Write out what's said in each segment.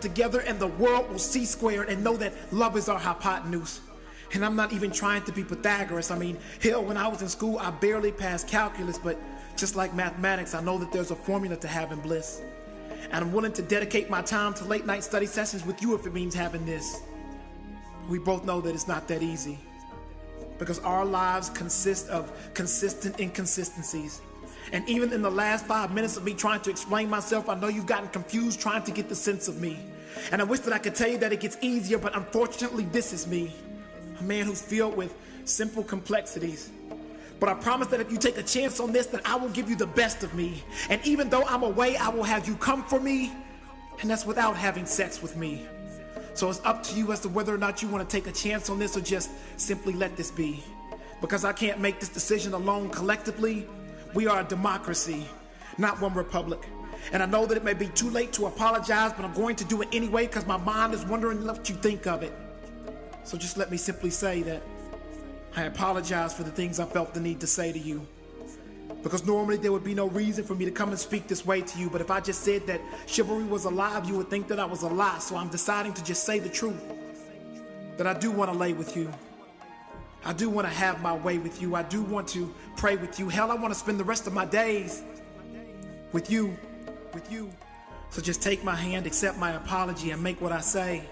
together and the world will see squared and know that love is our hypotenuse. And I'm not even trying to be Pythagoras. I mean, hell, when I was in school, I barely passed calculus, but just like mathematics, I know that there's a formula to having bliss. And I'm willing to dedicate my time to late night study sessions with you if it means having this. We both know that it's not that easy, because our lives consist of consistent inconsistencies. And even in the last 5 minutes of me trying to explain myself, I know you've gotten confused trying to get the sense of me. And I wish that I could tell you that it gets easier, but unfortunately this is me. A man who's filled with simple complexities. But I promise that if you take a chance on this, that I will give you the best of me. And even though I'm away, I will have you come for me. And that's without having sex with me. So it's up to you as to whether or not you want to take a chance on this or just simply let this be. Because I can't make this decision alone. Collectively, we are a democracy, not one republic. And I know that it may be too late to apologize, but I'm going to do it anyway because my mind is wondering what you think of it. So just let me simply say that I apologize for the things I felt the need to say to you. Because normally there would be no reason for me to come and speak this way to you, but if I just said that chivalry was alive, you would think that I was a lie. So I'm deciding to just say the truth, that I do want to lay with you. I do want to have my way with you. I do want to pray with you. Hell, I want to spend the rest of my days with you. So just take my hand, accept my apology, and make what I say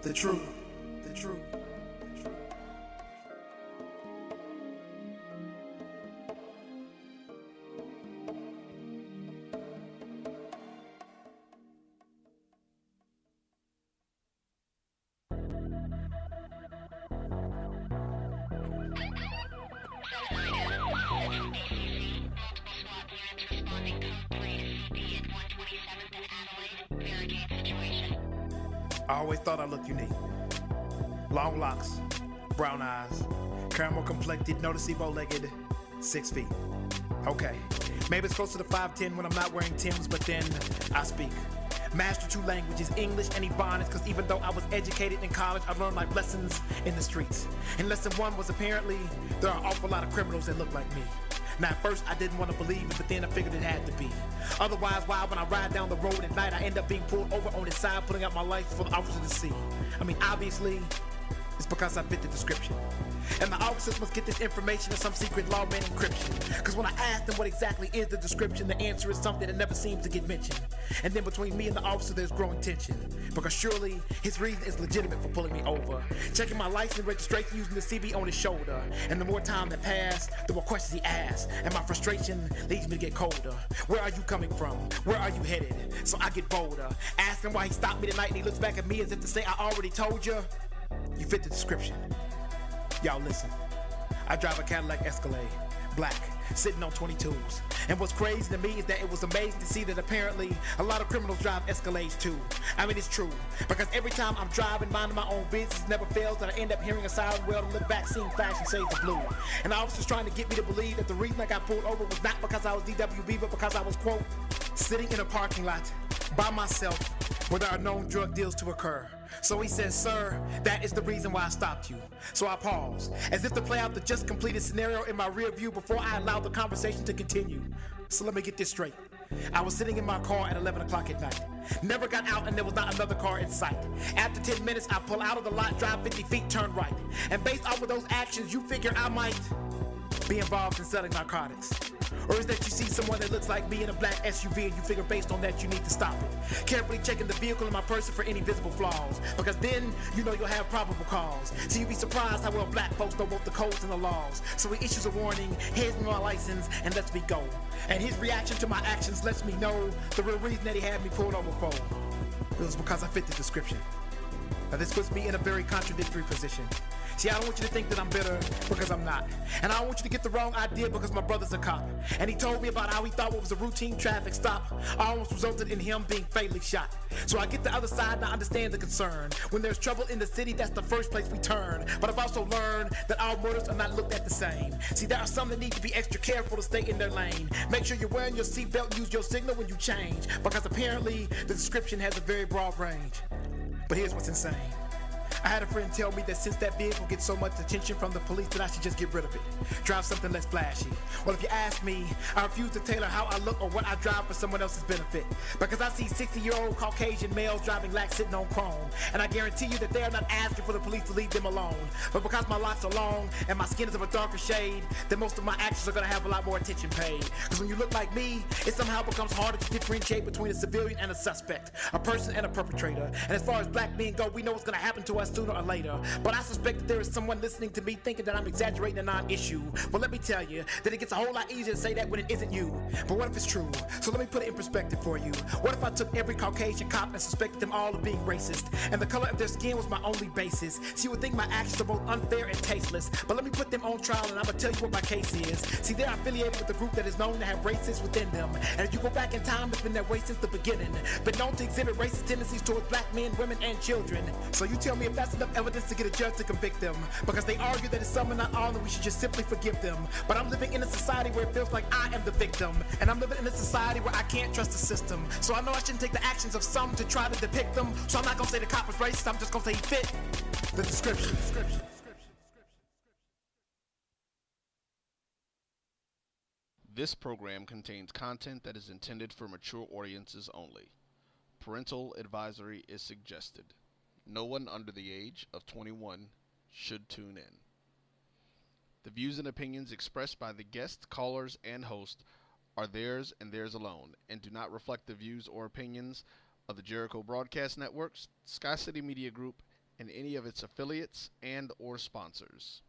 the truth. I always thought I looked unique. Long locks, brown eyes, caramel complected, noticeable-legged, 6 feet. Okay, maybe it's closer to 5'10" when I'm not wearing Timbs, but then I speak. Master 2 languages, English and Ebonics, because even though I was educated in college, I learned life lessons in the streets. And lesson 1 was apparently there are an awful lot of criminals that look like me. Now at first I didn't want to believe it, but then I figured it had to be. Otherwise, why when I ride down the road at night, I end up being pulled over on his side, putting out my lights for the officer to see? I mean, obviously, it's because I fit the description. And the officers must get this information in some secret lawman encryption. Because when I asked them what exactly is the description, the answer is something that never seems to get mentioned. And then between me and the officer, there's growing tension. Because surely his reason is legitimate for pulling me over. Checking my license registration using the CB on his shoulder. And the more time that passed, the more questions he asked. And my frustration leads me to get colder. Where are you coming from? Where are you headed? So I get bolder. Asking why he stopped me tonight, and he looks back at me as if to say, I already told you. You fit the description. Y'all listen. I drive a Cadillac Escalade, black, sitting on 22s. And what's crazy to me is that it was amazing to see that apparently a lot of criminals drive Escalades too. I mean, it's true, because every time I'm driving, minding my own business, never fails that I end up hearing a siren well and look back, seeing flashing shades of blue. And the officer's trying to get me to believe that the reason I got pulled over was not because I was DWB, but because I was, quote, sitting in a parking lot by myself where there are known drug deals to occur. So he says, sir, that is the reason why I stopped you. So I pause, as if to play out the just completed scenario in my rear view before I allow the conversation to continue. So let me get this straight. I was sitting in my car at 11 o'clock at night. Never got out and there was not another car in sight. After 10 minutes, I pull out of the lot, drive 50 feet, turn right. And based off of those actions, you figure I might be involved in selling narcotics. Or is that you see someone that looks like me in a black SUV and you figure based on that you need to stop it? Carefully checking the vehicle and my person for any visible flaws, because then you know you'll have probable cause. So you'll be surprised how well black folks know both the codes and the laws. So he issues a warning, hands me my license, and lets me go. And his reaction to my actions lets me know the real reason that he had me pulled over for. It was because I fit the description. Now this puts me in a very contradictory position. See, I don't want you to think that I'm bitter, because I'm not. And I don't want you to get the wrong idea, because my brother's a cop. And he told me about how he thought what was a routine traffic stop almost resulted in him being fatally shot. So I get the other side and I understand the concern. When there's trouble in the city, that's the first place we turn. But I've also learned that all murders are not looked at the same. See, there are some that need to be extra careful to stay in their lane. Make sure you're wearing your seatbelt, use your signal when you change, because apparently the description has a very broad range. But here's what's insane. I had a friend tell me that since that vehicle gets so much attention from the police that I should just get rid of it. Drive something less flashy. Well, if you ask me, I refuse to tailor how I look or what I drive for someone else's benefit. Because I see 60-year-old Caucasian males driving lax sitting on chrome. And I guarantee you that they are not asking for the police to leave them alone. But because my locks are long and my skin is of a darker shade, then most of my actions are going to have a lot more attention paid. Because when you look like me, it somehow becomes harder to differentiate between a civilian and a suspect, a person and a perpetrator. And as far as black men go, we know what's going to happen to us sooner or later. But I suspect that there is someone listening to me thinking that I'm exaggerating a non-issue. But let me tell you that it gets a whole lot easier to say that when it isn't you. But what if it's true? So let me put it in perspective for you. What if I took every Caucasian cop and suspected them all of being racist, and the color of their skin was my only basis? So you would think my actions are both unfair and tasteless. But let me put them on trial and I'm going to tell you what my case is. See, they're affiliated with a group that is known to have racists within them. And if you go back in time, it's been that way since the beginning. But known to exhibit racist tendencies towards black men, women, and children. So you tell me if that's enough evidence to get a judge to convict them. Because they argue that it's some and not all, and we should just simply forgive them. But I'm living in a society where it feels like I am the victim. And I'm living in a society where I can't trust the system. So I know I shouldn't take the actions of some to try to depict them. So I'm not gonna say the cop was racist, I'm just gonna say he fit the description. This program contains content that is intended for mature audiences only. Parental advisory is suggested. No one under the age of 21 should tune in. The views and opinions expressed by the guests, callers, and host are theirs and theirs alone, and do not reflect the views or opinions of the Jericho Broadcast Networks, Sky City Media Group, and any of its affiliates and or sponsors.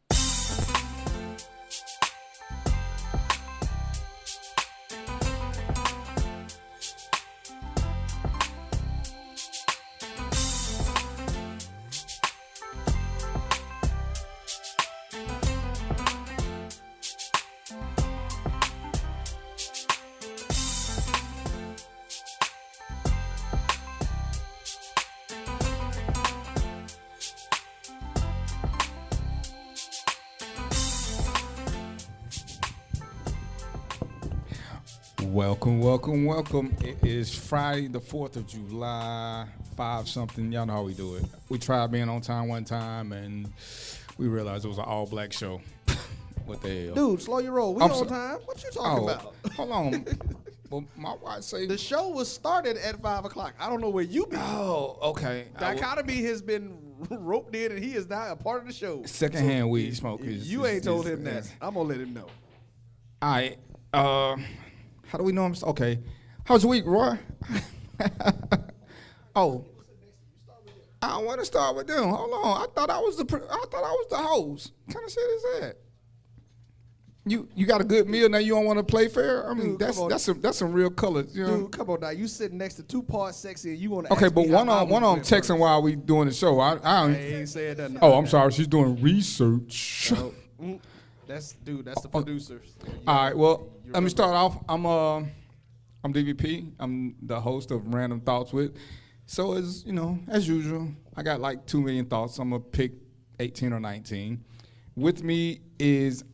Welcome. It is Friday the 4th of July, 5-something. Y'all know how we do it. We tried being on time one time, and we realized it was an all-black show. What the hell? Dude, slow your roll. We on time. What you talking about? Hold on. Well, my wife say the show was started at 5 o'clock. I don't know where you be. Oh, okay. Dichotomy has been roped in, and he is now a part of the show. Secondhand weed smoke. You ain't told him that. I'm going to let him know. All right. How do we know I'm okay? How's your week, Roy? Oh, I don't want to start with them. Hold on, I thought I was the host. What kind of shit is that? You got a good meal now. You don't want to play fair? I mean, dude, that's some real colors. You know? Dude, come on now. You sitting next to two parts sexy, and you want to? Okay, but one on texting while we doing the show. I ain't saying nothing. Oh, I'm sorry. She's doing research. That's the producers. All right. Well, let me start off. I'm DvP. I'm the host of Random Thoughts with. So as usual, I got like 2 million thoughts. I'm gonna pick 18 or 19. With me is,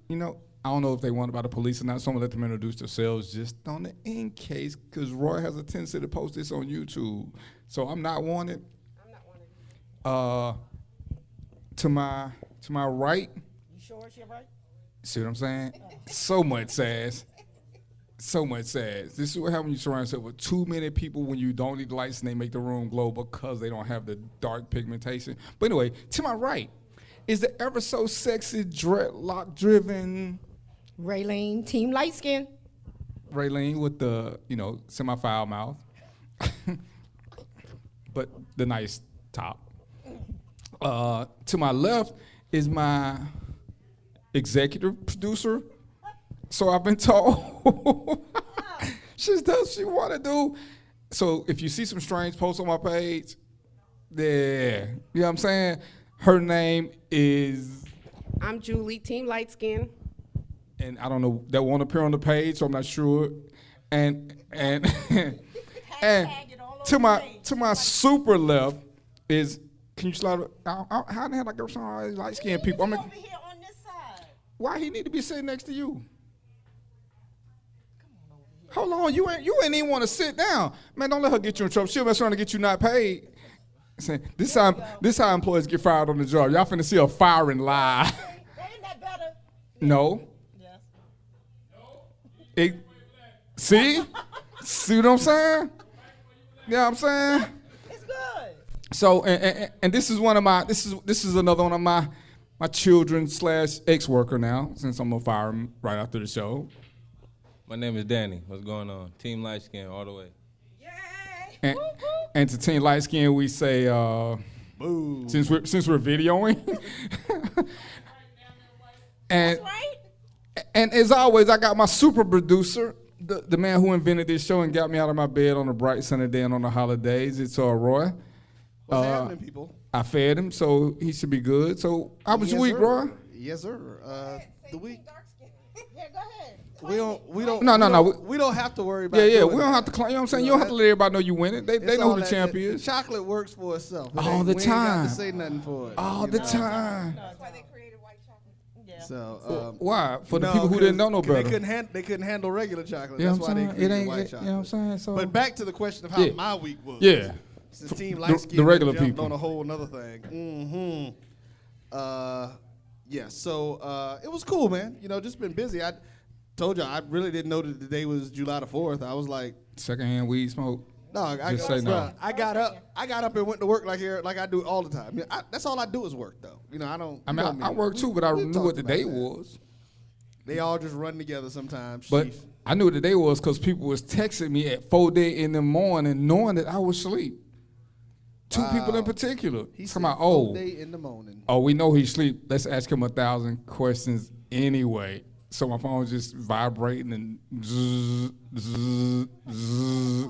I don't know if they want about the police or not, so I'm gonna let them introduce themselves just on the in case, because Roy has a tendency to post this on YouTube. So I'm not wanted. To my right. You sure it's your right? See what I'm saying? So much sass. This is what happens when you surround yourself with too many people when you don't need lights and they make the room glow because they don't have the dark pigmentation. But anyway, to my right is the ever so sexy, dreadlock-driven Raylene, Team Light Skin. Raylene with the, semi-foul mouth. But the nice top. To my left is my executive producer. So I've been told she does what she want to do. So if you see some strange posts on my page, there, you know what I'm saying? Her name is... I'm Julie, Team Light Skin. And I don't know, that won't appear on the page, so I'm not sure. And and to my super left is, can you slide it? How the hell I go some light skinned people? Over here on this side. Why he need to be sitting next to you? Hold on, you ain't even want to sit down. Man, don't let her get you in trouble. She'll mess around to get you not paid. Saying, this how employees get fired on the job. Y'all finna see a firing live. Ain't that better? No. Yes. See what I'm saying? Yeah, I'm saying. It's good. So and this is one of my this is another one of my children / ex-worker now, since I'm gonna fire him right after the show. My name is Danny. What's going on? Team Light Skin all the way. And, and to Team Light Skin, we say, since we're videoing, and That's right. and as always, I got my super producer, the man who invented this show and got me out of my bed on a bright sunny day and on the holidays. It's Roy. What's happening, people? I fed him, so he should be good. So how was your week, sir. Roy? Yes, sir. The week. Yeah, go ahead. We don't. No. We don't have to worry about. Yeah. doing We don't that. have to claim. You know what I'm saying? You You know, don't have to let everybody know you winning. They It's know all who the that- champ the is. chocolate works for itself. It All ain't- the we ain't got time. to say nothing for it. All you the know? time. That's why they created white chocolate. Yeah. So Why? For the no, people who didn't know no 'cause better. They couldn't handle regular chocolate. You know That's what why I'm they saying? created It ain't. white You chocolate. know what I'm saying? So. But back to the question of how Yeah. my week was. Yeah. Since Team The- Light Skin the regular jumped people. on a whole another thing. Yeah. So it was cool, man. You know, just been busy. I told you I really didn't know that the day was July the 4th. I was like, Secondhand weed smoke. no, I Just say no. bruh, I got up and went to work like I do all the time. That's all I do is work, though. You know, I don't. I you mean, know I me. work too, but I We knew talked what the about day that. was. They all just run together sometimes. But Chief. I knew what the day was because people was texting me at 4:00 in the morning, knowing that I was asleep. Two people in particular. He Talking about, said 4 in the morning. we know he's asleep. Let's ask him 1,000 questions anyway. So my phone was just vibrating and zzz, zzz, zzz,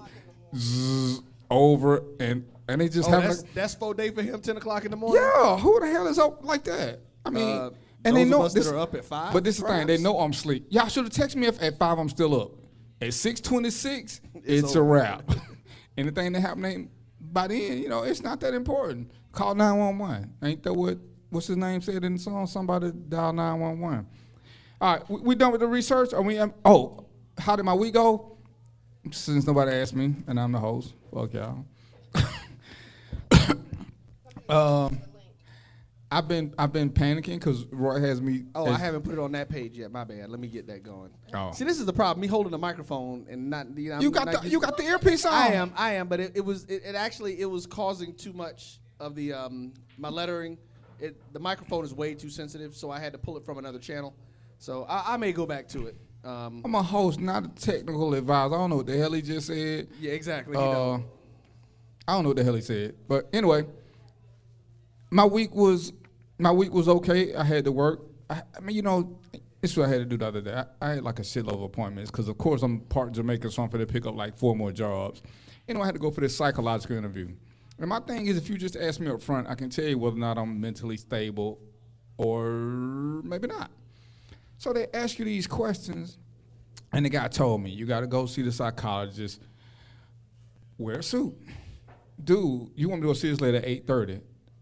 zzz, over and they just having That's 4 for him. 10 o'clock in the morning. yeah. Who the hell is up like that? I mean, and those they of know us this. that are up at 5. But this is the thing. They perhaps? know I'm asleep. Y'all should have texted me if at 5 I'm still up. At 6:26, it's a over. wrap. Anything that happened by then, you know, it's not that important. Call 911. Ain't that what's his name said in the song? Somebody dial 911. All right, we done with the research? Are we? How did my week go? Since nobody asked me, and I'm the host. Fuck y'all. I've been panicking because Roy has me. Oh, I haven't put it on that page yet. My bad. Let me get that going. Oh. See, this is the problem. Me holding the microphone and not. You know, You I'm got not the used- earpiece on. I am, but it was causing too much of the my lettering. The microphone is way too sensitive, so I had to pull it from another channel. So I may go back to it. I'm a host, not a technical advisor. I don't know what the hell he just said. Yeah, exactly. I don't know what the hell he said. But anyway, my week was okay. I had to work. I mean, you know, this is what I had to do the other day. I had like a shitload of appointments because, of course, I'm part Jamaican, so I'm going to pick up like 4 more jobs. Anyway, I had to go for this psychological interview. And my thing is, if you just ask me up front, I can tell you whether or not I'm mentally stable or maybe not. So they ask you these questions, and the guy told me, you got to go see the psychologist, wear a suit. Dude, you want me to go see this lady at 8:30.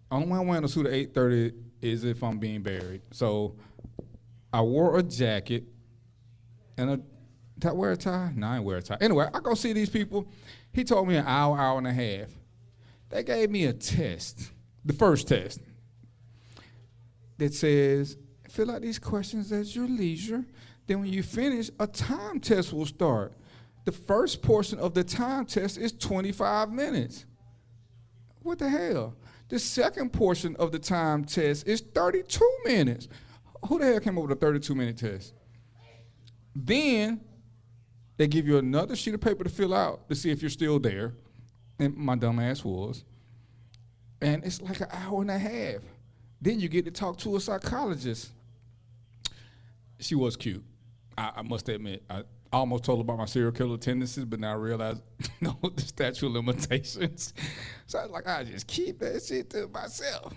Only way I'm wearing a suit at 8:30 is if I'm being buried. So I wore a jacket and did I wear a tie? No, I didn't wear a tie. Anyway, I go see these people. He told me an hour and a half. They gave me a test, the first test, that says, fill out these questions at your leisure. Then when you finish, a time test will start. The first portion of the time test is 25 minutes. What the hell? The second portion of the time test is 32 minutes. Who the hell came up with a 32-minute test? Then they give you another sheet of paper to fill out to see if you're still there. And my dumb ass was. And it's like an hour and a half. Then you get to talk to a psychologist. She was cute. I must admit. I almost told her about my serial killer tendencies, but now I realize, no, the statute of limitations. So I was like, I just keep that shit to myself.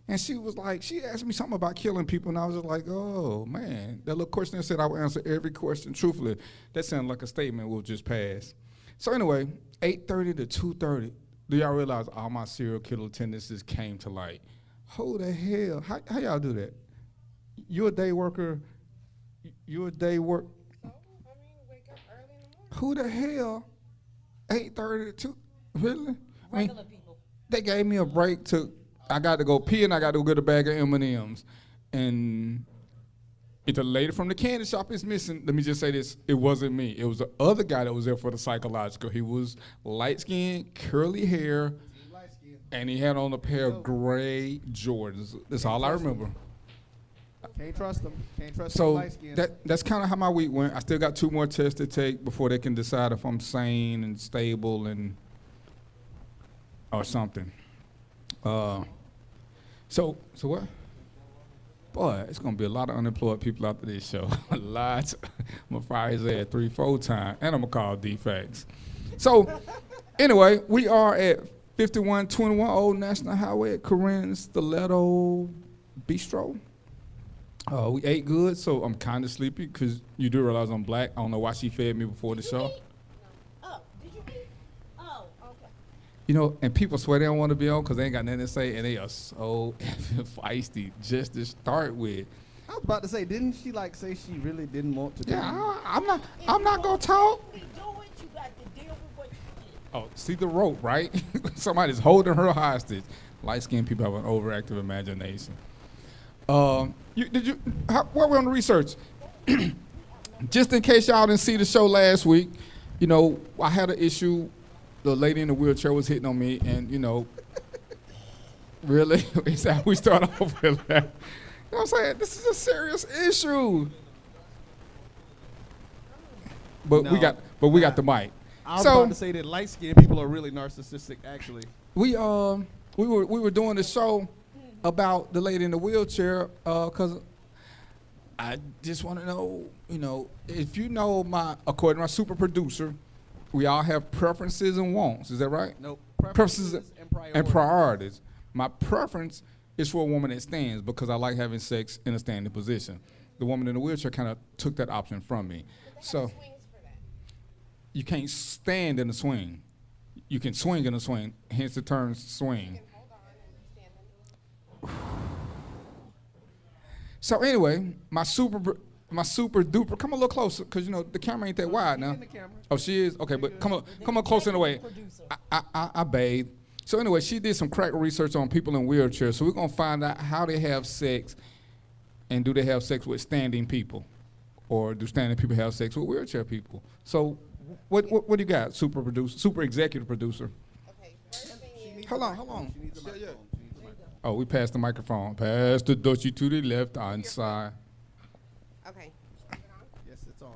And she was like, she asked me something about killing people, and I was just like, oh, man. That little questionnaire said I would answer every question truthfully. That sounded like a statement we'll just pass. So anyway, 8:30 to 2:30, do y'all realize all my serial killer tendencies came to light? Who the hell? How y'all do that? You a day worker? You a day work? So, I mean, wake up early in the morning. Who the hell? 8:30 to 2? Really? I mean, Regular people. they gave me a break I got to go pee and I got to go get a bag of M&Ms. And if the lady from the candy shop is missing, let me just say this, it wasn't me. It was the other guy that was there for the psychological. He was light-skinned, curly hair, and he had on a pair of gray Jordans. That's all I remember. Can't trust them. Can't trust them So light skin. that's kind of how my week went. I still got 2 more tests to take before they can decide if I'm sane and stable and or something. So what? Boy, it's gonna be a lot of unemployed people after this show. A lot. I'm gonna fire his ass 3-4 times, and I'm gonna call defects. So anyway, we are at 5121 Old National Highway at Corinne's Stiletto Bistro. We ate good, so I'm kind of sleepy because you do realize I'm black. I don't know why she fed me before the show. Oh, did you eat? Oh, okay. You know, and people swear they don't want to be on because they ain't got nothing to say, and they are so feisty just to start with. I was about to say, didn't she say she really didn't want to do it? Yeah, I'm not gonna talk. If you do it, you got to deal with what you did. Oh, see the rope, right? Somebody's holding her hostage. Light-skinned people have an overactive imagination. Where we on the research? Just in case y'all didn't see the show last week, you know, I had an issue. The lady in the wheelchair was hitting on me, and you know, really, is that we start off with that? You know what I'm saying? This is a serious issue. But we got the mic. I was about to say that light skinned people are really narcissistic, actually. We were doing the show about the lady in the wheelchair, because I just want to know, you know, if you know according to my super producer, we all have preferences and wants. Is that right? Nope. Preferences and priorities. My preference is for a woman that stands because I like having sex in a standing position. The woman in the wheelchair kind of took that option from me. So you can't stand in a swing. You can swing in a swing, hence the term swing. So anyway, my super duper, come a little closer, because you know the camera ain't that wide now. Oh, she is? Okay, but come on closer in a way. I bathe. So anyway, she did some crack research on people in wheelchairs, so we're gonna find out how they have sex, and do they have sex with standing people, or do standing people have sex with wheelchair people? So what do you got, super executive producer? Okay, first thing is, Hold on. She needs a microphone. She needs a microphone. Oh, we passed the microphone. Pass the dutchie to the left hand side. okay. Yes, it's on.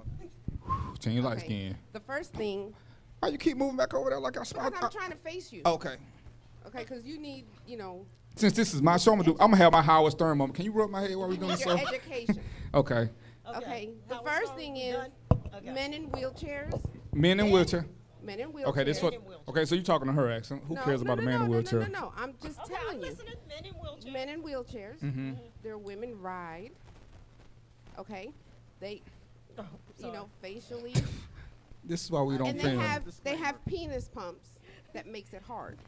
Change light Okay. skin. The first thing, Why you keep moving back over there like I because spot? I'm trying to face you. Okay. Okay, because you need, Since this is my show, I'm gonna have my Howard Stern moment. Can you rub my head while we doing the your show? education. Okay. Okay, the Howard first Stern, thing we is done? Okay. men in wheelchairs. Men in wheelchair. Men in wheelchairs. Okay, this what. in wheelchair. Okay, so you talking to her accent? Who cares about a man in a wheelchair? No, I'm just Okay, telling I'm you. listening. Men in wheelchairs. Men in wheelchairs. Mm-hmm. Their women ride. Okay, they, facially, This is why we don't and film. they have penis pumps that makes it hard.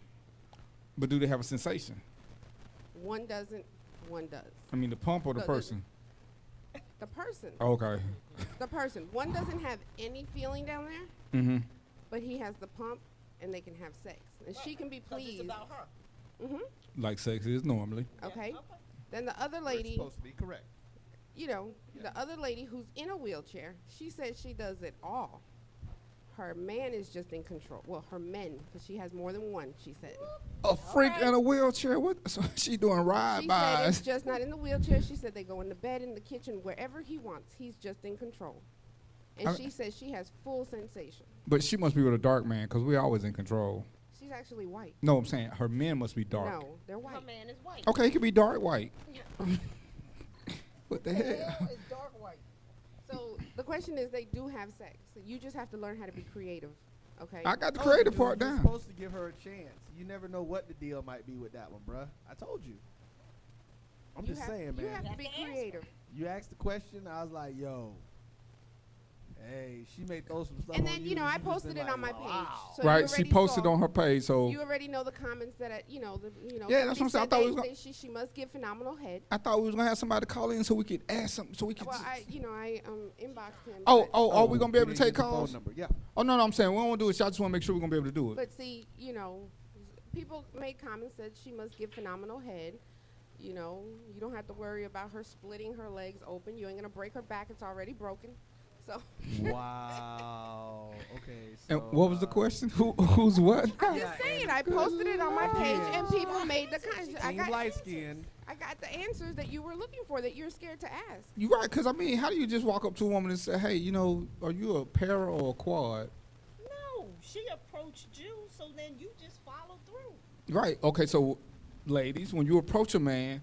But do they have a sensation? One doesn't, one does. I mean, the pump or the No, person? The person, Okay. the person. One doesn't have any feeling down there, Mm-hmm. but he has the pump, and they can have sex, and she can be 'Cause it's pleased. about her. Like sex is normally. Okay. Okay. Then the other It's lady, supposed to be correct. the other lady who's in a wheelchair, she said she does it all. Her man is just in control. Well, her men, because she has more than one, she said. A freak in a wheelchair? What? So she doing She said it's ride-bys? just not in the wheelchair. She said they go in the bed, in the kitchen, wherever he wants. He's just in control. And I- she says she has full sensation. But she must be with a dark man, because we always in control. She's actually white. No, I'm saying her men must be dark. No, they're Her white. man is white. Okay, he could be dark white. What the hell? It's dark white. So the question is, they do have sex. So you just have to learn how to be creative. Okay. I got the Told you, creative dude, part you're down. supposed to give her a chance. You never know what the deal might be with that one, bruh. I told you. I'm You just have- saying, You man. have to be That's the answer. creative. You asked the question, I was like, yo. Hey, she may throw some stuff And on then, you. I just posted been it on my like, page. wow. So you Right, she already posted saw- on her page, so You already know the comments that, Yeah, some that's what I'm people saying. I said thought we was gonna- she must give phenomenal head. I thought we was gonna have somebody call in so we could ask something, so we could. Well, I inboxed him. Oh, we gonna be you able to didn't take get the phone calls? number. Yeah. Oh no, I'm saying we don't want to do it. I just want to make sure we're gonna be able to do it. But see, people made comments that she must give phenomenal head. You know, you don't have to worry about her splitting her legs open. You ain't gonna break her back. It's already broken. So. Wow. Okay. And So, what was the question? Who's what? I'm just saying. I posted it on my page, and people made the comments. I Team got light skin. I got the answers that you were looking for that you're scared to ask. You right, because I mean, how do you just walk up to a woman and say, hey, you know, are you a para or a quad? No, she approached you, so then you just follow through. Right. Okay, so ladies, when you approach a man,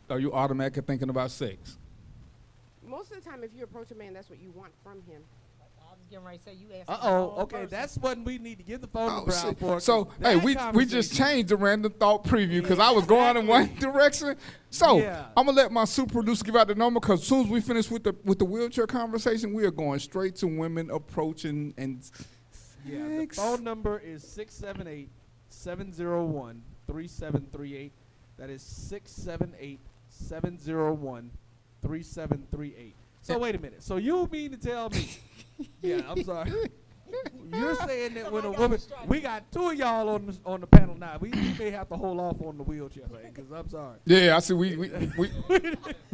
are you automatically thinking about sex? Most of the time, if you approach a man, that's what you want from him. I was getting ready to say you asked. Okay, that's what we need to give the phone number out shit. for. So, hey, we just changed the random thought preview because I was going in one direction. So, Yeah. I'm going to let my super producer give out the number because as soon as we finish with the wheelchair conversation, we are going straight to women approaching and Yeah, the sex. phone number is 678-701-3738. That is 678-701-3738. So wait a minute. So you mean to tell me? Yeah, I'm sorry. You're saying that when a woman, we got two of y'all on the panel now. We may have to hold off on the wheelchair thing because I'm sorry. Yeah, I see. We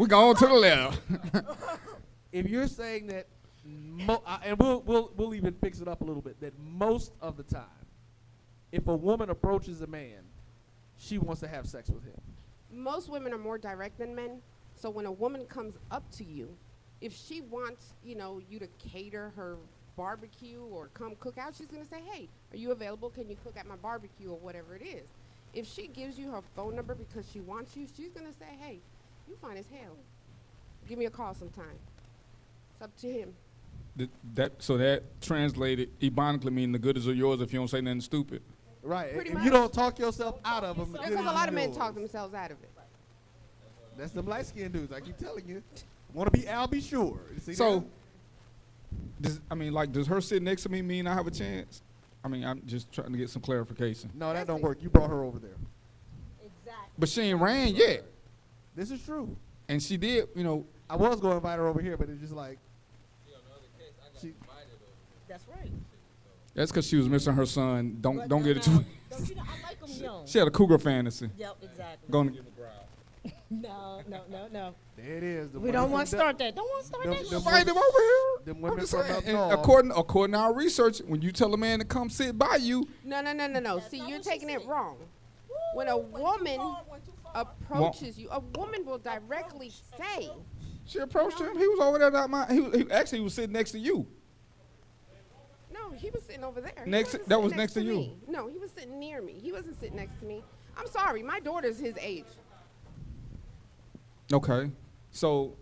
going to the left. If you're saying that, and we'll even fix it up a little bit, that most of the time, if a woman approaches a man, she wants to have sex with him. Most women are more direct than men. So when a woman comes up to you, if she wants, you to cater her barbecue or come cook out, she's going to say, hey, are you available? Can you cook at my barbecue or whatever it is? If she gives you her phone number because she wants you, she's going to say, hey, you fine as hell. Give me a call sometime. It's up to him. So that translated ebonically mean the good is yours if you don't say nothing stupid. Right. Pretty If much. you don't talk yourself out of them, Because a lot of men talk themselves out of it. That's them light skinned dudes. I keep telling you. Want to be Al? Be sure. See So, does her sitting next to me mean I have a chance? I mean, I'm just trying to get some clarification. that? No, that don't work. You brought her over there. Exactly. But she ain't ran yet, This is true. and she did. I was going to invite her over here, but it's just like. She, That's right. That's because she was missing her son. Don't get it Don't too. you know, I like them young. She had a cougar fantasy. Yep, exactly. Going No. there it is. We don't want to start that. Don't want to start that. them shit. invite them over here. Them I'm women just from saying, up and north. according to our research, when you tell a man to come sit by you, No. See, not you're what she taking it said. wrong. When a Went too woman far, went too far. approaches you, a woman will directly say, she approached him. He was over there. He was sitting next to you. no, he was sitting over there. He Next- wasn't that sitting was next to you. me. No, he was sitting near me. He wasn't sitting next to me. I'm sorry, my daughter's his age. Okay, so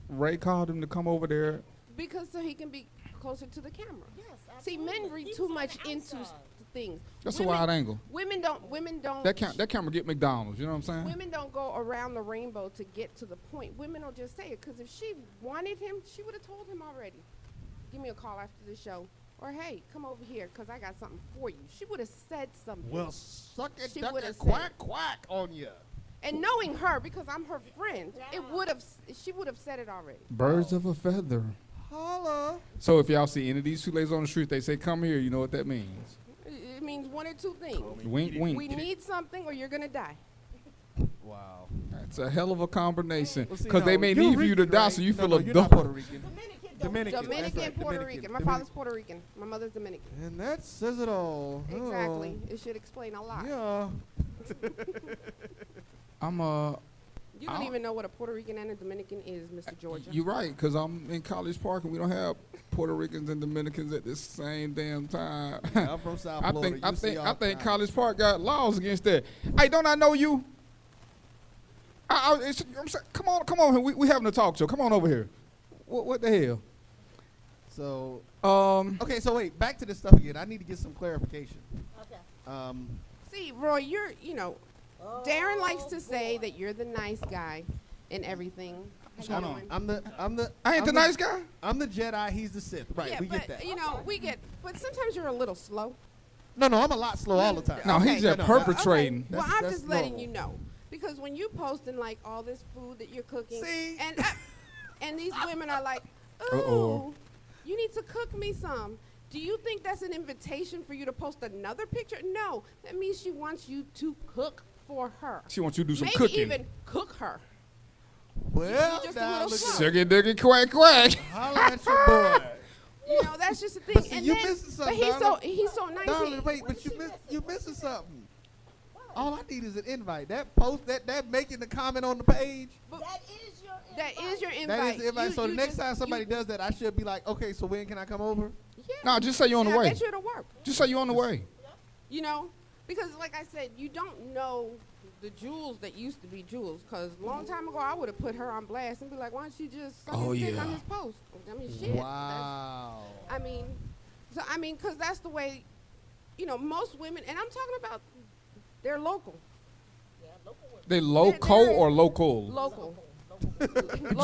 Ray called him to come over there. Because so he can be closer to the camera. Yes, See, absolutely. men read He too was on much the into outside. things. That's a wide angle. Women don't. That camera get McDonald's. You know what I'm saying? Women don't go around the rainbow to get to the point. Women will just say it because if she wanted him, she would have told him already. Give me a call after the show, or hey, come over here because I got something for you. She would have said something. Well, suck it, She duck would've it, said quack, it. quack on you. And knowing her because I'm her friend, she would have said it already. Birds of a feather. Holla. So if y'all see any of these two ladies on the street, they say, come here, you know what that means. It means one or two things. Wink, wink. We need something or you're gonna die. Wow. That's a hell of a combination. Well, see, Because they no, may you're need for you to Rican, die right? so you No, feel no, a you're not Puerto double. Rican. Dominican. Dominican. Dominican, That's right, Puerto Dominican. Rican. My father's Puerto Rican. My mother's Dominican. And that says it all. Exactly. It should explain a lot. Yeah. You don't even know what a Puerto Rican and a Dominican is, Mr. Georgia. You're right, because I'm in College Park and we don't have Puerto Ricans and Dominicans at the same damn time. I'm from South I Florida. think College Park got laws against that. Hey, don't I know you? I'm saying, come on here. We having a talk show. Come on over here. What the hell? So, Okay. okay, so wait, back to this stuff again. I need to get some clarification. Okay. See, Roy, Darren likes to say that you're the nice guy and everything. What's going on? I'm the I ain't the nice guy. I'm the Jedi, he's the Sith. Right, Yeah, we but get that. but sometimes you're a little slow. No, I'm a lot slow all the time. No, Okay. he's just No, perpetrating. Well, That's- I'm that's just letting normal. you know because when you posting like all this food that you're cooking, See? and these women are like, ooh, Uh-oh. you need to cook me some. Do you think that's an invitation for you to post another picture? No, that means she wants you to cook for her. She wants you to do some Maybe cooking. even cook her. Well, Just a now little look slow. at Sugar diggy quack quack. holla at your boy. You know, that's just the thing. But see, and you then, missing but something, he's so nice. Darling, wait, but you missing something. All I need is an invite. That post, that making the comment on the page. That is your invite. That is your invite. That is the invite. You- So the you next just- time somebody you- does that, I should be like, okay, so when can I come over? Yeah. No, just say you're on the And I way. bet you it'll work. Just say you're on the way. You know, because like I said, you don't know the jewels that used to be jewels. Because a long time ago, I would have put her on blast and be like, why don't you just suck his dick on his post? I mean, shit. Wow. I mean, because that's the way, you know, most women, and I'm talking about, they're local. Yeah, local women. They local They're- or local? Local.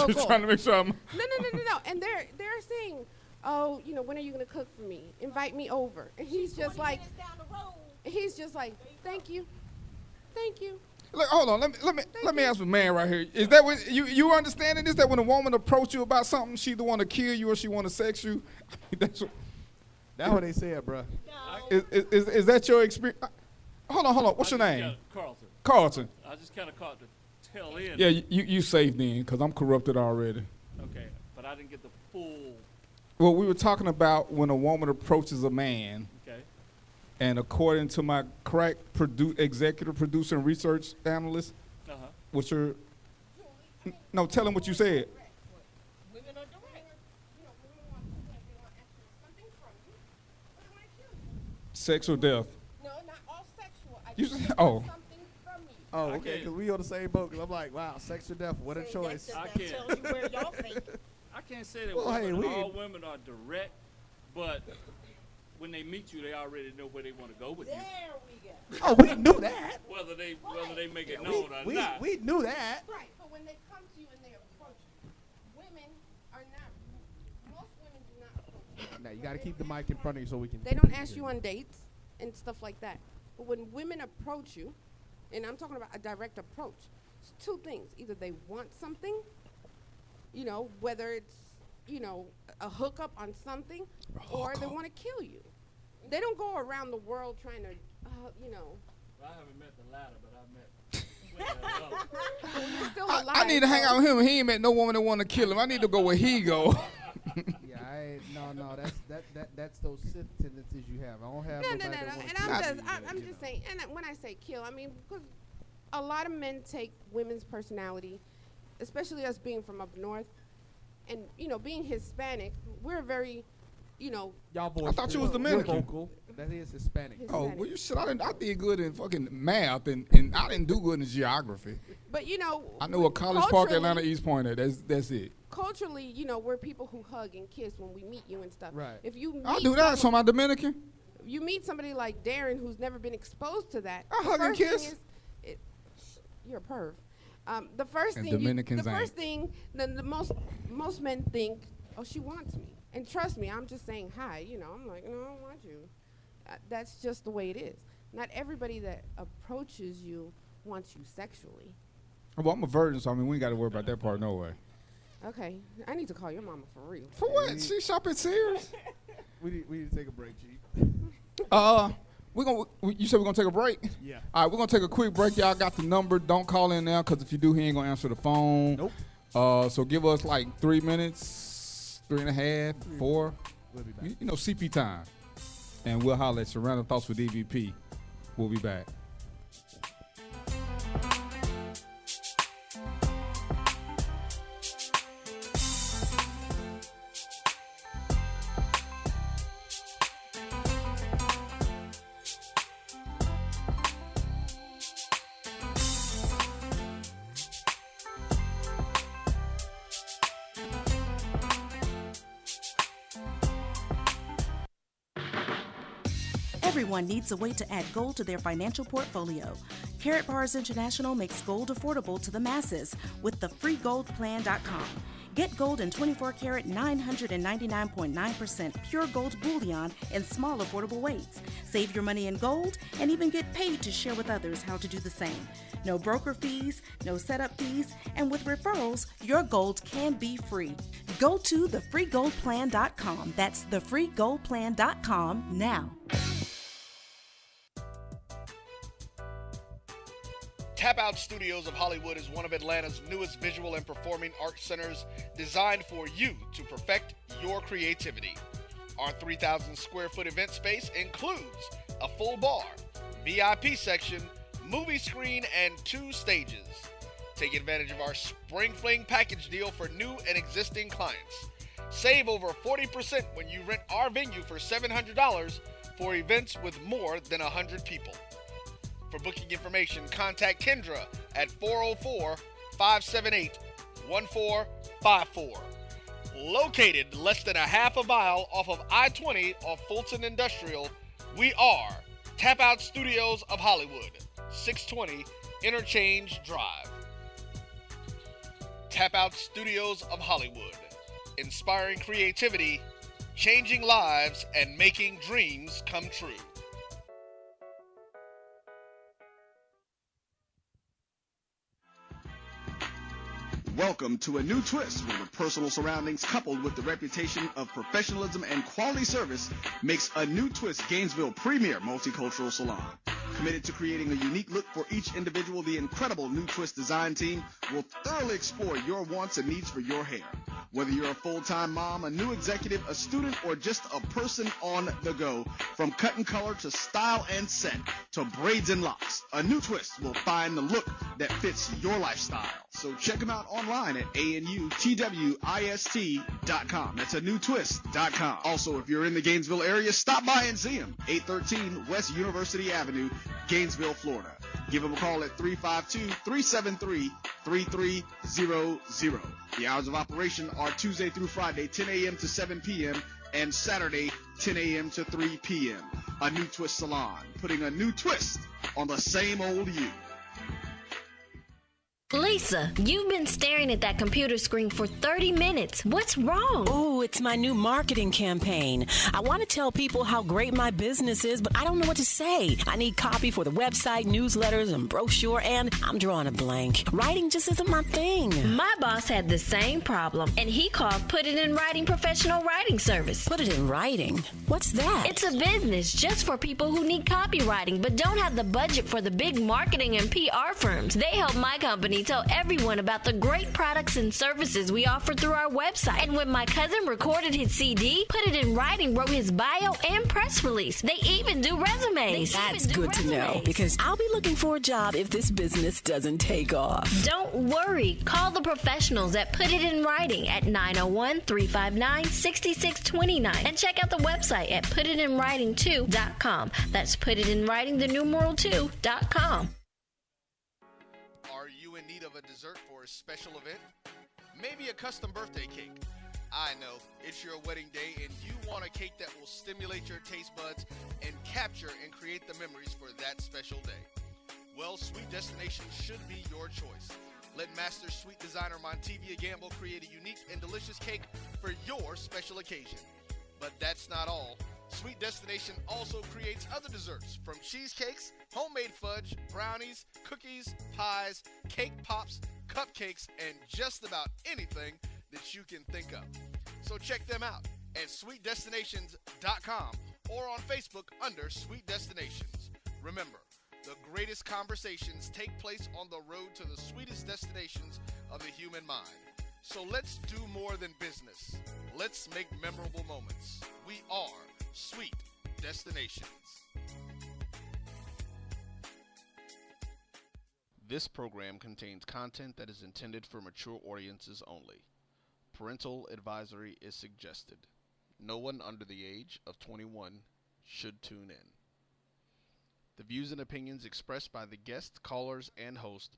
Just trying to make sure I'm. No. And they're saying, oh, you know, when are you gonna cook for me? Invite me over. And he's just 20 like, minutes down the road. he's just like, thank you. Look, hold on. Let me ask a man right here. Is that what you understanding this? That when a woman approach you about something, she either want to kill you or she want to sex you? That's what, That's what they said, bro. No. is that your experience? Hold on. What's your name? Carlton. Carlton. I just kind of caught the tail end. Yeah, you safe then, because I'm corrupted already. Okay, but I didn't get the full. Well, we were talking about when a woman approaches a man, Okay. and according to my crack executive producer and research analyst, Uh huh. what's your... No, tell him what you said. Women are direct. Sex or death? No, not all sexual. I You just said- want oh. something from you. Oh, I okay, can't- because we on the same boat. Because I'm like, wow, sex or death, what a choice. I That can't. tells you where y'all think. I can't say that Well, hey, all women are direct, but when they meet you, they already know where they want to go with you. There we go. Oh, we knew that. Whether they make it known or We not. knew that. Right, but when they come to you and they approach you, women are not, most women do not approach you. Now, you got to keep the mic in front of you so we can. They don't ask you on dates and stuff like that. But when women approach you, and I'm talking about a direct approach, it's two things. Either they want something, you know, whether it's, you know, a hookup on something, or they want to kill you. They don't go around the world trying to, you know, I haven't met the latter, but I've met. you're still I alive. need to hang out with him. He ain't met no woman that want to kill him. I need to go where he go. Yeah, no, that's those Sith tendencies you have. I don't have. No. nobody that wanna And kill I'm you, just, but, I'm you just know. saying, and when I say kill, I mean, because a lot of men take women's personality, especially us being from up north, and, you know, being Hispanic, we're very, you know, Y'all boys. I thought you was you're Dominican. vocal. That is Hispanic. His- Oh, Hispanic. well, you shit. I did good in fucking math, and I didn't do good in geography. but, you know. I know what College Park, culturally- Atlanta, East Point is. That's it. Culturally, you know, we're people who hug and kiss when we meet you and stuff. Right. If you meet I do that. So someone- my Dominican. you meet somebody like Darren who's never been exposed to that. I the hug and first thing kiss. is- you're a perv. The first And thing, Dominicans the ain't. first thing, the most men think, oh, she wants me. And trust me, I'm just saying hi. You know, I'm like, no, I don't want you. That's just the way it is. Not everybody that approaches you wants you sexually. Well, I'm a virgin, so I mean, we ain't got to worry about that part, no way. Okay, I need to call your mama for real. For what? She shopping Sears? We need to take a break, Chief. You said we're gonna take a break. Yeah. All right, we're gonna take a quick break. Y'all got the number. Don't call in now, because if you do, he ain't gonna answer the phone. Nope. So give us like 3 minutes, 3.5, 4. We'll be back. You know, CP time. And we'll holler at you. Random Thoughts with DVP. We'll be back. Everyone needs a way to add gold to their financial portfolio. Carrot Bars International makes gold affordable to the masses with the freegoldplan.com. Get gold in 24 karat 999.9% pure gold bullion in small, affordable weights. Save your money in gold and even get paid to share with others how to do the same. No broker fees, no setup fees, and with referrals, your gold can be free. Go to thefreegoldplan.com. That's thefreegoldplan.com now. Tap Out Studios of Hollywood is one of Atlanta's newest visual and performing arts centers designed for you to perfect your creativity. Our 3,000 square foot event space includes a full bar, VIP section, movie screen, and 2 stages. Take advantage of our Spring Fling package deal for new and existing clients. Save over 40% when you rent our venue for $700 for events with more than 100 people. For booking information, contact Kendra at 404-578-1454. Located less than a half a mile off of I-20 off Fulton Industrial, we are Tap Out Studios of Hollywood, 620 Interchange Drive. Tap Out Studios of Hollywood, inspiring creativity, changing lives, and making dreams come true. Welcome to a new twist where the personal surroundings coupled with the reputation of professionalism and quality service makes a new twist Gainesville premier multicultural salon. Committed to creating a unique look for each individual, the incredible New Twist design team will thoroughly explore your wants and needs for your hair. Whether you're a full-time mom, a new executive, a student, or just a person on the go, from cut and color to style and set to braids and locks, a New Twist will find the look that fits your lifestyle. So check them out online at anutwist.com. That's a newtwist.com. Also, if you're in the Gainesville area, stop by and see them. 813 West University Avenue, Gainesville, Florida. Give them a call at 352-373-3300. The hours of operation are Tuesday through Friday, 10 a.m. to 7 p.m., and Saturday, 10 a.m. to 3 p.m. A New Twist Salon, putting a new twist on the same old you. Lisa, you've been staring at that computer screen for 30 minutes. What's wrong? Oh, it's my new marketing campaign. I want to tell people how great my business is, but I don't know what to say. I need copy for the website, newsletters, and brochure, and I'm drawing a blank. Writing just isn't my thing. My boss had the same problem, and he called Put It in Writing Professional Writing Service. Put it in writing? What's that? It's a business just for people who need copywriting, but don't have the budget for the big marketing and PR firms. They help my company tell everyone about the great products and services we offer through our website. And when my cousin recorded his CD, Put It in Writing wrote his bio and press release. They even do resumes. That's good to know, because I'll be looking for a job if this business doesn't take off. Don't worry. Call the professionals at Put It in Writing at 901-359-6629 and check out the website at putitinwriting2.com. That's putitinwriting2.com. Are you in need of a dessert for a special event? Maybe a custom birthday cake. I know, it's your wedding day and you want a cake that will stimulate your taste buds and capture and create the memories for that special day. Well, Sweet Destination should be your choice. Let master sweet designer Montevia Gamble create a unique and delicious cake for your special occasion. But that's not all. Sweet Destination also creates other desserts, from cheesecakes, homemade fudge, brownies, cookies, pies, cake pops, cupcakes, and just about anything that you can think of. So check them out at sweetdestinations.com or on Facebook under Sweet Destinations. Remember, the greatest conversations take place on the road to the sweetest destinations of the human mind. So let's do more than business. Let's make memorable moments. We are Sweet Destinations. This program contains content that is intended for mature audiences only. Parental advisory is suggested. No one under the age of 21 should tune in. The views and opinions expressed by the guests, callers, and host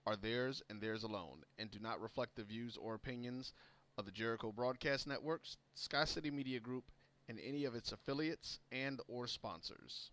are theirs and theirs alone, and do not reflect the views or opinions of the Jericho Broadcast Network, Sky City Media Group, and any of its affiliates and or sponsors.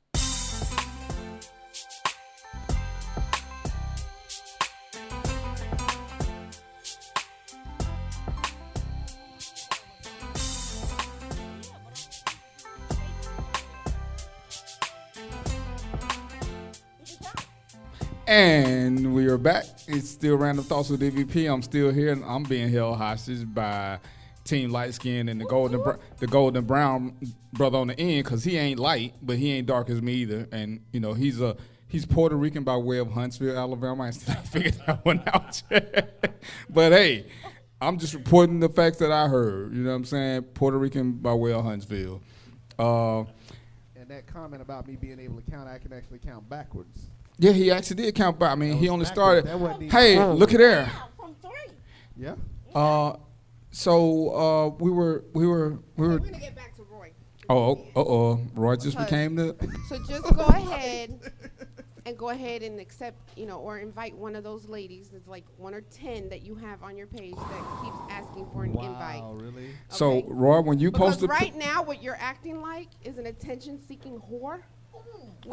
And we are back. It's still Random Thoughts with DVP. I'm still here, and I'm being held hostage by Team Light Skin and the golden brown brother on the end, because he ain't light, but he ain't dark as me either. And you know he's Puerto Rican by way of Huntsville, Alabama. I still figured that one out. But hey, I'm just reporting the facts that I heard. You know what I'm saying? Puerto Rican by way of Huntsville. And that comment about me being able to count, I can actually count backwards. Yeah, he actually did count back. I mean, he only started. Hey, look at there. From 3. Yeah. So we were. We're gonna get back to Roy. Roy just became the. So just go ahead and accept, or invite one of those ladies. There's like 1 or 10 that you have on your page that keeps asking for an invite. Wow, really? Okay? So Roy, when you because posted right now, what you're acting like is an attention-seeking whore.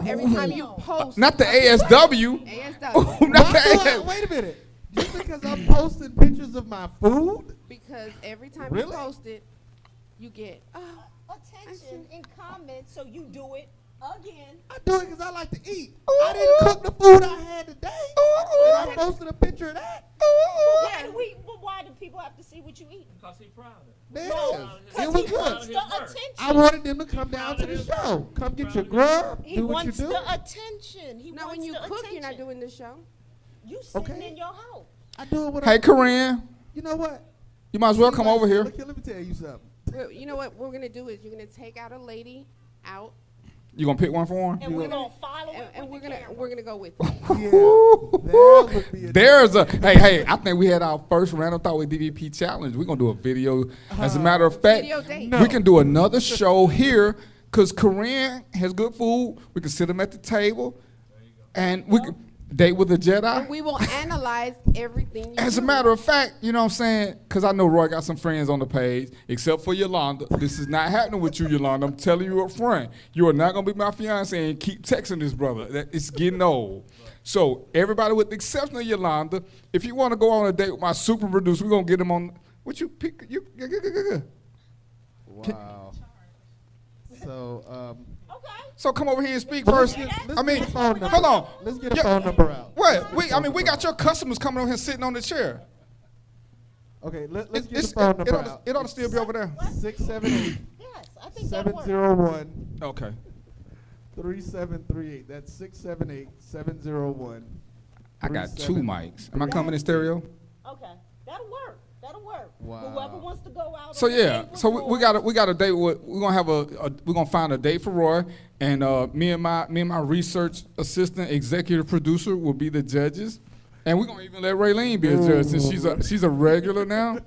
Every time you post, not the ASW. ASW. Not the ASW. Wait a minute. Just because I'm posting pictures of my food? Because every time you post it, you get attention and comments, so you do it again. I do it because I like to eat. I didn't cook the food I had today. And I posted a picture of that. Why do people have to see what you eat? Because he's proud of it. It was good. I wanted them to come down to the show. Come get your grub. He do what you wants do. the attention. Now, when you cook, you're not doing the show. You sitting in your house. I do it when Hey, Corinne. You know what? You might as well come over here. Look here, let me tell you something. Well, you know what we're gonna do is you're gonna take out a lady out. You gonna pick one for him? And we're gonna follow it. And we're gonna go with. There's a hey. I think we had our first Random Thought with DVP challenge. We're gonna do a video. As a matter of fact, we can do another show here because Corinne has good food. We can sit them at the table, and we can date with a Jedi. And we will analyze everything. As a matter of fact, you know what I'm saying? Because I know Roy got some friends on the page, except for Yolanda. This is not happening with you, Yolanda. I'm telling you up front. You are not going to be my fiance and keep texting this brother. It's getting old. So everybody with the exception of Yolanda, if you want to go on a date with my super producer, we're going to get him on. What you pick? Wow. So come over here and speak first. I mean, hold on. Let's get a phone number out. What? We got your customers coming over here sitting on the chair. Okay, let's get the phone number out. It ought to still be over there. 678. Yes, I think 701. Okay. 3738. That's 678-701. I got 2 mics. Am I coming in stereo? Okay, that'll work. Wow. Whoever wants to go out. So yeah, so we got a date. We're gonna have we're gonna find a date for Roy, and me and my research assistant, executive producer will be the judges, and we're gonna even let Raylene be a judge since she's a regular now.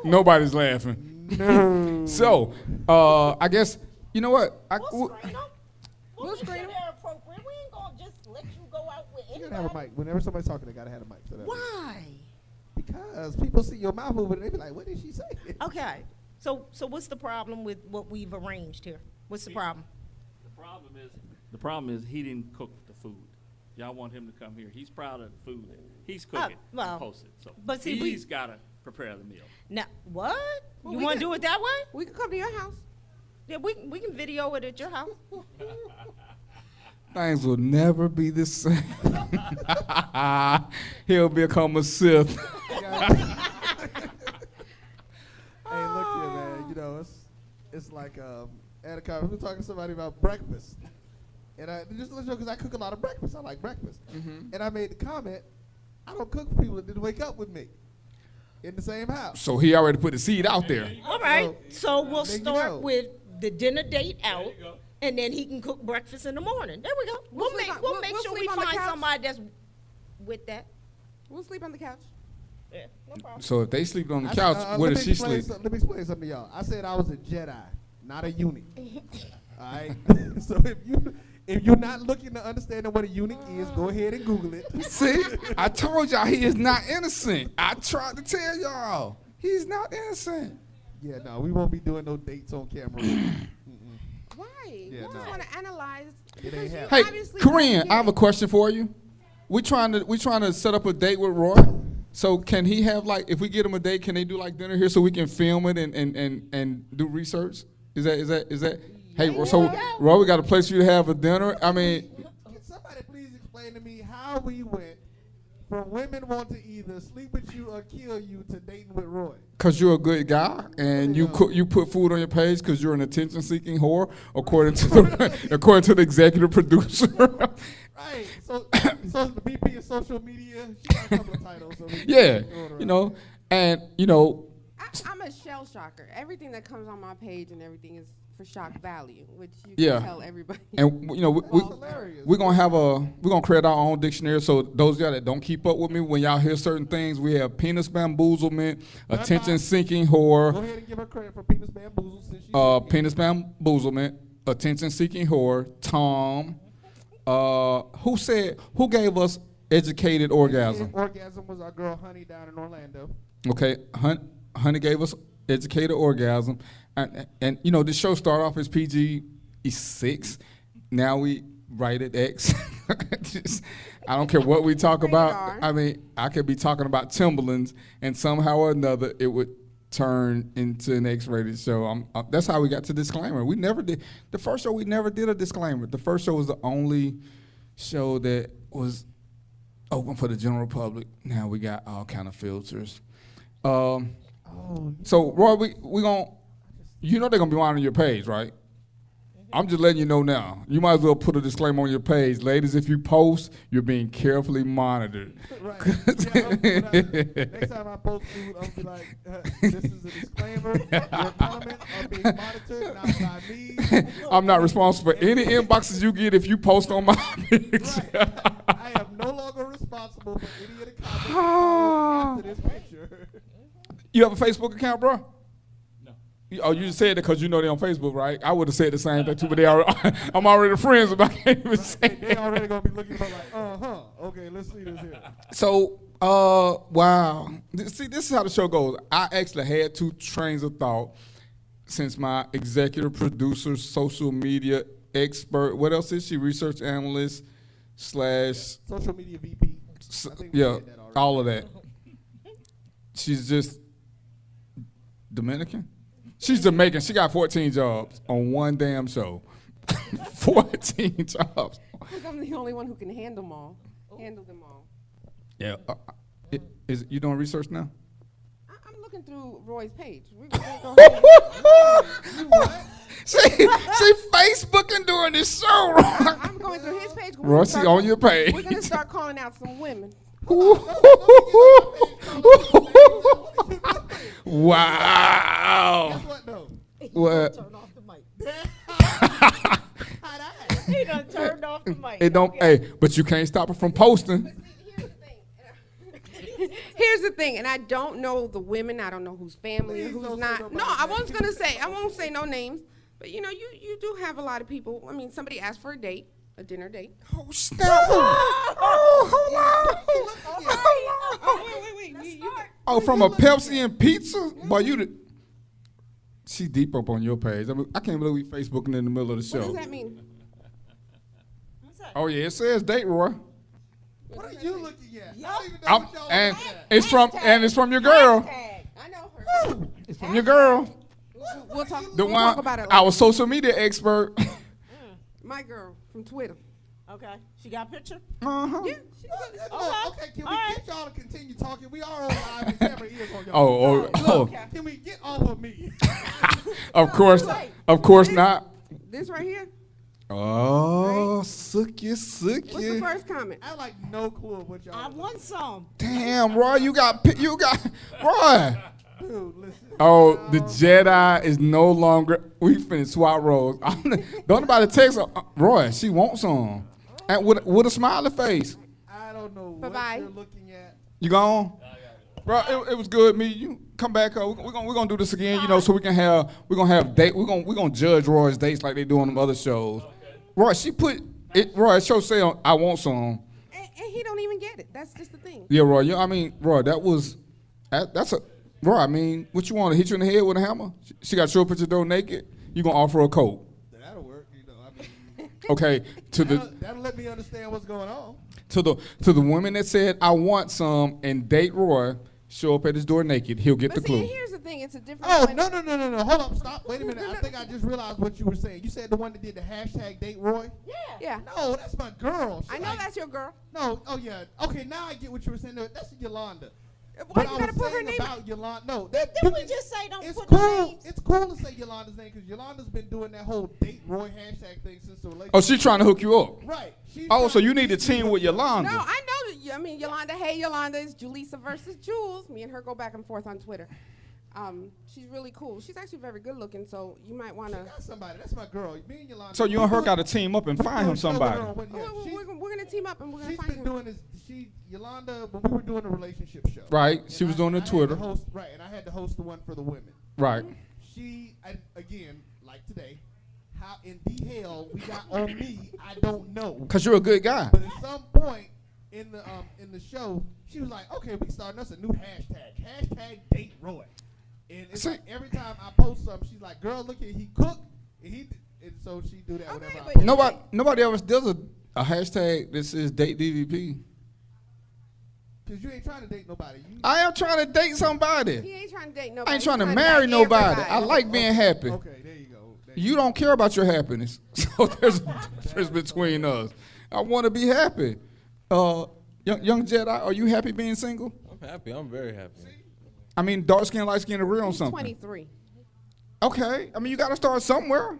Nobody's laughing. No. So I guess you know what? We'll screen them. They're appropriate. We ain't gonna just let you go out with anybody. You gotta have a mic. Whenever somebody's talking, they gotta have a mic. So Why? Because people see your mouth moving and they be like, what did she say? Okay. So what's the problem with what we've arranged here? What's the problem? The problem is he didn't cook the food. Y'all want him to come here. He's proud of the food that he's cooking and post it. So but see, he's got to prepare the meal. Now, what? Well, you want to do it that way? We can come to your house. Yeah, we can video it at your house. Things will never be the same. He'll become a Sith. Hey, look here, man. You know, it's like at a conference, we're talking to somebody about breakfast. And I just let you know, because I cook a lot of breakfast. I like breakfast. Mm-hmm. And I made the comment, I don't cook for people that didn't wake up with me in the same house. So he already put the seed out there. All right. So we'll there you start go. with the dinner date out, and then he can cook breakfast in the morning. There we go. We'll make sure we sleep on the find couch. somebody that's with that. We'll sleep on the couch. Yeah, no problem. So if they sleep on the couch, where does she sleep? Let me explain something to y'all. I said I was a Jedi, not a eunuch. All right? So if you're not looking to understand what a eunuch is, go ahead and Google it. See, I told y'all he is not innocent. I tried to tell y'all. He's not innocent. Yeah, no, we won't be doing no dates on camera. Why? Yeah, we just no. want to analyze. It ain't happening. Hey, Obviously, Corinne, I have a question for you. We trying to set up a date with Roy. So can he have, like, if we get him a date, can they do like dinner here so we can film it and do research? Is that? Hey, so Roy, we got a place for you to have a dinner. I mean, Can somebody please please explain to me how we went from women want to either sleep with you or kill you to dating with Roy? Because you're a good guy, and you put food on your page because you're an attention-seeking whore, according to the executive producer. Right. So the VP of social media, she got a couple of titles. So yeah, and I'm a shell shocker. Everything that comes on my page and everything is for shock value, which you can tell everybody. And we're gonna create our own dictionary. So those of y'all that don't keep up with me, when y'all hear certain things, we have penis bamboozlement, attention seeking whore. Go ahead and give her credit for penis bamboozle. Penis bamboozlement, attention seeking whore, Tom. Who gave us educated orgasm? Orgasm was our girl Honey down in Orlando. Okay, Honey gave us educated orgasm, and this show started off as PG-6. Now we rated X. I don't care what we talk about. I mean, I could be talking about Timberlands, and somehow or another it would turn into an X-rated show. That's how we got to disclaimer. We never did the first show. We never did a disclaimer. The first show was the only show that was open for the general public. Now we got all kind of filters. So Roy, we gonna, they're gonna be monitoring your page, right? I'm just letting you know now. You might as well put a disclaimer on your page, ladies. If you post, you're being carefully monitored. Right. Next time I post food, I'll be like, "This is a disclaimer. Your comments are being monitored, not by me." I'm not responsible for any inboxes you get if you post on my page. Right. I am no longer responsible for any of the comments after this picture. You have a Facebook account, bro? Oh, you just said it because you know they're on Facebook, right? I would have said the same thing too, but I'm already friends, but I can't even say They already gonna be looking for like, okay, let's see this here. So, wow. See, this is how the show goes. I actually had two trains of thought since my executive producer, social media expert. What else is she? Research analyst / social media VP. Yeah, all of that. She's just Dominican. She's Jamaican. She got 14 jobs on one damn show. 14 jobs. I'm the only one who can handle them all. Yeah. You doing research now? I'm looking through Roy's page. We're gonna go ahead She Facebooking during this show. I'm going through his page. Roy, she on your page. We're gonna start calling out some women. Wow. Guess what though? What? Turn off the mic. He done turned off the mic. It don't. Hey, but you can't stop her from posting. Here's the thing, and I don't know the women. I don't know who's family or who's not. No, I won't say no names. But you do have a lot of people. I mean, somebody asked for a dinner date. Oh, snap. Wait. Oh, from a Pepsi and pizza? Boy, she's deep up on your page. I mean, I can't believe we Facebooking in the middle of the show. What does that mean? Oh, yeah, it says date, Roy. What are you looking at? Yep. I don't even know what y'all And looking at. it's from your girl. I know her. It's from your girl. We'll talk about it later. Our social media expert. My girl from Twitter. Okay. She got a picture? Uh-huh. Yeah. Okay, can we get y'all to continue talking? We are on live. The camera is on y'all. Oh. Can we get off of me? Of course not. This right here. Oh, sookie. What's the first comment? I have like no clue of what y'all. I want some. Damn, Roy, you got Roy. Dude, listen. Oh, the Jedi is no longer. We finna swap roles. Don't nobody text her. Roy, she wants some, and with a smiley face. I don't know Bye-bye. what you're looking at. You gone? Bro, it was good. Me, you come back. We're gonna do this again. So we're gonna have date. We're gonna judge Roy's dates like they do on them other shows. Roy, she put it. Roy, show say I want some. And he don't even get it. That's just the thing. Yeah, Roy. Yeah, I mean, Roy, that's a. Roy, I mean, what you want to hit you in the head with a hammer? She got to show up at your door naked. You gonna offer her a coat? That'll work. I mean. Okay. That'll let me understand what's going on. To the women that said I want some and date Roy, show up at his door naked. He'll get But the see, clue. here's the thing. It's a different. Oh, point. no. Hold up. Stop. Wait a minute. I think I just realized what you were saying. You said the one that did the hashtag date Roy? Yeah. No, that's my girl. I know that's your girl. No. Oh, yeah. Okay, now I get what you were saying. No, that's Yolanda. Why But you I gotta was put her saying name? about Yolanda. No, Didn't we just say don't it's put the cool. names? It's cool to say Yolanda's name because Yolanda's been doing that whole date Roy hashtag thing since the relationship. Oh, she's trying to hook you up. Right. Oh, so you need to team with Yolanda. No, I know. I mean, Yolanda. Hey, Yolanda. It's Julissa versus Jules. Me and her go back and forth on Twitter. She's really cool. She's actually very good looking, so you might want to. Got somebody. That's my girl. Me and Yolanda. So you and her got to team up and find him somebody. We're gonna team up and we're gonna She's find been him. doing this. Yolanda, when we were doing a relationship show. Right. She was doing the Twitter. Right, and I had to host the one for the women. Right. Again, like today, how in the hell we got on me, I don't know. Because you're a good guy. But at some point in the show, she was like, okay, we starting us a new hashtag date Roy. And it's like every time I post something, she's like, girl, look at he cook. And so she do that whenever Nobody else does a hashtag that says date DVP. Because you ain't trying to date nobody. I am trying to date somebody. He ain't trying to date nobody. I ain't trying to He's marry date nobody. everybody. I like being happy. Okay, there you go. You don't care about your happiness. So there's a difference between us. I want to be happy. Young Jedi, are you happy being single? I'm happy. I'm very happy. I mean, dark skin, light skin, are real on He's something. 23. Okay. I mean, you got to start somewhere.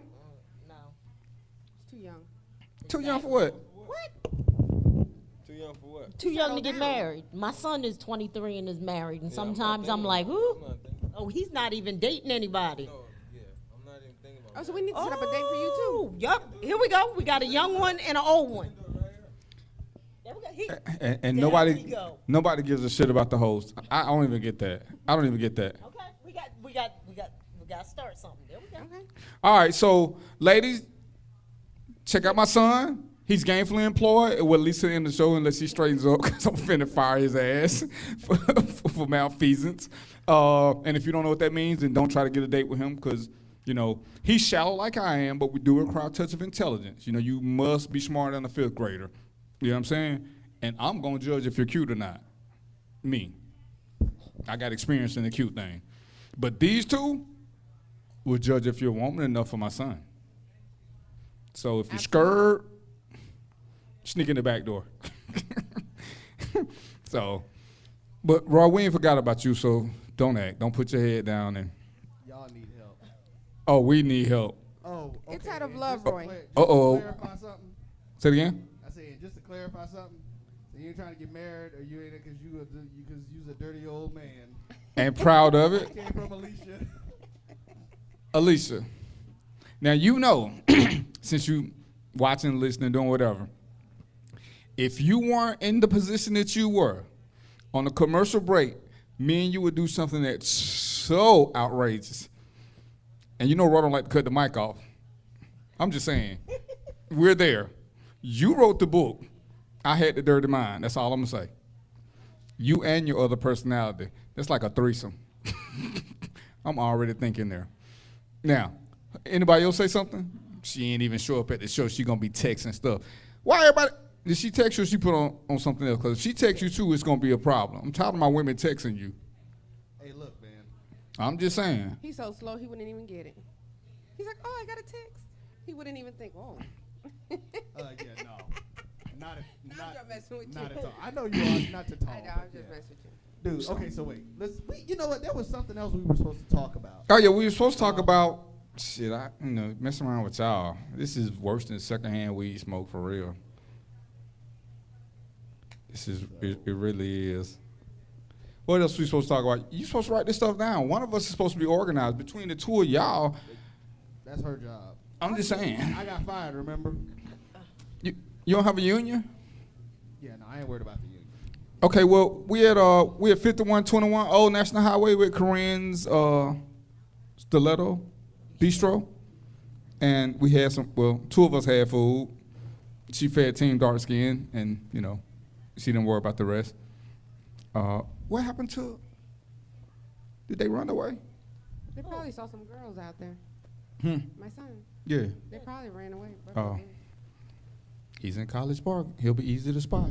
He's too young. Too young for what? Too young for what? Too young to get married. My son is 23 and is married, and sometimes I'm like, who? Oh, he's not even dating anybody. Oh, so we need to set up a date for you too. Yup. Here we go. We got a young one and an old one. There we go. And There nobody we go. nobody gives a shit about the host. I don't even get that. I don't even get that. Okay, we got to start something. There we go. Okay. All right, so ladies, check out my son. He's gainfully employed. Well, at least to end the show unless he straightens up, because I'm finna fire his ass for malfeasance. And if you don't know what that means, then don't try to get a date with him, because he's shallow like I am, but we do require a touch of intelligence. You must be smarter than a fifth grader. You know what I'm saying? And I'm gonna judge if you're cute or not. Me. I got experience in the cute thing. But these two will judge if you're woman enough for my son. So if you're scared, sneak in the back door. So, but Roy, we ain't forgot about you, so don't act. Don't put your head down and. Y'all need help. Oh, we need help. Oh, okay. It's out of love, Roy. Clarify something. Say it again. I said, just to clarify something. So you ain't trying to get married, or you ain't because you's a dirty old man. And proud of it. Came from Alicia. Alicia. Now since you watching, listening, doing whatever, if you weren't in the position that you were on a commercial break, me and you would do something that's so outrageous. And Roy don't like to cut the mic off. I'm just saying. We're there. You wrote the book. I had the dirty mind. That's all I'm going to say. You and your other personality. That's like a threesome. I'm already thinking there. Now, anybody else say something? She ain't even show up at the show. She going to be texting stuff. Why everybody? Did she text you or she put on something else? Because if she texts you too, it's going to be a problem. I'm tired of my women texting you. Hey, look, man. I'm just saying. He's so slow, he wouldn't even get it. He's like, oh, I got a text. He wouldn't even think, oh. Yeah, no. Not messing with not you. at all. I know you are not to talk. I know, I'm just messing with you. Dude, okay, so wait. You know what? There was something else we were supposed to talk about. Oh, yeah, we were supposed to talk about, messing around with y'all. This is worse than secondhand weed smoke, for real. It really is. What else are we supposed to talk about? You supposed to write this stuff down. One of us is supposed to be organized. Between the two of y'all. That's her job. I'm just saying. I got fired, remember? You don't have a union? Yeah, no, I ain't worried about the union. Okay, well, we at 5121 Old National Highway with Corinne's Stiletto Bistro. And we had two of us had food. She fed Team Dark Skin, and, she didn't worry about the rest. What happened to? Did they run away? They probably saw some girls out there. My son. Yeah. They probably ran away. Oh. He's in College Park. He'll be easy to spot.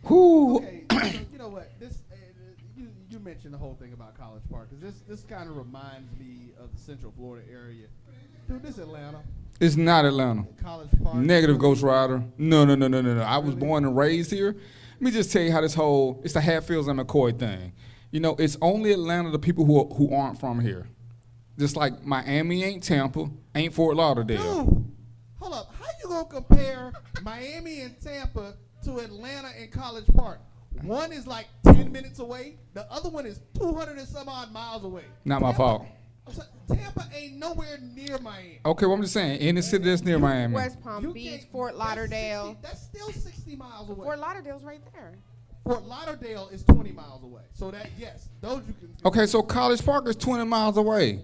Whoo. Okay, you know what? You mentioned the whole thing about College Park, because this kind of reminds me of the Central Florida area. Dude, this Atlanta. It's not Atlanta. College Park. Negative, Ghost Rider. No. I was born and raised here. Let me just tell you how it's the Hatfields and McCoy thing. You know, it's only Atlanta, the people who aren't from here. Just like Miami ain't Tampa, ain't Fort Lauderdale. Dude, hold up. How you gonna compare Miami and Tampa to Atlanta and College Park? One is like 10 minutes away. The other one is 200 and some odd miles away. Not my fault. Tampa ain't nowhere near Miami. Okay, well, I'm just saying, in the city that's near Miami. West Palm Beach, Fort Lauderdale. That's still 60 miles away. Fort Lauderdale's right there. Fort Lauderdale is 20 miles away. So that, yes, those you can. Okay, so College Park is 20 miles away.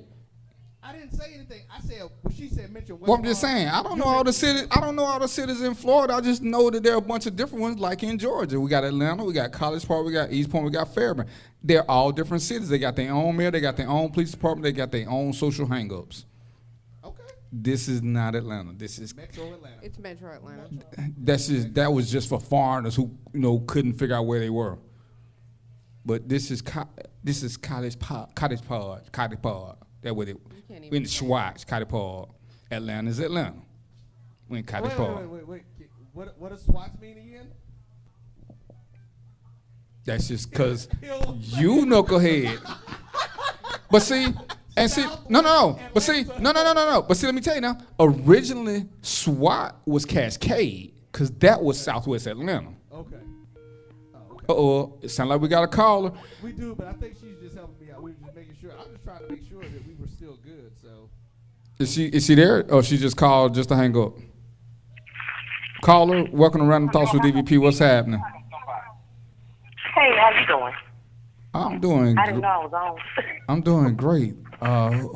I didn't say anything. I said, well, she said mention West Well, I'm just saying, I don't know all the cities in Florida. I just know that there are a bunch of different ones, like in Georgia. We got Atlanta, we got College Park, we got East Point, we got Fairburn. They're all different cities. They got their own mayor, they got their own police department, they got their own social hang-ups. Okay. This is not Atlanta. This is Metro Atlanta. It's Metro Atlanta. that was just for foreigners who couldn't figure out where they were. But this is College Park. That way we in the Schwartz, Cottage Park. Atlanta is Atlanta. We in Cottage Park. Wait. What does SWAT mean again? That's just because you knucklehead. But see, no. But see, no. But see, let me tell you now. Originally, SWAT was Cascade, because that was Southwest Atlanta. Okay. It sounds like we got a caller. We do, but I think she's just helping me out. We were just making sure. I'm just trying to make sure that we were still good. So. Is she there? Or she just called just to hang up? Caller, welcome to Random Thoughts with DVP. What's happening? Hey, how you doing? I'm doing. I didn't know I was on. I'm doing great.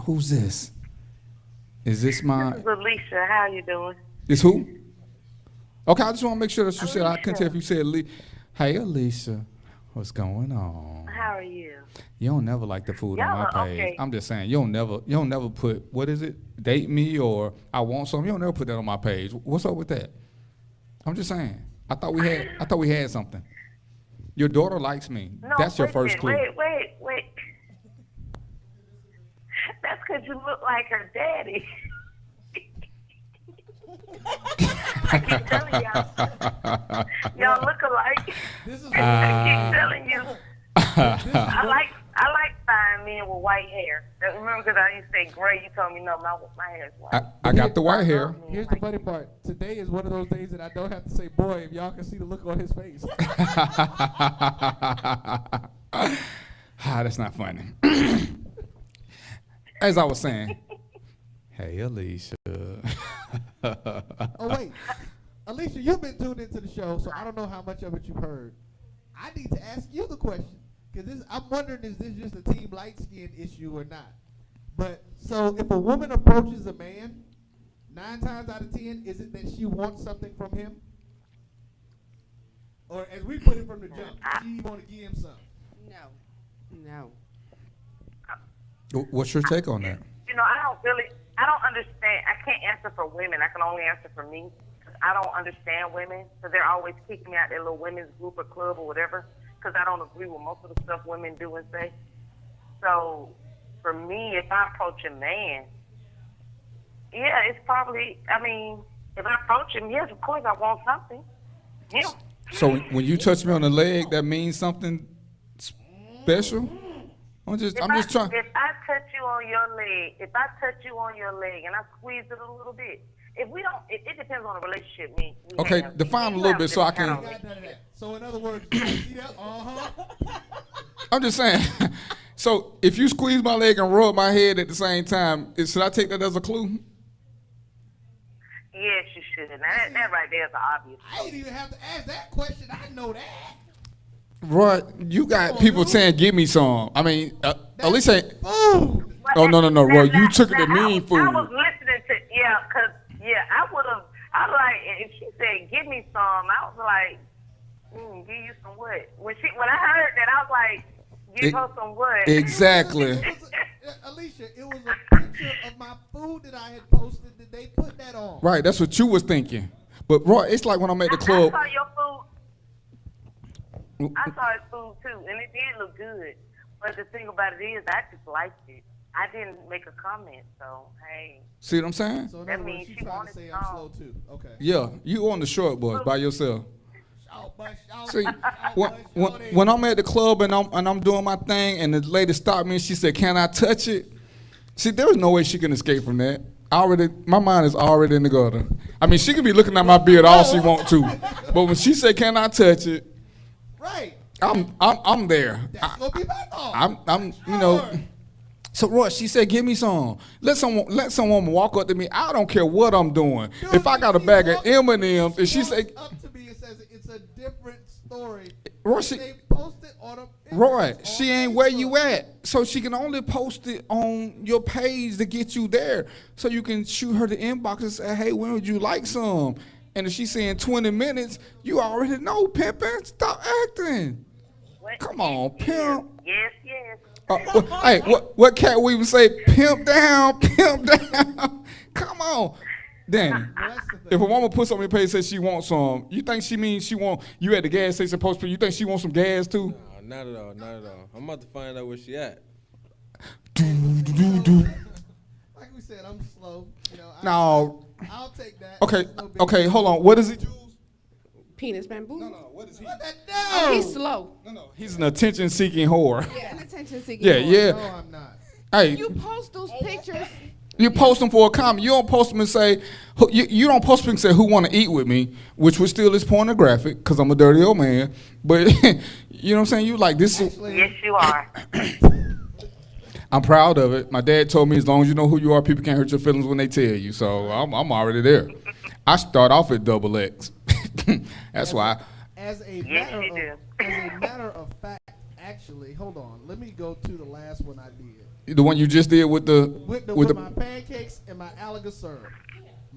Who's this? Is this my? This is Alicia. How you doing? This who? Okay, I just want to make sure that you said. I couldn't tell if you said Alicia. Hey, Alicia, what's going on? How are you? You don't never like the food on my page. Okay. I'm just saying, you don't never put, what is it? Date me or I want something. You don't never put that on my page. What's up with that? I'm just saying. I thought we had something. Your daughter likes me. No, that's your first clue. Wait. That's because you look like her daddy. I keep telling y'all look alike. I keep telling you. I like fine men with white hair. Remember, because I used to say gray, you told me no, my hair is white. I got the white hair. Here's the funny part. Today is one of those days that I don't have to say boy if y'all can see the look on his face. That's not funny. As I was saying, hey, Alicia. Oh, wait. Alicia, you've been tuned into the show, so I don't know how much of it you've heard. I need to ask you the question, because I'm wondering, is this just a team light skin issue or not? But, so if a woman approaches a man, 9 times out of 10, is it that she wants something from him? Or as we put it from the jump, she want to give him something? No. What's your take on that? You know, I don't understand. I can't answer for women. I can only answer for me. I don't understand women, so they're always kicking me out their little women's group or club or whatever, because I don't agree with most of the stuff women do and say. So, for me, if I approach a man, yeah, it's probably, if I approach him, yes, of course I want something. Yeah. So when you touch me on the leg, that means something special? I'm just trying. If I touch you on your leg, and I squeeze it a little bit, if we don't, it depends on the relationship. Okay, define a little bit so I can. So in other words, you see that? I'm just saying. So if you squeeze my leg and rub my head at the same time, should I take that as a clue? Yes, you should. Now that right there is obvious. I didn't even have to ask that question. I know that. Roy, you got people saying, "Give me some." At least say, food. Oh no, Roy, you took it to mean food. I was listening to I would have. I was like, if she said, "Give me some," I was like, "Give you some what?" When I heard that, I was like, "Give her some what?" Exactly. Alicia, it was a picture of my food that I had posted. Did they put that on? Right, that's what you was thinking. But Roy, it's like when I'm at the club. I saw your food. I saw his food too, and it did look good. But the thing about it is, I just liked it. I didn't make a comment, so hey. See what I'm saying? So in That other words, means she's she trying wanted to say some. I'm slow too. Okay. Yeah, you on the short bus by yourself. See, when when I'm at the club and I'm doing my thing, and the lady stopped me and she said, "Can I touch it?" See, there was no way she can escape from that. My mind is already in the gutter. I mean, she could be looking at my beard all she want to, but when she said, "Can I touch it?" Right. I'm there. That's gonna be my fault. I'm you know. So Roy, she said, "Give me some." Let someone walk up to me. I don't care what I'm doing. Dude, if I got a bag of M&Ms, and she walks say, up to me and says it's a different story. Roy, They post it on a Roy, she ain't where you at, so she can only post it on your page to get you there, so you can shoot her the inbox and say, "Hey, when would you like some?" And if she's saying 20 minutes, you already know, pimpin'. Stop acting. Come on, pimp. Yes. Hey, what Cat Weaver say? Pimp down, pimp down. Come on. Danny, if a woman puts on your page and says she wants some, you think she means she want, you at the gas station post, you think she wants some gas too? No, not at all, not at all. I'm about to find out where she at. Like we said, I'm slow. You know, No. I'll take that. Okay, hold on. What is he, Jules? Penis bamboo. No, what is he? Oh, he's slow. No. He's an attention-seeking whore. Yeah, an attention-seeking. Yeah. No, I'm not. Hey, You post those pictures. you post them for a comment. You don't post them and say, you don't post them and say, "Who want to eat with me?" Which was still is pornographic, because I'm a dirty old man. But you know what I'm saying? You like this. Yes, you are. I'm proud of it. My dad told me as long as you know who you are, people can't hurt your feelings when they tell you. So I'm already there. I start off at double X. That's why. As a matter of fact, actually, hold on. Let me go to the last one I did. The one you just did with my pancakes and my alligator syrup.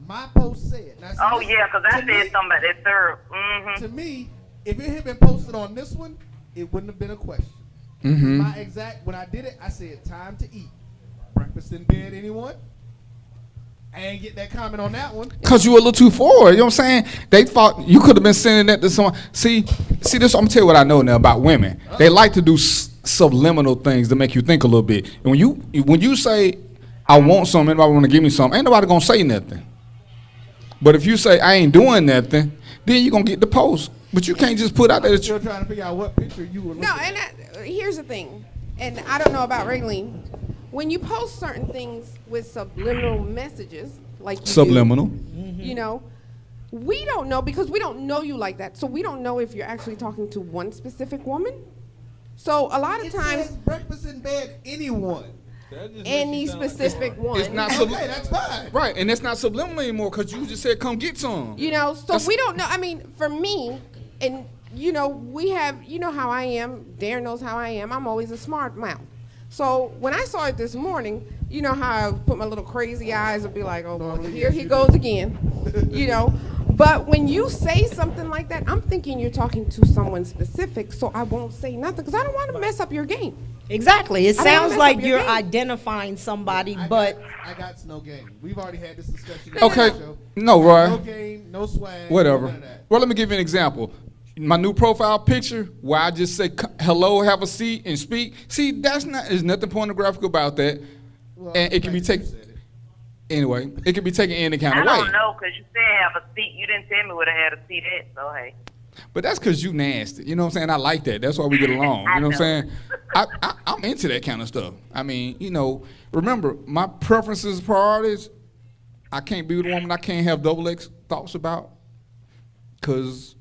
My post said. Now, Oh yeah, because I said something about that syrup. Mm-hmm. To me, if it had been posted on this one, it wouldn't have been a question. Mm-hmm. When I did it, I said, "Time to eat." Breakfast in bed, anyone? I ain't get that comment on that one. Because you were a little too forward. You know what I'm saying? They thought you could have been sending that to someone. See this, I'm going to tell you what I know now about women. They like to do subliminal things to make you think a little bit. And when you say, "I want something," anybody want to give me something, ain't nobody going to say nothing. But if you say, "I ain't doing nothing," then you're going to get the post. But you can't just put out there I'm that still trying to figure out what picture you were looking No, at. and here's the thing, and I don't know about Raylene. When you post certain things with subliminal messages, like you subliminal. do, you know, we don't know because we don't know you like that. So we don't know if you're actually talking to one specific woman. So a lot of times, says breakfast in bed, anyone. any specific one. It's not Okay, that's fine. right, and it's not subliminal anymore because you just said, "Come get some." You know, so we don't know. I mean, for me, and you know, we have, you know how I am. Darren knows how I am. I'm always a smart mouth. So when I saw it this morning, you know how I put my little crazy eyes and be like, "Oh, well, here he goes again," you know. But when you say something like that, I'm thinking you're talking to someone specific, so I won't say nothing because I don't want to mess up your game. Exactly. It I don't wanna sounds mess like up your you're game. identifying somebody, but I got no game. We've already had this discussion. Okay, on the show. no, Roy. No game, no swag. Whatever. None of that. Well, let me give you an example. My new profile picture, where I just say hello, have a seat, and speak. See, there's nothing pornographic about that, Well, and it can be taken. Anyway, it can be taken any kind I of way. don't know, because you said have a seat. You didn't tell me where I had a seat at, so hey. But that's because you nasty. You know what I'm saying? I like that. That's why we get along. You know what I'm saying? I'm into that kind of stuff. I mean, you know, remember, my preferences, priorities, I can't be with a woman I can't have double X thoughts about. Because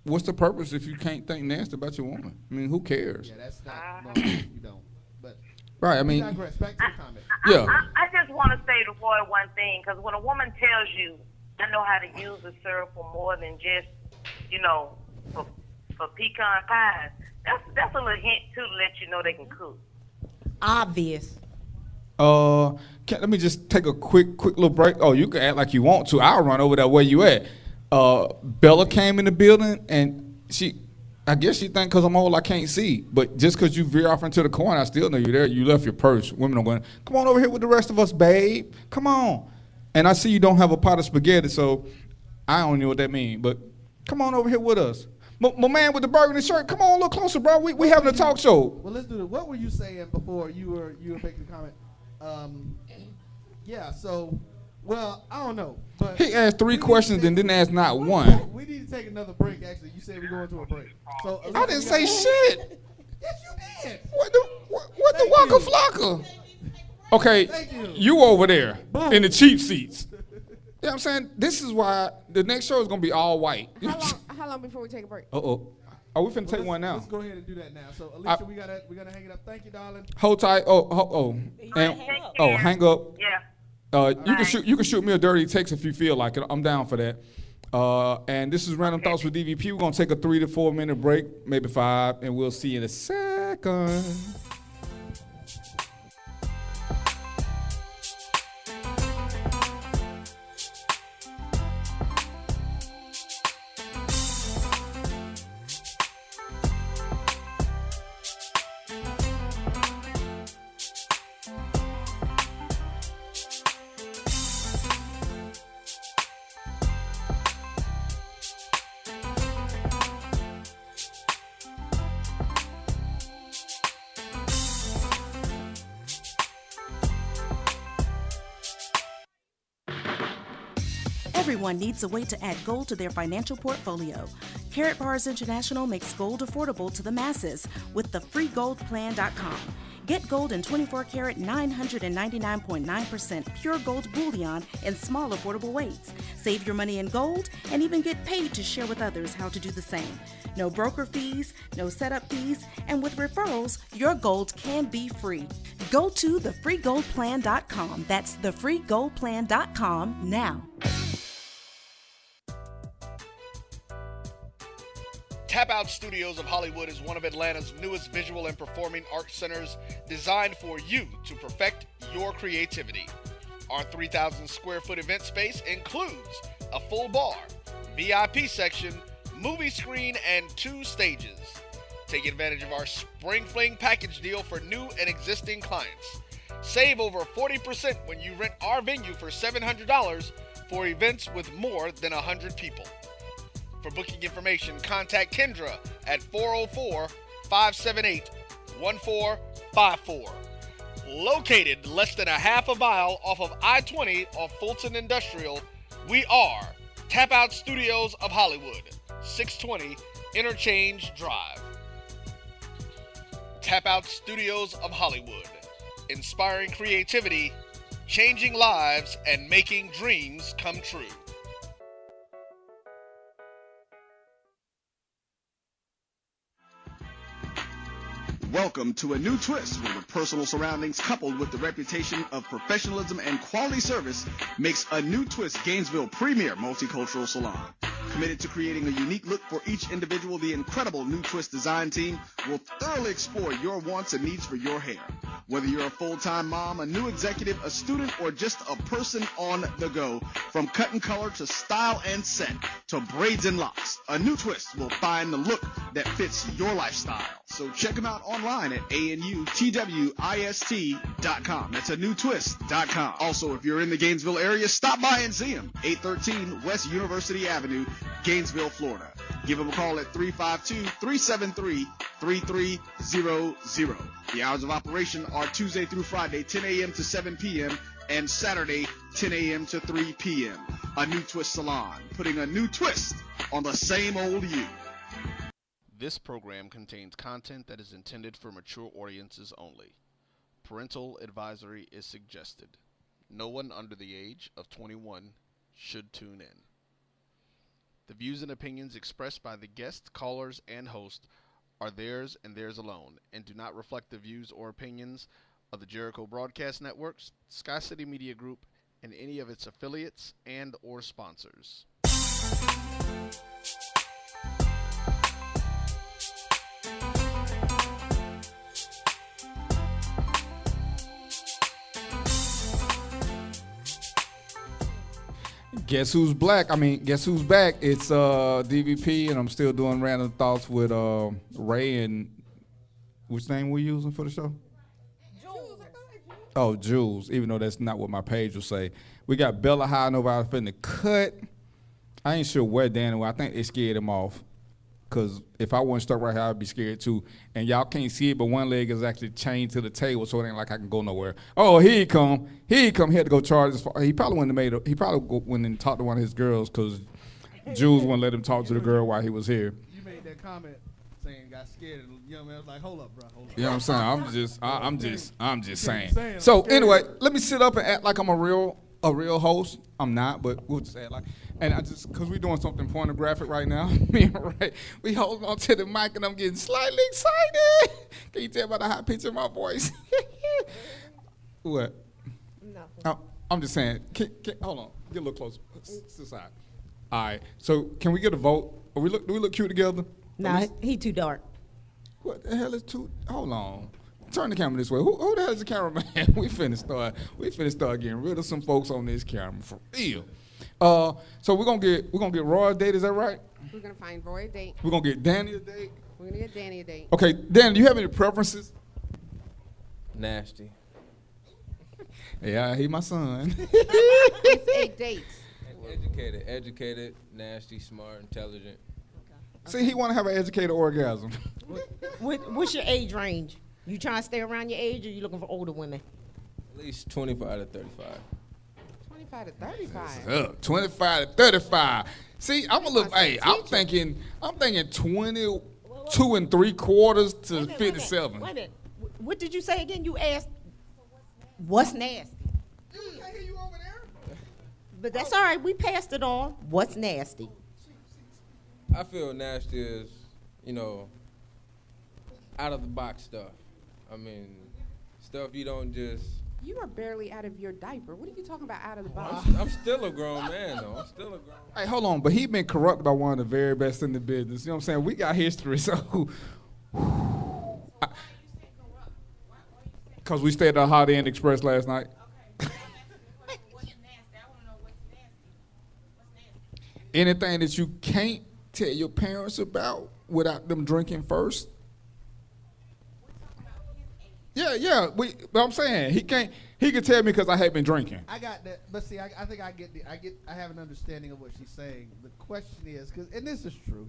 what's the purpose if you can't think nasty about your woman? I mean, who cares? Yeah, that's not. No, you don't. But Right, I mean. digress. Back to the comment. Yeah. I just want to say to Roy one thing, because when a woman tells you, "I know how to use the syrup for more than just, you know, for pecan pies," that's a little hint too to let you know they can cook. obvious. Let me just take a quick little break. Oh, you can act like you want to. I'll run over there where you at. Bella came in the building, and I guess she think because I'm old I can't see. But just because you veer off into the corner, I still know you're there. You left your purse. Women are going, "Come on over here with the rest of us, babe. Come on." And I see you don't have a pot of spaghetti, so I don't know what that means. But come on over here with us. My man with the burgundy shirt, come on a little closer, bro. We having a talk show. Well, let's do it. What were you saying before you were making the comment? Yeah. So, well, I don't know. But He asked 3 questions and didn't ask not one. We need to take another break. Actually, you said we're going to a break. So I didn't say shit. Yes, you did. What the waka flocka? Okay, you over there in the cheap seats. You know what I'm saying? This is why the next show is going to be all white. How long before we take a break? Uh-oh. Are we finna take one now? Let's go ahead and do that now. So, Alicia, we gotta hang it up. Thank you, darling. Hold tight. Hang up. Yeah. You can shoot me a dirty text if you feel like it. I'm down for that. And this is Random Thoughts with DVP. We're gonna take a 3 to 4 minute break, maybe 5, and we'll see you in a second. Everyone needs a way to add gold to their financial portfolio. Carrot Bars International makes gold affordable to the masses with the freegoldplan.com. Get gold in 24-karat 999.9% pure gold bullion in small affordable weights. Save your money in gold and even get paid to share with others how to do the same. No broker fees, no setup fees, and with referrals, your gold can be free. Go to thefreegoldplan.com. That's thefreegoldplan.com now. Tap Out Studios of Hollywood is one of Atlanta's newest visual and performing arts centers designed for you to perfect your creativity. Our 3,000 square foot event space includes a full bar, VIP section, movie screen, and 2 stages. Take advantage of our Spring Fling package deal for new and existing clients. Save over 40% when you rent our venue for $700 for events with more than 100 people. For booking information, contact Kendra at 404-578-1454. Located less than a half a mile off of I-20 off Fulton Industrial, we are Tap Out Studios of Hollywood, 620 Interchange Drive. Tap Out Studios of Hollywood, inspiring creativity, changing lives, and making dreams come true. Welcome to a new twist where the personal surroundings coupled with the reputation of professionalism and quality service makes a new twist Gainesville premier multicultural salon. Committed to creating a unique look for each individual, the incredible New Twist design team will thoroughly explore your wants and needs for your hair. Whether you're a full-time mom, a new executive, a student, or just a person on the go, from cut and color to style and set to braids and locks, a New Twist will find the look that fits your lifestyle. So check them out online at anutwist.com. That's anewtwist.com. Also, if you're in the Gainesville area, stop by and see them. 813 West University Avenue, Gainesville, Florida. Give them a call at 352-373-3300. The hours of operation are Tuesday through Friday, 10 a.m. to 7 p.m., and Saturday, 10 a.m. to 3 p.m. A New Twist Salon, putting a new twist on the same old you. This program contains content that is intended for mature audiences only. Parental advisory is suggested. No one under the age of 21 should tune in. The views and opinions expressed by the guests, callers, and host are theirs and theirs alone, and do not reflect the views or opinions of the Jericho Broadcast Networks, Sky City Media Group, and any of its affiliates and or sponsors. Guess who's black? Guess who's back? It's DVP, and I'm still doing Random Thoughts with Ray and which name we using for the show? Jules. Oh, Jules, even though that's not what my page will say. We got Bella High, nobody finna cut. I ain't sure where Danny went. I think they scared him off. because if I wasn't stuck right here, I'd be scared too. And y'all can't see it, but one leg is actually chained to the table, so it ain't like I can go nowhere. Oh, here he come. He had to go charge his. He probably went and talked to one of his girls because Jules wouldn't let him talk to the girl while he was here. You made that comment saying got scared, and the young man was like, "Hold up, bro, hold up." You know what I'm saying? I'm just saying. So anyway, let me sit up and act like I'm a real host. I'm not, but we'll just act like. And because we're doing something pornographic right now, me and Ray, we holding on to the mic and I'm getting slightly excited. Can you tell by the high pitch of my voice? What? Nothing. I'm just saying. Hold on. Get a little closer. To the side. All right. So can we get a vote? Do we look cute together? Nah, he too dark. What the hell is too? Hold on. Turn the camera this way. Who the hell is the cameraman? We finna start getting rid of some folks on this camera for real. So we're gonna get Roy a date. Is that right? We're gonna find Roy a date. We're gonna get Danny a date. We're gonna get Danny a date. Okay, Danny, do you have any preferences? Nasty. Yeah, he my son. It's a date. Educated, nasty, smart, intelligent. See, he want to have an educated orgasm. What's your age range? You trying to stay around your age, or you looking for older women? At least 25 to 35. 25 to 35. 25 to 35. See, I'm thinking 22 3/4 to 57. Wait a minute. What did you say again? You asked, what's nasty? I hear you over there. But that's all right. We passed it on. What's nasty? I feel nasty is, out of the box stuff. I mean, stuff you don't just. You are barely out of your diaper. What are you talking about out of the box? I'm still a grown man, though. I'm still a grown man. Hey, hold on. But he been corrupted by one of the very best in the business. You know what I'm saying? We got history, so. Because we stayed at the Holiday Inn Express last night. Anything that you can't tell your parents about without them drinking first? Yeah. But I'm saying he can tell me because I had been drinking. I got that, but see, I think I have an understanding of what she's saying. The question is, and this is true,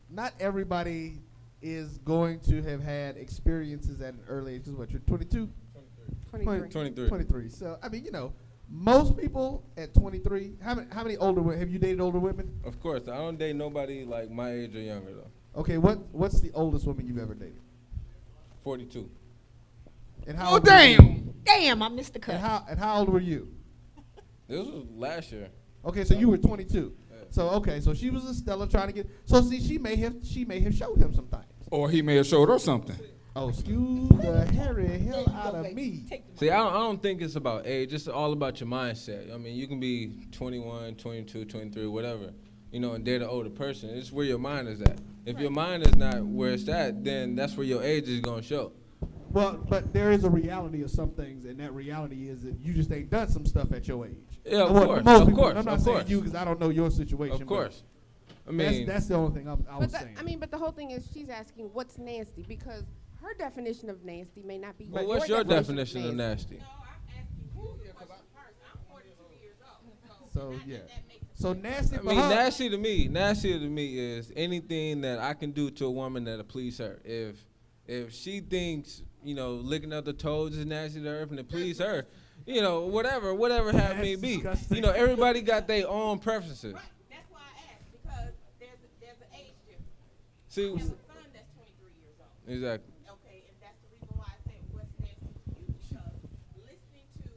not everybody is going to have had experiences at an early age. Because what, you're 22? 23. So, I mean, most people at 23, how many older women, have you dated older women? Of course. I don't date nobody like my age or younger, though. Okay, what's the oldest woman you've ever dated? 42. And how old damn! Damn, I missed the cut. And how old were you? This was last year. Okay, so you were 22. Yeah. So she was a Stella trying to get. So see, she may have showed him some things. Or he may have showed her something. Oh, excuse the hairy hell out of me. See, I don't think it's about age. It's all about your mindset. I mean, you can be 21, 22, 23, whatever, and date an older person. It's where your mind is at. If your mind is not where it's at, then that's where your age is going to show. Well, but there is a reality of some things, and that reality is that you just ain't done some stuff at your age. Yeah, of course. I'm not saying you because I don't know your situation. Of course. I mean, that's the only thing I was saying. But the whole thing is she's asking what's nasty because her definition of nasty may not be. Well, what's your definition of nasty? No, I'm asking who's your person. I'm 42 years old. So yeah. So nasty. I mean, nasty to me is anything that I can do to a woman that'll please her. If she thinks, licking up the toes is nasty to her, and to please her, whatever have me be. Disgusting. Everybody got their own preferences. That's why I asked because there's an age difference. See, I have a son that's 23 years old. Exactly. Okay, and that's the reason why I said what's nasty to you because listening to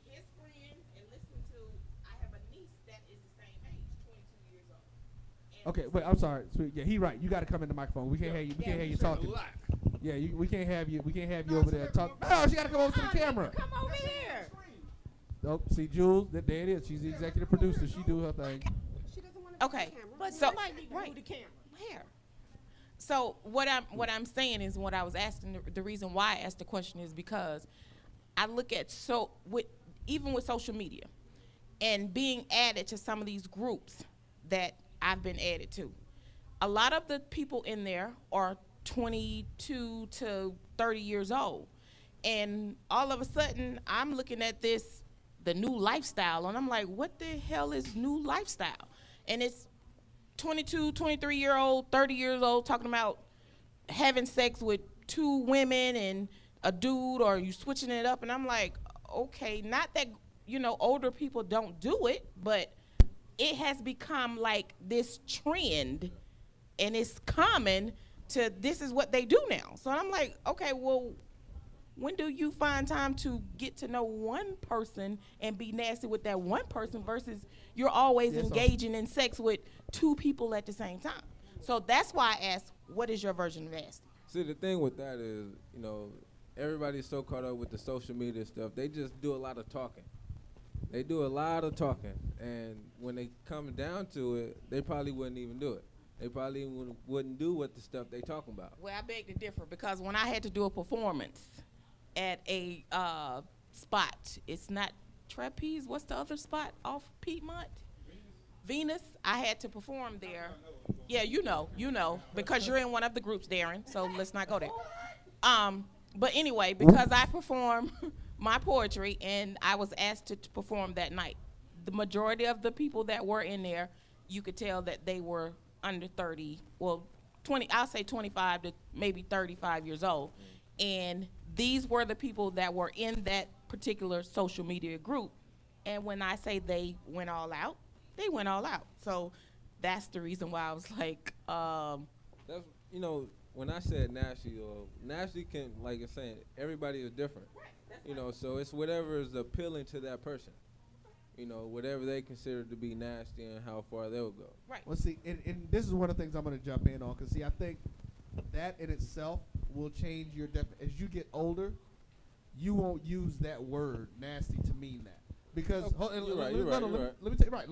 his friends and listening to I have a niece that is the same age, 22 years old. Okay, wait. I'm sorry. Sweet. Yeah, he right. You got to come in the microphone. We can't hear you. We can't hear you talking. Yeah, we can't have you. We can't have you over there talking. No, she got to come over to the camera. Come over here. Oh, see, Jules, there it is. She's the executive producer. She do her thing. She doesn't want to Okay, do the camera. but so Right. Do the camera. where? So what I'm saying is what I was asking. The reason why I asked the question is because I look at even with social media and being added to some of these groups that I've been added to. A lot of the people in there are 22 to 30 years old. And all of a sudden, I'm looking at the new lifestyle, and I'm like, what the hell is new lifestyle? And it's 22, 23-year-old, 30 years old talking about having sex with 2 women and a dude, or you switching it up, and I'm like, okay, not that, older people don't do it, but it has become like this trend, and it's common to this is what they do now. So I'm like, okay, well, when do you find time to get to know one person and be nasty with that one person versus you're always engaging in sex with 2 people at the same time? So that's why I asked, what is your version of nasty? See, the thing with that is, everybody's so caught up with the social media stuff. They just do a lot of talking. They do a lot of talking, and when they come down to it, they probably wouldn't even do it. They probably wouldn't do what the stuff they talking about. Well, I beg to differ, because when I had to do a performance at a spot, it's not Trapeze, what's the other spot off Piedmont? Venus. I had to perform there. Yeah, you know, because you're in one of the groups, Darren, so let's not go there. But anyway, because I perform my poetry and I was asked to perform that night, the majority of the people that were in there, you could tell that they were under 30, well, 20, I'll say 25 to maybe 35 years old. And these were the people that were in that particular social media group. And when I say they went all out, they went all out. So that's the reason why I was like, that's, when I said nasty can, like you're saying, everybody is different. So it's whatever is appealing to that person. Whatever they consider to be nasty and how far they'll go. Right. Well, see, and this is one of the things I'm going to jump in on, because, see, I think that in itself will change your as you get older, you won't use that word nasty to mean that. Because let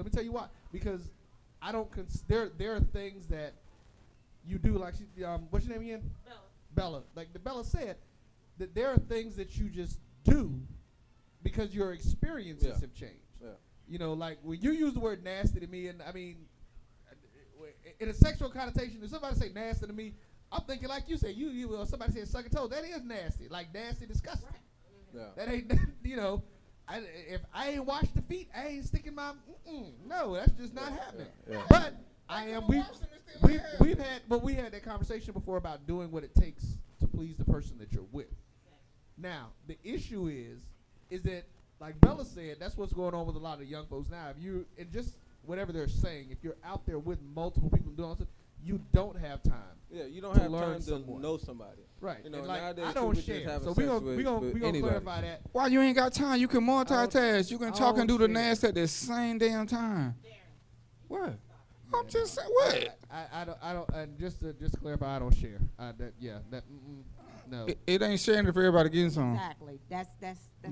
me tell you why. Because I don't there are things that you do, like what's your name again? Bella. Like Bella said, that there are things that you just do because your experiences have changed. Yeah. Like when you use the word nasty to me, and I mean, in a sexual connotation, if somebody say nasty to me, I'm thinking like you say, somebody says sucking toes, that is nasty, like nasty, disgusting. Right. Yeah. That ain't, if I ain't washed the feet, I ain't sticking my, no, that's just not happening. Yeah. But we had that conversation before about doing what it takes to please the person that you're with. Now, the issue is that, like Bella said, that's what's going on with a lot of young folks now. And just whatever they're saying, if you're out there with multiple people doing stuff, you don't have time. Yeah, you don't have time to know somebody. Right. And I don't share. So we're gonna clarify that. Why you ain't got time? You can multitask. You can talk and do the nasty at the same damn time. What? I'm just saying, what? I don't. Just to clarify, I don't share. No. It ain't sharing if everybody getting some. Exactly. That's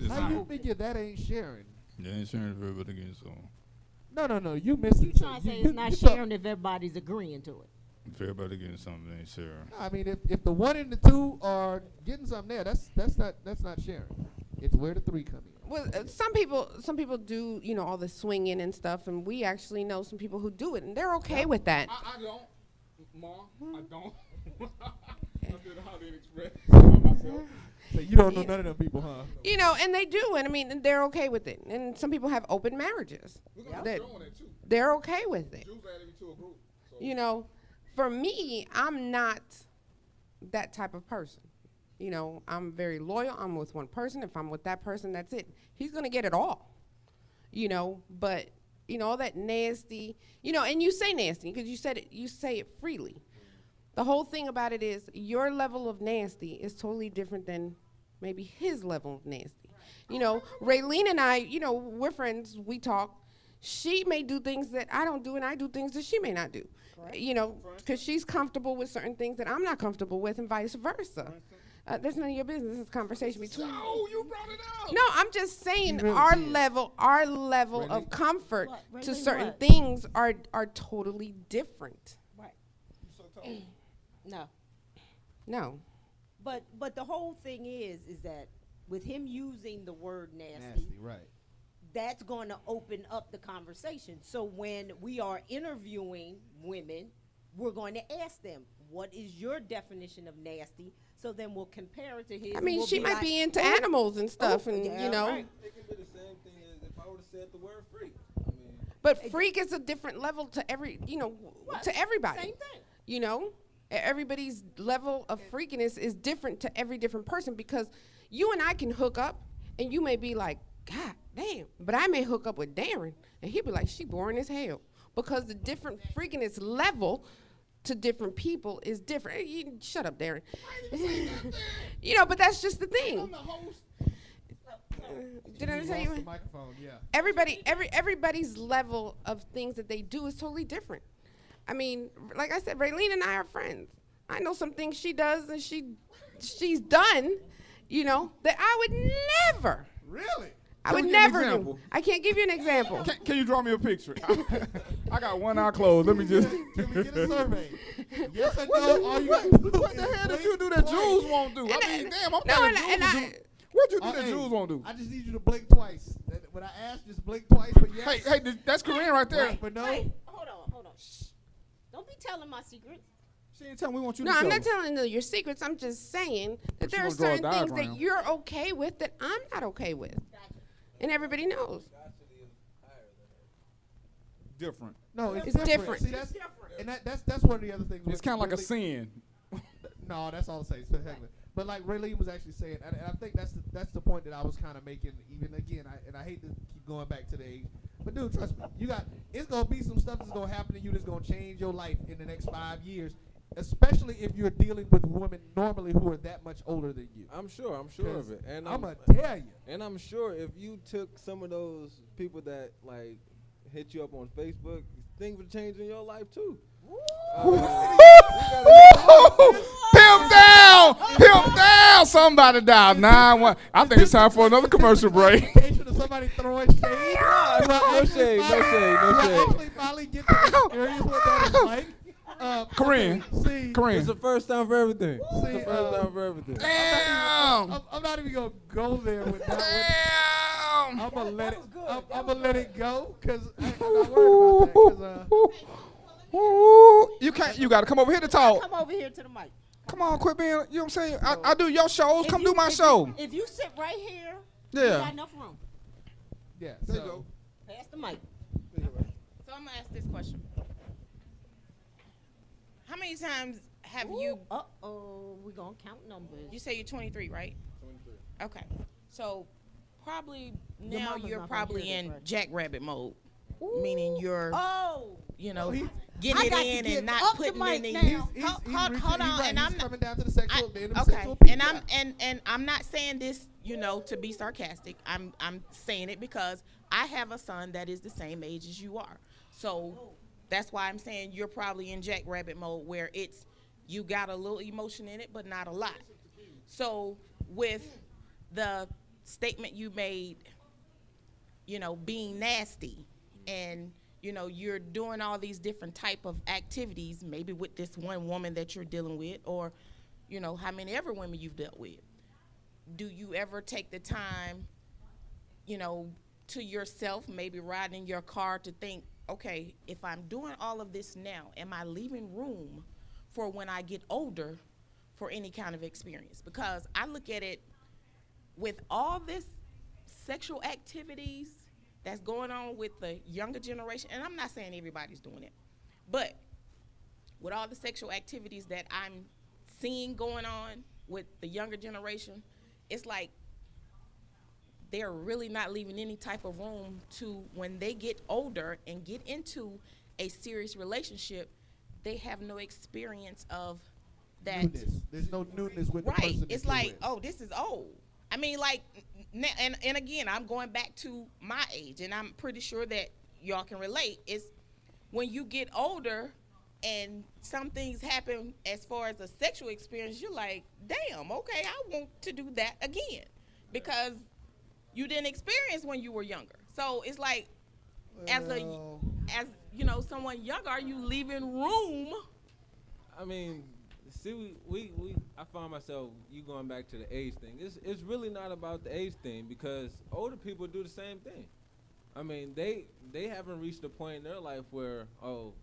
how you think that ain't sharing? It ain't sharing if everybody getting some. No. You missed it. You trying to say it's not sharing if everybody's agreeing to it? If everybody getting something, they ain't sharing. I mean, if the 1 and the 2 are getting something there, that's not sharing. It's where the 3 come in. Well, some people do, all the swinging and stuff, and we actually know some people who do it, and they're okay with that. I don't, Mom. I don't. I did how they express myself. So you don't know none of them people, huh? And they do, and I mean, they're okay with it. And some people have open marriages. They're okay with it. For me, I'm not that type of person. I'm very loyal. I'm with one person. If I'm with that person, that's it. He's going to get it all. But, all that nasty, and you say nasty because you say it freely. The whole thing about it is your level of nasty is totally different than maybe his level of nasty. Raylene and I, we're friends. We talk. She may do things that I don't do, and I do things that she may not do. Because she's comfortable with certain things that I'm not comfortable with, and vice versa. That's none of your business. It's a conversation between. Oh, you brought it out. No, I'm just saying our level of comfort to certain things are totally different. Right. No. But the whole thing is that with him using the word nasty, right, that's going to open up the conversation. So when we are interviewing women, we're going to ask them, what is your definition of nasty? So then we'll compare it to his. I mean, she might be into animals and stuff, and Right. It can be the same thing as if I would have said the word freak. But freak is a different level to to everybody. Same thing. You know, everybody's level of freakiness is different to every different person, because you and I can hook up and you may be like, God damn, but I may hook up with Darren and he'll be like, she boring as hell, because the different freakiness level to different people is different. Shut up, Darren. But that's just the thing. Did I tell you? The microphone, yeah. Everybody's level of things that they do is totally different. I mean, like I said, Raylene and I are friends. I know some things she does and she's done, that I would never. Really? I would never do. I can't give you an example. Can you draw me a picture? I got one eye closed. Let me just. Can we get a survey? Yes or no? What the hell did you do that Jules won't do? I mean, damn, I'm telling Jules. What'd you do that Jules won't do? I just need you to blink twice. When I ask, just blink twice. But yes. Hey, that's Corinne right there. Right, but no. Wait, hold on. Shh. Don't be telling my secrets. She ain't telling me. We want you No, to I'm tell not telling you your secrets. I'm just saying that there are gonna draw a certain things diagram. that you're okay with that I'm not okay with. And everybody knows. different. No, it's different. See, that's different. And that's one of the other things. It's kind of like a sin. No, that's all I'm saying. Spectacular. But like Raylene was actually saying, and I think that's the point that I was kind of making. Even again, I hate to keep going back to the age, but dude, trust me, it's gonna be some stuff that's gonna happen to you that's gonna change your life in the next 5 years. Especially if you're dealing with women normally who are that much older than you. I'm sure of it. And I'm gonna tell you. And I'm sure if you took some of those people that like hit you up on Facebook, things would change in your life too. Pimp down! Somebody dialed 911. I think it's time for another commercial break. Somebody throwing shade. No shade. Actually, finally get to experience what that is like. Corinne. It's the first time for everything. Damn. I'm not even gonna go there with that. Damn. I'm gonna let it go because I'm not worried about that. You can't. You gotta come over here to talk. Come over here to the mic. Come on, quit being. You know what I'm saying? I do your shows. Come do my show. If you sit right here, yeah, you got enough room. Yeah. There you go. Pass the mic. So I'm gonna ask this question. How many times have you? We're gonna count numbers. You say you're 23, right? 23. Okay. So probably Your now mama's you're not gonna probably hear this, in right? jackrabbit mode, meaning you're, getting I it got to in get and not up the putting mic it in. now. Hold on, and I'm coming down to the sexual. Okay, and I'm not saying this, to be sarcastic. I'm saying it because I have a son that is the same age as you are. So that's why I'm saying you're probably in jackrabbit mode where you got a little emotion in it, but not a lot. So with the statement you made, being nasty and, you're doing all these different type of activities, maybe with this one woman that you're dealing with or, how many ever women you've dealt with. Do you ever take the time, to yourself, maybe riding in your car to think, okay, if I'm doing all of this now, am I leaving room for when I get older for any kind of experience? Because I look at it with all this sexual activities that's going on with the younger generation, and I'm not saying everybody's doing it, but with all the sexual activities that I'm seeing going on with the younger generation, it's like they're really not leaving any type of room to when they get older and get into a serious relationship, they have no experience of that. Newness. There's no newness with the person. Right. It's like, oh, this is old. I mean, like, and again, I'm going back to my age, and I'm pretty sure that y'all can relate. It's when you get older and some things happen as far as a sexual experience, you're like, damn, okay, I want to do that again because you didn't experience when you were younger. So it's like, as someone younger, are you leaving room? I mean, see, I find myself you going back to the age thing. It's really not about the age thing because older people do the same thing. I mean, they haven't reached a point in their life where, oh,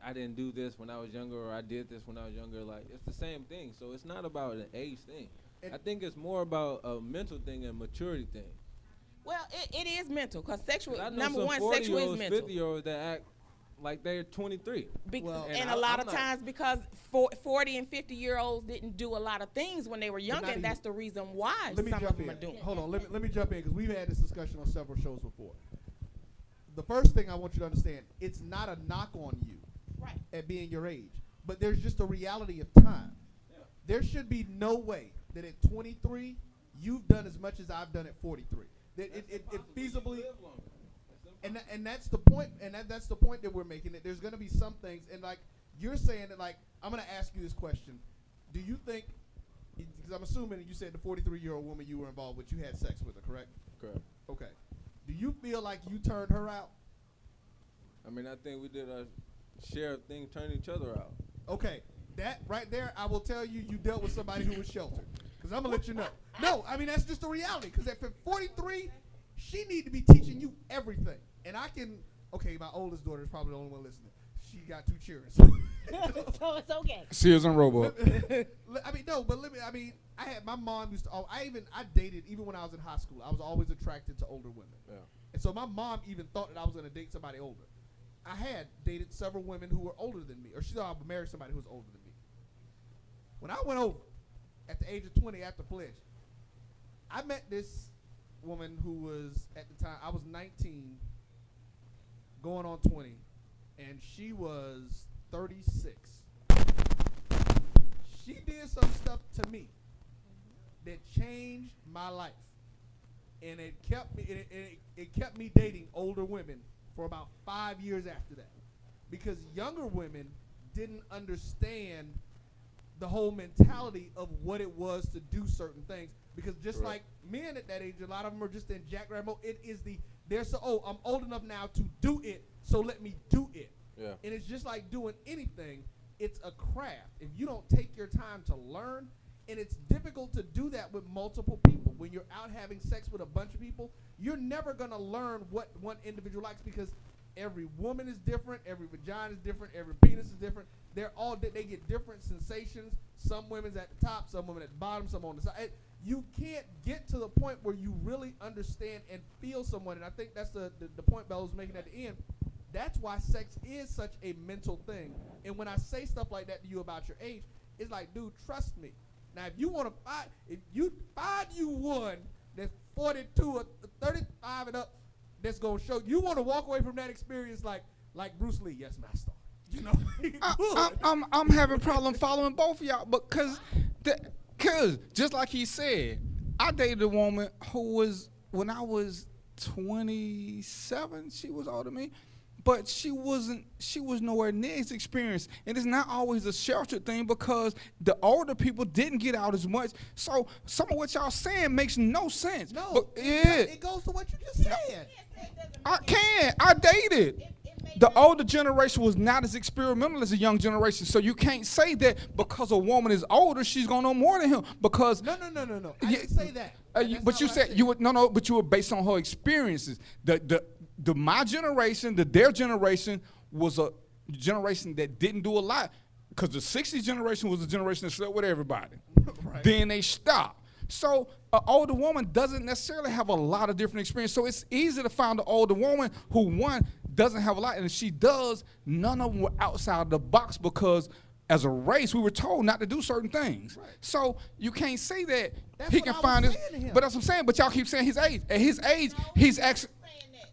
I didn't do this when I was younger or I did this when I was younger. Like, it's the same thing. So it's not about an age thing. I think it's more about a mental thing and maturity thing. Well, it is mental because sexual. I know Number some one, 40 sexual is year olds, mental. 50-year-olds that act like they're 23. And a lot of times because 40 and 50-year-olds didn't do a lot of things when they were younger, and that's the reason why some of them are doing it. Hold on, let me jump in because we've had this discussion on several shows before. The first thing I want you to understand, it's not a knock on you at being your age, but there's just a reality of time. Yeah. There should be no way that at 23 you've done as much as I've done at 43. That it feasibly, and that's the point, and that's the point that we're making. That there's going to be some things, and like you're saying that, like I'm going to ask you this question: do you think? Because I'm assuming that you said the 43-year-old woman you were involved with, you had sex with her, correct? Correct. Okay. Do you feel like you turned her out? I mean, I think we did our share of things, turning each other out. Okay. That right there, I will tell you, you dealt with somebody who was sheltered. Because I'm going to let you know. No, I mean, that's just the reality. Because at 43, she need to be teaching you everything. And I can, okay, my oldest daughter is probably the only one listening. She got 2 children. So it's okay. Sears and Roebuck. I mean, no, but I had, my mom used to, I dated, even when I was in high school, I was always attracted to older women. Yeah. And so my mom even thought that I was going to date somebody older. I had dated several women who were older than me, or she thought I would marry somebody who was older than me. When I went over at the age of 20 after pledge, I met this woman who was, at the time, I was 19, going on 20, and she was 36. She did some stuff to me that changed my life, and it kept me dating older women for about 5 years after that, because younger women didn't understand the whole mentality of what it was to do certain things. Because just like men at that age, a lot of them are just in jackrabbit mode. It is I'm old enough now to do it, so let me do it. Yeah. And it's just like doing anything. It's a craft. If you don't take your time to learn, and it's difficult to do that with multiple people. When you're out having sex with a bunch of people, you're never going to learn what one individual likes, because every woman is different, every vagina is different, every penis is different. They get different sensations. Some women's at the top, some women at the bottom, some on the side. You can't get to the point where you really understand and feel someone, and I think that's the point Bella was making at the end. That's why sex is such a mental thing. And when I say stuff like that to you about your age, it's like, dude, trust me. Now, if you want to find, if you find you one that's 42 or 35 and up, that's going to show, you want to walk away from that experience like Bruce Lee, yes, master. You know, I'm having problem following both of y'all, because just like he said, I dated a woman who was, when I was 27, she was older than me. But she was nowhere near as experienced. And it's not always a sheltered thing, because the older people didn't get out as much. So some of what y'all saying makes no sense. No, but it goes to what you just said. I dated. The older generation was not as experimental as the young generation. So you can't say that because a woman is older, she's gonna know more than him. Because no. I didn't say that. But you said you would but you were based on her experiences. My generation, their generation was a generation that didn't do a lot, because the 60s generation was a generation that slept with everybody. Right. Then they stopped. So an older woman doesn't necessarily have a lot of different experience. So it's easy to find an older woman who, one, doesn't have a lot, and if she does, none of them were outside the box, because as a race, we were told not to do certain things. Right. So you can't say that he can find this. But that's what I'm saying. But y'all keep saying his age. At his age, he's actually.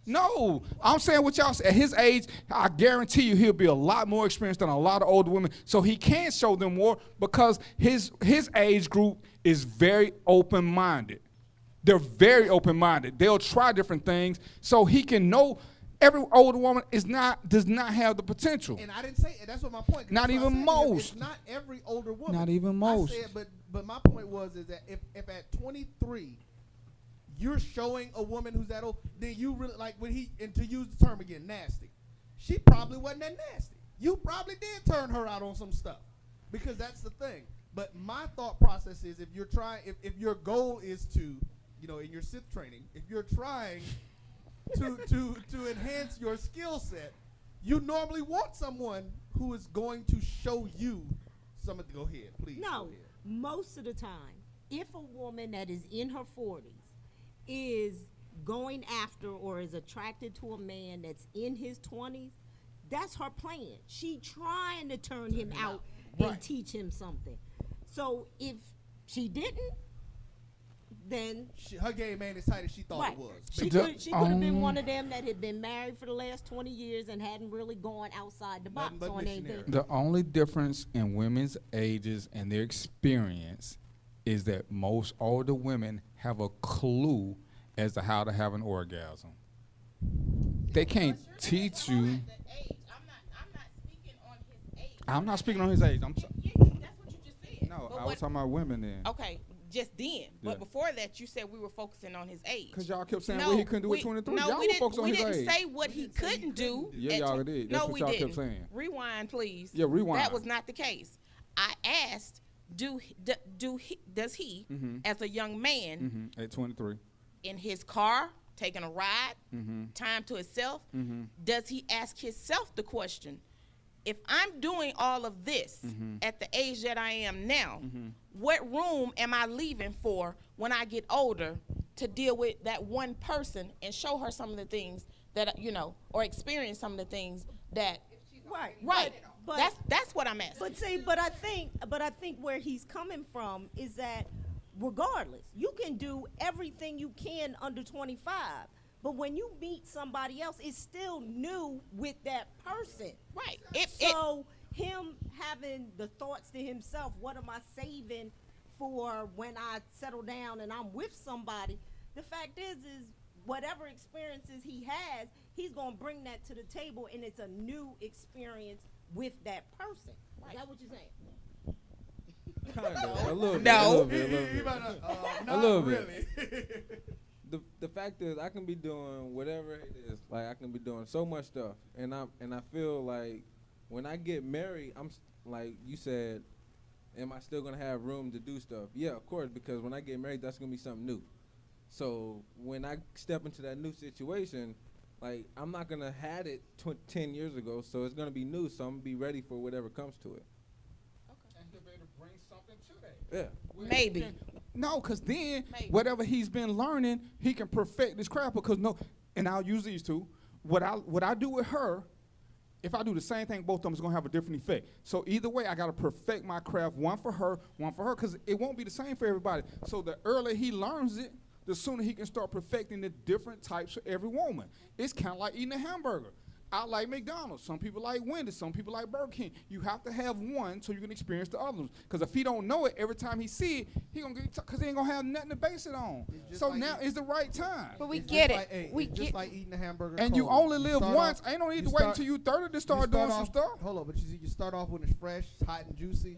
No, I'm saying what y'all say. At his age, I guarantee you he'll be a lot more experienced than a lot of older women, so he can show them more, because his age group is very open-minded. They're very open-minded. They'll try different things, so he can know every older woman does not have the potential. And I didn't say, that's what my point. Not even most. It's not every older woman. Not even most. I said, but my point is that if at 23 you're showing a woman who's that old, then you really, like and to use the term again, nasty. She probably wasn't that nasty. You probably did turn her out on some stuff, because that's the thing. But my thought process is, if you're trying, if your goal is to, in your Sith training, if you're trying to enhance your skill set, you normally want someone who is going to show you something. Go ahead, please. No, most of the time, if a woman that is in her 40s is going after or is attracted to a man that's in his 20s, that's her plan. She trying to turn him out and teach him something. So if she didn't, then her game ain't as tight as she thought it was. She could have been one of them that had been married for the last 20 years and hadn't really gone outside the box on anything. The only difference in women's ages and their experience is that most older women have a clue as to how to have an orgasm. They can't teach you. I'm not speaking on his age. That's what you just said. No, I was talking about women then. Okay, just then. But before that, you said we were focusing on his age. Because y'all kept saying what he couldn't do at 23. No, y'all we didn't say what he couldn't do. Yeah, y'all did. That's no, what we y'all didn't. kept saying. Rewind, please. Yeah, rewind. That was not the case. I asked, does he, as a young man, at 23, in his car, taking a ride, time to himself, does he ask himself the question, if I'm doing all of this at the age that I am now, what room am I leaving for when I get older to deal with that one person and show her some of the things that, or experience some of the things that, right. But that's what I'm asking. But see, but I think where he's coming from is that regardless, you can do everything you can under 25. But when you meet somebody else, it's still new with that person. Right. So him having the thoughts to himself, what am I saving for when I settle down and I'm with somebody? The fact is whatever experiences he has, he's going to bring that to the table, and it's a new experience with that person. Right. Is that what you're saying? Kind of. A little bit. No. A little bit. The fact is, I can be doing whatever it is. Like, I can be doing so much stuff, and I feel like when I get married, I'm like you said, am I still gonna have room to do stuff? Yeah, of course, because when I get married, that's gonna be something new. So when I step into that new situation, like, I'm not gonna had it 10 years ago, so it's gonna be new. So I'm gonna be ready for whatever comes to it. Okay. And he'll be able to bring something to that. Yeah. Maybe. No, because then whatever he's been learning, he can perfect this craft. Because and I'll use these two. What I do with her, if I do the same thing, both of them is gonna have a different effect. So either way, I gotta perfect my craft, one for her, because it won't be the same for everybody. So the earlier he learns it, the sooner he can start perfecting the different types for every woman. It's kind of like eating a hamburger. I like McDonald's. Some people like Wendy's. Some people like Burger King. You have to have one so you can experience the other ones. Because if he don't know it, every time he see it, he gonna get because he ain't gonna have nothing to base it on. So like now is the right time. But we get it. Just like eating a hamburger. And you only live once. Ain't no need to wait until you 30 to start doing some stuff. Hold on, but you start off when it's fresh, hot and juicy,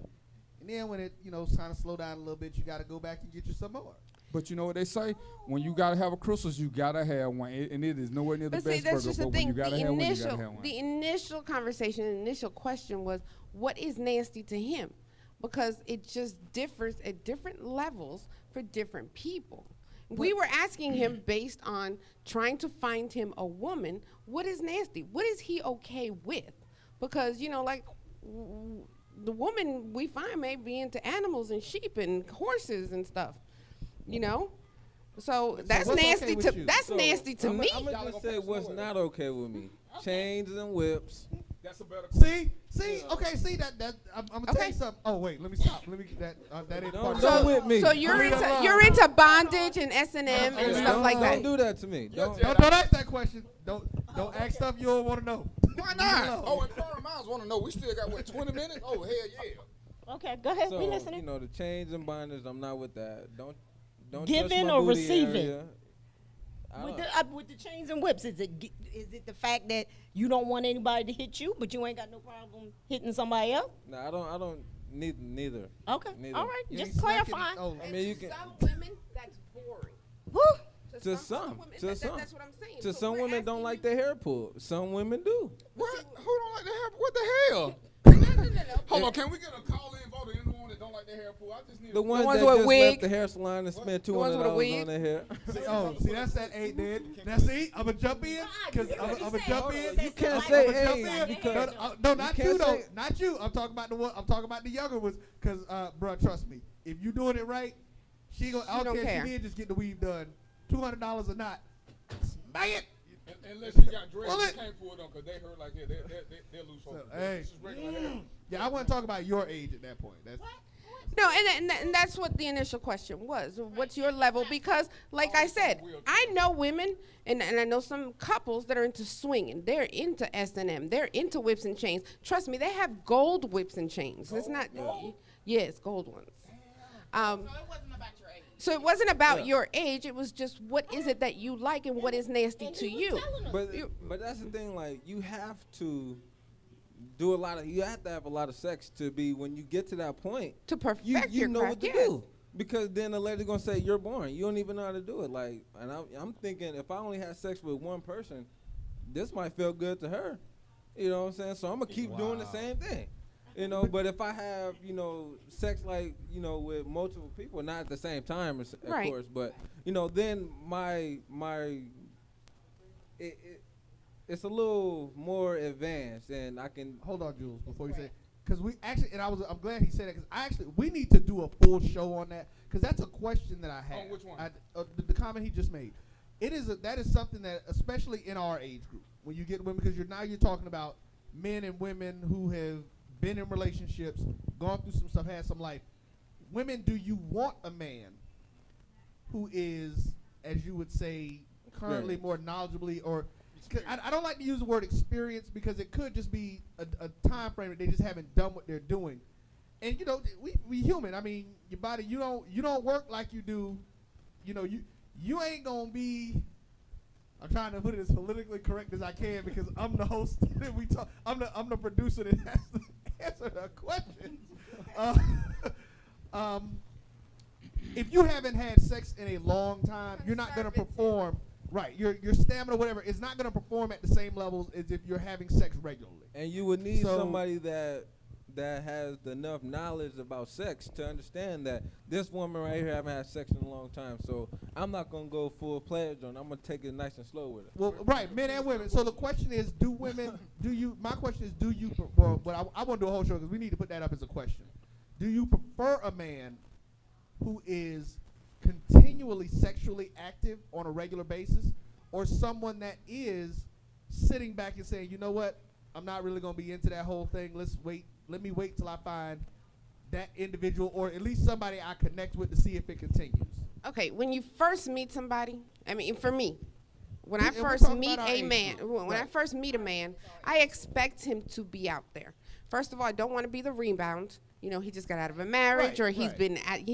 and then when it kind of slow down a little bit, you got to go back and get you some more. But you know what they say? When you gotta have a Christmas, you gotta have one, and it is nowhere near the best that's burger. just the but thing. when you gotta have one, you gotta have one. The initial conversation, the initial question was, what is nasty to him? Because it just differs at different levels for different people. We were asking him based on trying to find him a woman. What is nasty? What is he okay with? Because the woman we find may be into animals and sheep and horses and stuff. So that's nasty nasty to me. I'm gonna just say what's not okay with me. Chains and whips. That's a better. See, that I'm gonna tell you something. Oh wait, let me stop. Let me get that ain't part. Don't with me. So you're into bondage and S&M and stuff like that. Don't do that to me. Don't ask that question. Don't ask stuff you don't want to know. Why not? Oh, and Carl Miles want to know. We still got 20 minutes? Oh, hell yeah. Okay, go ahead. So, we listening. The chains and bondage, I'm not with that. Don't giving touch my or booty receiving. area. With the chains and whips, is it the fact that you don't want anybody to hit you, but you ain't got no problem hitting somebody else? No, I don't need neither. Okay, neither. all right, just clarifying. I mean, you can. Some women, that's boring. Woo. To some. That's what I'm saying. To some women don't like their hair pulled. Some women do. What? Who don't like their hair? What the hell? No. Hold on, can we get a call in vote? Anyone that don't like their hair pulled? I just need the ones that with just wig. left the hair salon and spent $200 on their hair. See, that's that ain't dead. Now see, I'm gonna jump in because I'm gonna jump in. You can't say hey because no, not you though, not you. I'm talking about the one. I'm talking about the younger ones. Because, bro, trust me, if you doing it right, she gonna. I don't care if she did just get the weave done, $200 or not. bang it. Unless he got dreads, Pull you it. can't pull them because they hurt like that. They're loose. So, So, hey. this is regular hair. Yeah, I want to talk about your age at that point. That's No, and that's what the initial question was. What's your level? Because, like I said, I know women, and I know some couples that are into swinging. They're into S&M. They're into whips and chains. Trust me, they have gold whips and chains. It's not, yes, gold ones. So it wasn't about your age. It was just what is it that you like and what is nasty to you. But that's the thing. Like, you have to do you have to have a lot of sex to be, when you get to that point, to perfect you your know craft, what to do. Because then the lady's gonna say you're boring. You don't even know how to do it. Like, and I'm thinking, if I only had sex with one person, this might feel good to her. You know what I'm saying? So I'm gonna keep doing the same thing. You know, but if I have, sex like, with multiple people, not at the same time, of course, but, then it's a little more advanced, and I can. Hold on, Jules, before you say, because we actually, and I'm glad he said that, because we need to do a full show on that, because that's a question that I have. Oh, which one? The comment he just made. That is something that, especially in our age group, when you get women, because you're talking about men and women who have been in relationships, gone through some stuff, had some life. Women, do you want a man who is, as you would say, currently more knowledgeably, or I don't like to use the word experience, because it could just be a time frame that they just haven't done what they're doing. And we human. I mean, your body, you don't work like you do. You ain't gonna be. I'm trying to put it as politically correct as I can, because I'm the host. I'm the producer that has to answer the questions. If you haven't had sex in a long time, you're not going to perform. Right, your stamina, whatever, is not going to perform at the same levels as if you're having sex regularly. And you would need somebody that has enough knowledge about sex to understand that this woman right here haven't had sex in a long time, so I'm not going to go full pledge on. I'm going to take it nice and slow with it. Well, right, men and women. So the question is, my question is, I want to do a whole show, because we need to put that up as a question. Do you prefer a man who is continually sexually active on a regular basis, or someone that is sitting back and saying, you know what, I'm not really going to be into that whole thing. Let me wait till I find that individual, or at least somebody I connect with, to see if it continues. Okay, when you first meet somebody, I mean, for me, when I first meet a man, I expect him to be out there. First of all, I don't want to be the rebound. He just got out of a marriage, or he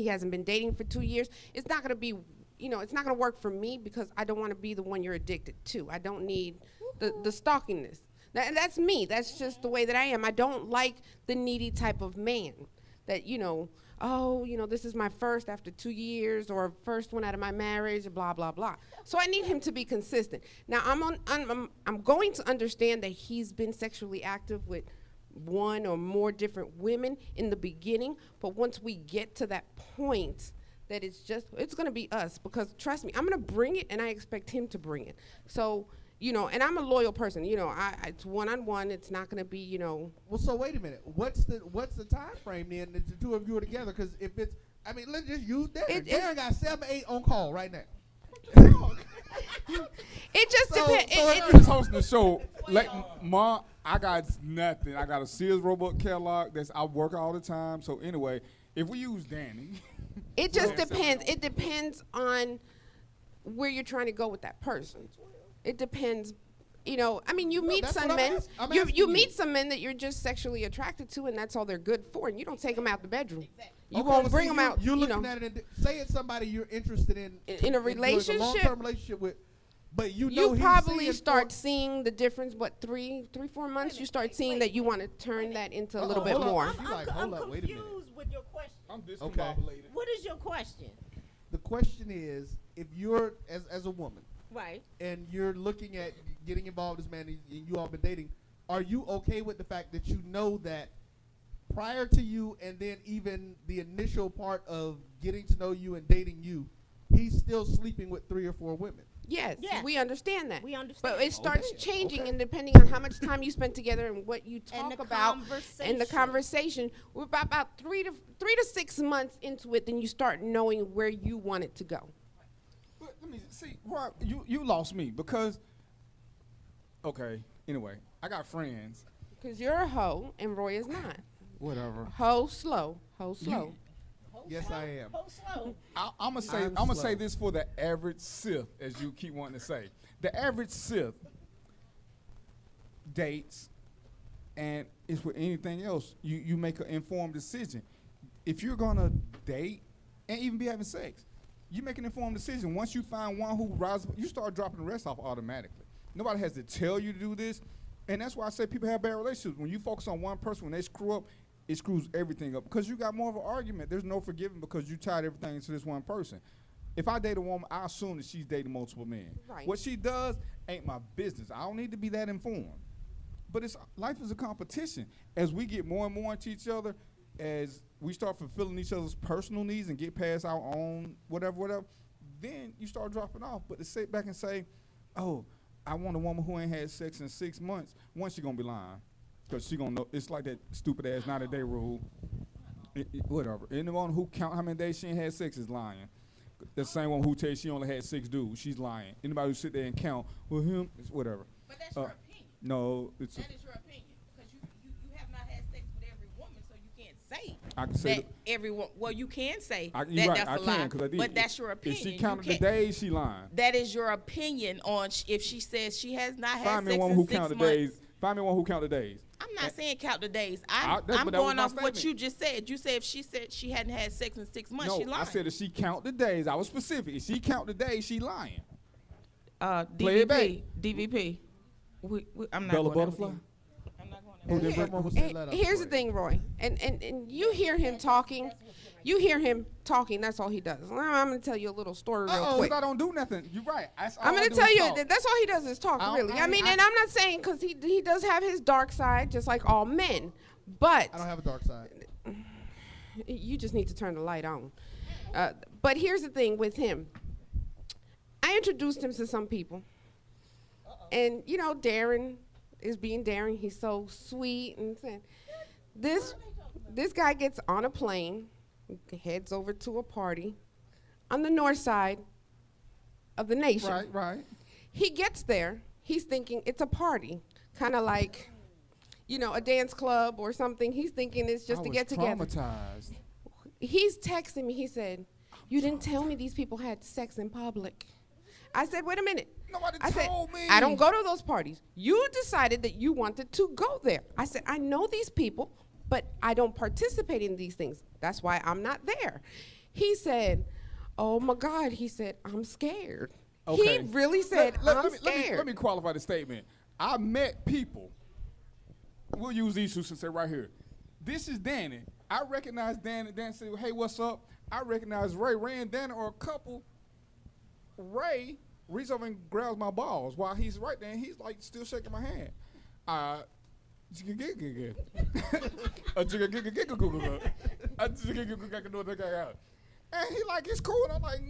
hasn't been dating for 2 years. It's not going to be, it's not going to work for me, because I don't want to be the one you're addicted to. I don't need the stalkingness. That's me. That's just the way that I am. I don't like the needy type of man that, this is my first after 2 years, or first one out of my marriage, blah, blah, blah. So I need him to be consistent. Now, I'm going to understand that he's been sexually active with one or more different women in the beginning, but once we get to that point, that it's going to be us, because trust me, I'm going to bring it, and I expect him to bring it. So, and I'm a loyal person. It's one-on-one. It's not going to be, Well, so wait a minute. What's the time frame then that the two of you are together? Because if it's, let's just use Darren. Darren got 7-8 on call right now. It just depends. I'm just hosting the show. I got nothing. I got a Sears Roebuck catalog I work all the time. So anyway, if we use Danny, it just depends. It depends on where you're trying to go with that person. It depends. You meet some men. You meet some men that you're just sexually attracted to, and that's all they're good for. And you don't take them out the bedroom. You won't bring them out. You're looking at it. Say it's somebody you're interested in a relationship, a long-term relationship with. But you probably start seeing the difference. What 3-4 months? You start seeing that you want to turn that into a little bit more. I'm confused with your question. I'm discombobulated. What is your question? The question is, if you're as a woman, right, and you're looking at getting involved with this man, and you all been dating, are you okay with the fact that you know that prior to you, and then even the initial part of getting to know you and dating you, he's still sleeping with 3 or 4 women? Yes, we understand that. We understand. But it starts changing, and depending on how much time you spend together and what you talk about and the conversation, we're about 3 to 6 months into it, then you start knowing where you want it to go. let me see. Roy, you lost me because. Okay. Anyway, I got friends. Because you're a hoe and Roy is not. Whatever. Hoe slow. Yes, I am. I'm gonna say this for the average Sith, as you keep wanting to say. The average Sith dates, and it's with anything else. You make an informed decision. If you're gonna date and even be having sex, you make an informed decision. Once you find one who rises, you start dropping the rest off automatically. Nobody has to tell you to do this, and that's why I say people have bad relationships. When you focus on one person, when they screw up, it screws everything up because you got more of an argument. There's no forgiving because you tied everything to this one person. If I date a woman, I assume that she's dating multiple men. Right. What she does ain't my business. I don't need to be that informed. But life is a competition. As we get more and more into each other, as we start fulfilling each other's personal needs and get past our own whatever, then you start dropping off. But to sit back and say, oh, I want a woman who ain't had sex in 6 months, one, she gonna be lying. Because she gonna know, it's like that stupid ass 90-day rule. Whatever. Anyone who count how many days she ain't had sex is lying. The same one who tells you she only had 6 dudes, she's lying. Anybody who sit there and count, well, him, it's whatever. But that's your opinion. No, it's that is your opinion. Because you have not had sex with every woman, so you can't say I can say that everyone. Well, you can say you're that right, that's I a lie. can, 'cause I did. But that's your opinion. If she counted the days, she lying. That is your opinion on if she says she has not had Find me sex one in who 6 count the months. days. Find me one who count the days. I'm not saying count the days. That's- I'm but that was going my off what statement. you just said. You said if she said she hadn't had sex in 6 months, No, she lying. I said if she count the days. I was specific. If she count the days, she lying. Play it back. DVP. I'm not Bella going Butterfly. Here's the thing, Roy, and you hear him talking. You hear him talking. That's all he does. I'm gonna tell you a little story real quick. I don't do nothing. You're right. I'm gonna tell you that's all he does is talk. Really, I mean, and I'm not saying because he does have his dark side, just like all men. But I don't have a dark side. You just need to turn the light on. But here's the thing with him. I introduced him to some people, and you know, Darren is being Darren. He's so sweet and this guy gets on a plane, heads over to a party on the north side of the nation. Right. He gets there. He's thinking it's a party, kind of like, you know, a dance club or something. He's thinking it's just to get together. Traumatized. He's texting me. He said, "You didn't tell me these people had sex in public." I said, "Wait a minute." Nobody I said, told me. "I don't go to those parties. You decided that you wanted to go there." I said, "I know these people, but I don't participate in these things. That's why I'm not there." He said, "Oh my God." He said, "I'm scared." Okay. He really said, "I'm scared." Let me qualify the statement. I met people. We'll use these two and say right here. This is Danny. I recognize Danny. Danny said, "Hey, what's up?" I recognize Ray. Ray and Danny are a couple. Ray reaches over and grabs my balls while he's right there, and he's like still shaking my hand. And he like, it's cool. And I'm like,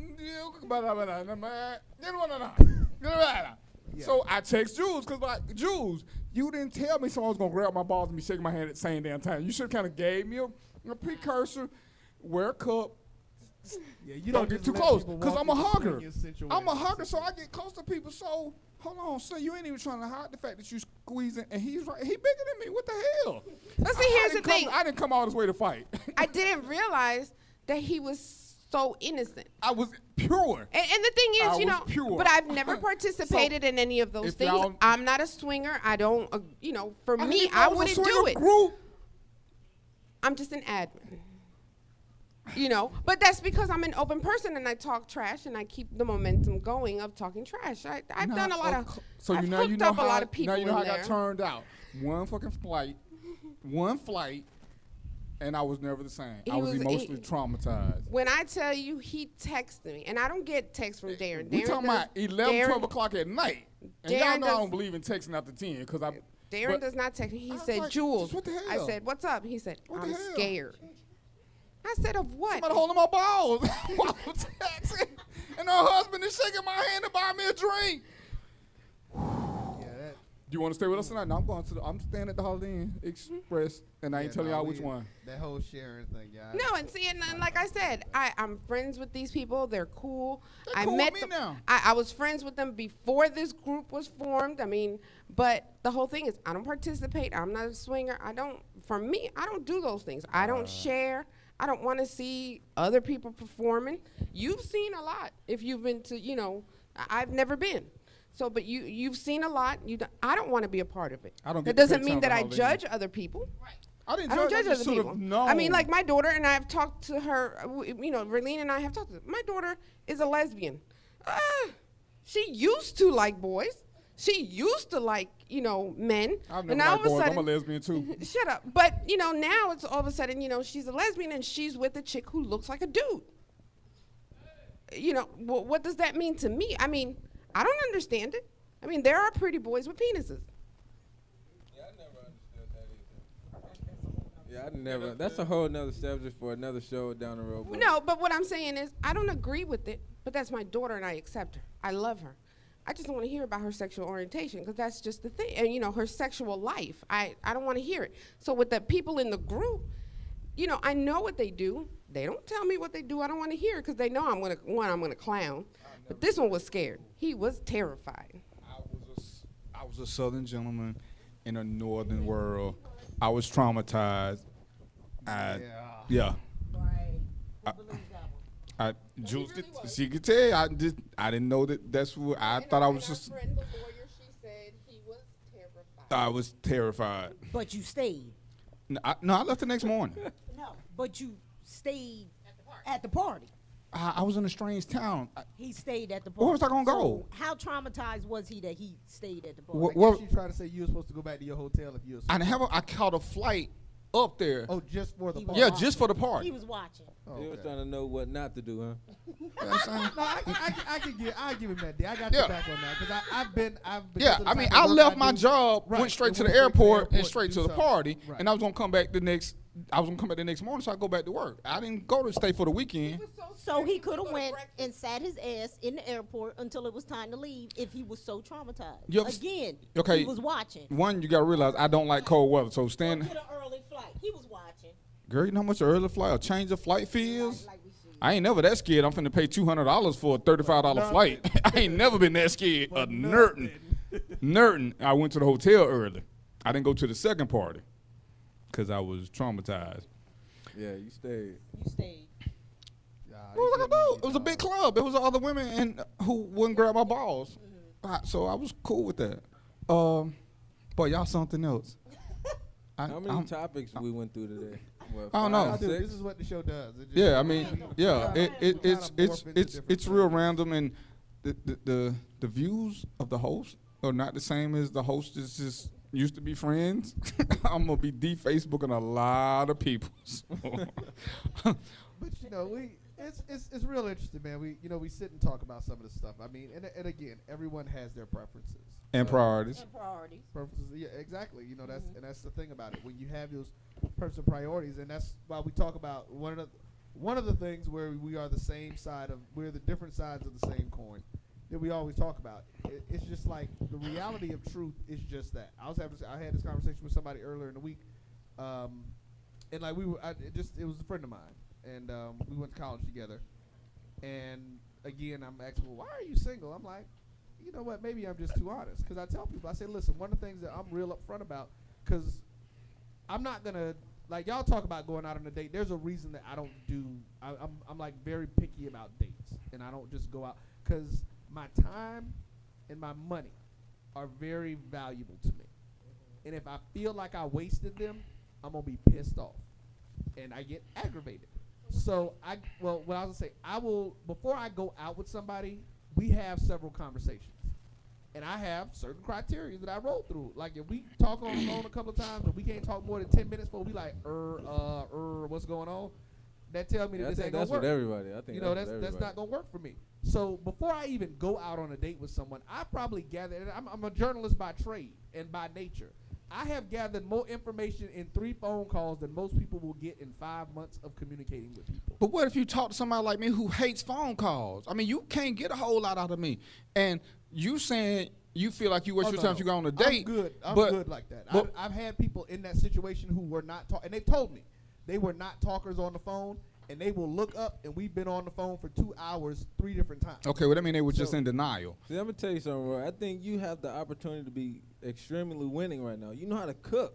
so I text Jules, because like, Jules, you didn't tell me someone was going to grab my balls and be shaking my hand at the same damn time. You should have kind of gave me a precursor, wear a cup. Yeah, you don't get too close, because I'm a hugger. I'm a hugger, so I get close to people. So, hold on, so you ain't even trying to hide the fact that you squeezing, and he's right. He bigger than me. What the hell? But see, here's the thing. I didn't come all this way to fight. I didn't realize that he was so innocent. I was pure. And the thing is, you know, pure. but I've never participated in any of those things. I'm not a swinger. I don't, you know, for me, I wouldn't do it. Group. I'm just an admin. You know, but that's because I'm an open person and I talk trash and I keep the momentum going of talking trash. I've done a lot of. So I've now you hooked know up how a lot of people. Now you know how I in got there. turned out. One flight, and I was never the same. I was emotionally traumatized. When I tell you, he texted me, and I don't get texts from Darren. We talking about 11, 12 o'clock at night. And y'all Darren know I don't believe in texting after 10 because I. Darren does not text me. He said, like, "Jules." what the hell? I said, "What's up?" He said, What the "I'm hell? scared." I said, "Of what?" Somebody holding my balls while I'm texting, and her husband is shaking my hand to buy me a drink. you want to stay with us tonight? No, I'm staying at the Holiday Inn Express, and I ain't telling y'all which one. That whole sharing thing, yeah. No, and see, and like I said, I'm friends with these people. They're cool. They're cool with me now. I was friends with them before this group was formed. I mean, but the whole thing is, I don't participate. I'm not a swinger. For me, I don't do those things. I don't share. I don't want to see other people performing. You've seen a lot if you've been to, I've never been. So, but you've seen a lot. I don't want to be a part of it. That doesn't mean that I judge other people. Right. I don't judge other people. I mean, like my daughter and I have talked to her. Relene and I have talked to her. My daughter is a lesbian. She used to like boys. She used to like, men. I've never liked boys. I'm a lesbian too. Shut up. But, now it's all of a sudden, she's a lesbian and she's with a chick who looks like a dude. What does that mean to me? I mean, I don't understand it. I mean, there are pretty boys with penises. Yeah, I never understood that either. Yeah, I never. That's a whole nother subject for another show down the road. No, but what I'm saying is, I don't agree with it, but that's my daughter and I accept her. I love her. I just don't want to hear about her sexual orientation because that's just the thing. And, her sexual life, I don't want to hear it. So with the people in the group, I know what they do. They don't tell me what they do. I don't want to hear it because they know I'm going to clown. But this one was scared. He was terrified. I was a Southern gentleman in a Northern world. I was traumatized. Yeah. Right. Jules, she could tell. I didn't know that's what I thought. I was just. Friend, the lawyer, she said he was terrified. I was terrified. But you stayed. No, I left the next morning. No, but you stayed at the party. I was in a strange town. He stayed at the party. Where was I gonna go? How traumatized was he that he stayed at the party? I guess you trying to say you were supposed to go back to your hotel if you were. I caught a flight up there. Oh, just for the party? Yeah, just for the party. He was watching. Oh, he was trying to know what not to do, huh? I give him that day. I got you back on that because I've been. Yeah, I mean, I left my job, went straight to the airport and straight to the party, and I was gonna come back the next. the next morning, so I go back to work. I didn't go to stay for the weekend. So he could have went and sat his ass in the airport until it was time to leave if he was so traumatized. Again, okay, he was watching. One, you got to realize I don't like cold weather, so stand. Get an early flight. He was watching. Girl, you know how much an early flight or change of flight feels? I ain't never that scared. I'm finna pay $200 for a $35 flight. I ain't never been that scared of Nerton. I went to the hotel early. I didn't go to the second party because I was traumatized. Yeah, you stayed. What was I gonna do? It was a big club. There was other women who wouldn't grab my balls. So I was cool with that. But y'all something else. How many topics we went through today? What, I don't know. This is what the show does. Yeah, I mean, yeah, it's real random, and the views of the host are not the same as the host is just used to be friends. I'm gonna be de-Facebooking a lot of people. So. But it's real interesting, man. We sit and talk about some of the stuff. I mean, and again, everyone has their preferences and priorities. Preferences, yeah, exactly. That's the thing about it. When you have those personal priorities, and that's why we talk about one of the things where we are the same side of, we're the different sides of the same coin that we always talk about. It's just like the reality of truth is just that. I had this conversation with somebody earlier in the week, and like it was a friend of mine, and we went to college together. And again, I'm asking, well, why are you single? I'm like, you know what? Maybe I'm just too honest, because I tell people, I say, listen, one of the things that I'm real upfront about, because I'm not gonna, like, y'all talk about going out on a date. There's a reason that I don't do. I'm like very picky about dates, and I don't just go out because my time and my money are very valuable to me. And if I feel like I wasted them, I'm gonna be pissed off, and I get aggravated. So what I was gonna say, I will, before I go out with somebody, we have several conversations. And I have certain criteria that I roll through. Like if we talk on the phone a couple of times and we can't talk more than 10 minutes before we like, what's going on? That tells me that this ain't gonna work. That's what everybody. I think that's not gonna work for me. So before I even go out on a date with someone, I probably gather. And I'm a journalist by trade and by nature. I have gathered more information in 3 phone calls than most people will get in 5 months of communicating with people. But what if you talk to somebody like me who hates phone calls? I mean, you can't get a whole lot out of me. And you saying you feel like you waste your time if you go on a date. I'm good like that. I've had people in that situation who were not talking, and they've told me they were not talkers on the phone, and they will look up, and we've been on the phone for 2 hours 3 different times. Okay, well, that mean they were just in denial. See, I'm going to tell you something, Roy. I think you have the opportunity to be extremely winning right now. You know how to cook.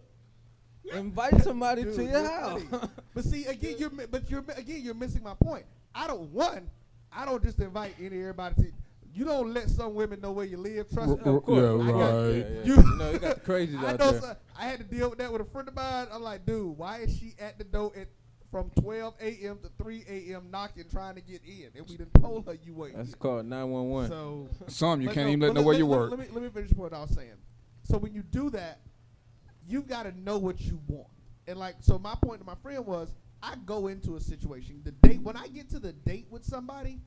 Invite somebody to your house. But see, again, you're missing my point. I don't just invite everybody to. You don't let some women know where you live. Trust me. Of course. Yeah, right. You know, you got the crazies out there. I had to deal with that with a friend of mine. I'm like, dude, why is she at the door from 12 a.m. to 3 a.m. knocking, trying to get in? And we done told her you wait. That's called 911. So you can't even know where you work. Let me finish what I was saying. So when you do that, you've got to know what you want. And so my point to my friend was, I go into a situation, when I get to the date with somebody,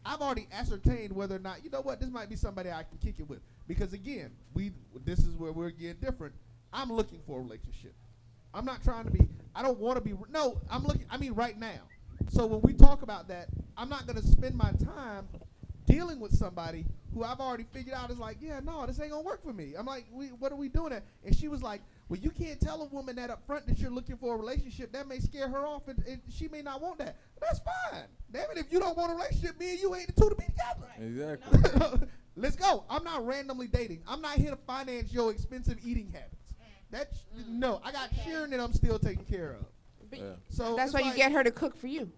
I've already ascertained whether or not, you know what, this might be somebody I can kick it with. Because again, this is where we're getting different. I'm looking for a relationship. I'm not trying to be, I don't want to be, no, right now. So when we talk about that, I'm not going to spend my time dealing with somebody who I've already figured out is like, yeah, no, this ain't going to work for me. I'm like, what are we doing at? And she was like, well, you can't tell a woman that up front that you're looking for a relationship. That may scare her off, and she may not want that. That's fine. Damn it, if you don't want a relationship, me and you ain't the two to be together. Exactly. Let's go. I'm not randomly dating. I'm not here to finance your expensive eating habits. No, I got children that I'm still taking care of. Yeah. So that's why you get her to cook for you.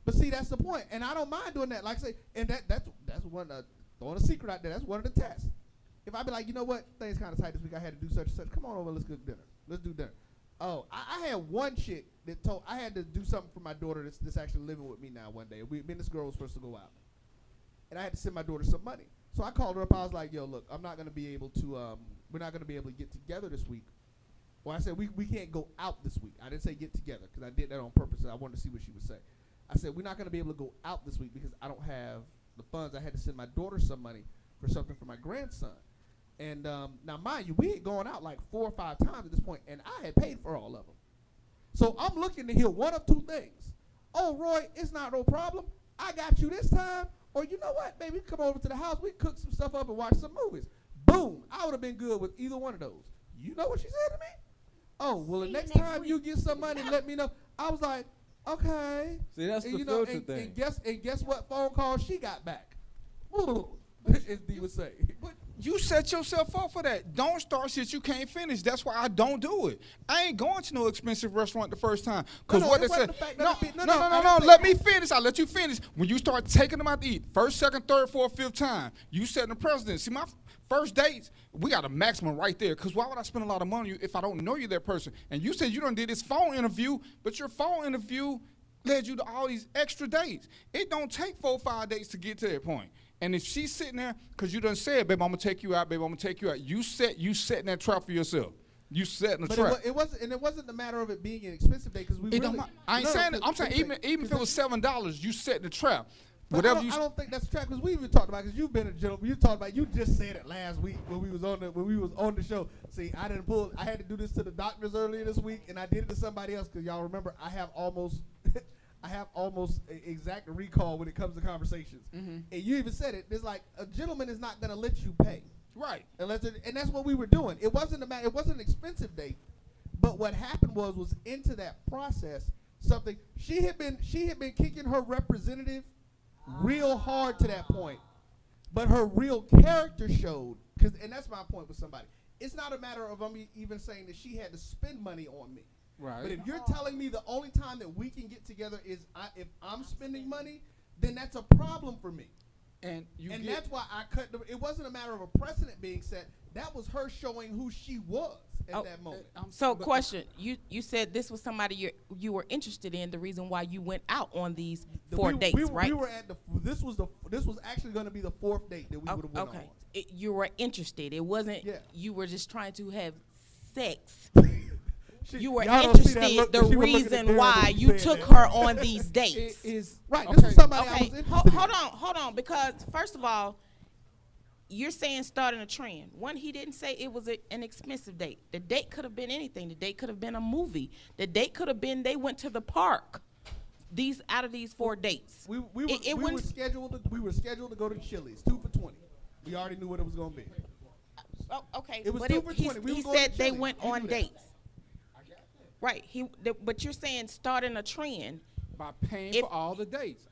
But see, that's the point, and I don't mind doing that. Like I say, and that's one throwing a secret out there. That's one of the tests. If I be like, you know what, things kind of tight this week, I had to do such and such. Come on over, let's cook dinner. Let's do dinner. Oh, I had one chick that told I had to do something for my daughter that's actually living with me now one day. Me and this girl was supposed to go out, and I had to send my daughter some money. So I called her up. I was like, yo, look, I'm not going to be able to, we're not going to be able to get together this week. Well, I said, we can't go out this week. I didn't say get together because I did that on purpose. I wanted to see what she would say. I said, we're not going to be able to go out this week because I don't have the funds. I had to send my daughter some money for something for my grandson. And now, mind you, we had gone out like 4 or 5 times at this point, and I had paid for all of them. So I'm looking to hear one of two things. Oh, Roy, it's not no problem. I got you this time. Or you know what, baby, come over to the house. We cook some stuff up and watch some movies. Boom. I would have been good with either one of those. You know what she said to me? Oh, well, the next time you get some money, let me know. I was like, okay. See, that's and the filter thing. And guess what phone call she got back? As D would say. But you set yourself up for that. Don't start shit you can't finish. That's why I don't do it. I ain't going to no expensive restaurant the first time. Because what they said, no, let me finish. I'll let you finish. When you start taking them out to eat, first, second, third, fourth, fifth time, you setting the precedent. See, my first dates, we got a maximum right there. Because why would I spend a lot of money on you if I don't know you that person? And you said you done did this phone interview, but your phone interview led you to all these extra dates. It don't take 4 or 5 dates to get to that point. And if she's sitting there, because you done said, babe, I'm going to take you out, babe, I'm going to take you out. You setting that trap for yourself. You setting the trap. It wasn't the matter of it being an expensive date because we really. I ain't saying it. I'm saying even if it was $7, you setting the trap. I don't think that's a trap because we even talked about because you've been a gentleman. You just said it last week when we was on the show. See, I had to do this to the doctors earlier this week, and I did it to somebody else because y'all remember I have almost exact recall when it comes to conversations. Mm-hmm. And you even said it. It's like a gentleman is not going to let you pay. Right. And that's what we were doing. It wasn't an expensive date, but what happened was into that process something she had been kicking her representative real hard to that point, but her real character showed. And that's my point with somebody. It's not a matter of me even saying that she had to spend money on me. Right. But if you're telling me the only time that we can get together is if I'm spending money, then that's a problem for me. And that's why I cut. It wasn't a matter of a precedent being set. That was her showing who she was at that moment. So, question: you said this was somebody you were interested in. The reason why you went out on these 4 dates, right? We were at this was actually going to be the 4th date that we would have went on. Okay, you were interested. It wasn't. Yeah. You were just trying to have sex. You were interested. The reason why you took her on these dates is right. This is somebody I was interested in. Hold on, because first of all, you're saying starting a trend. One, he didn't say it was an expensive date. The date could have been anything. The date could have been a movie. The date could have been they went to the park. Out of these 4 dates, we were scheduled to go to Chili's 2 for $20. We already knew what it was going to be. Okay, It was but 2 for 20. We he were going said to they Chili's. went You on knew that. dates. Right. But you're saying starting a trend. By paying If- for all the dates.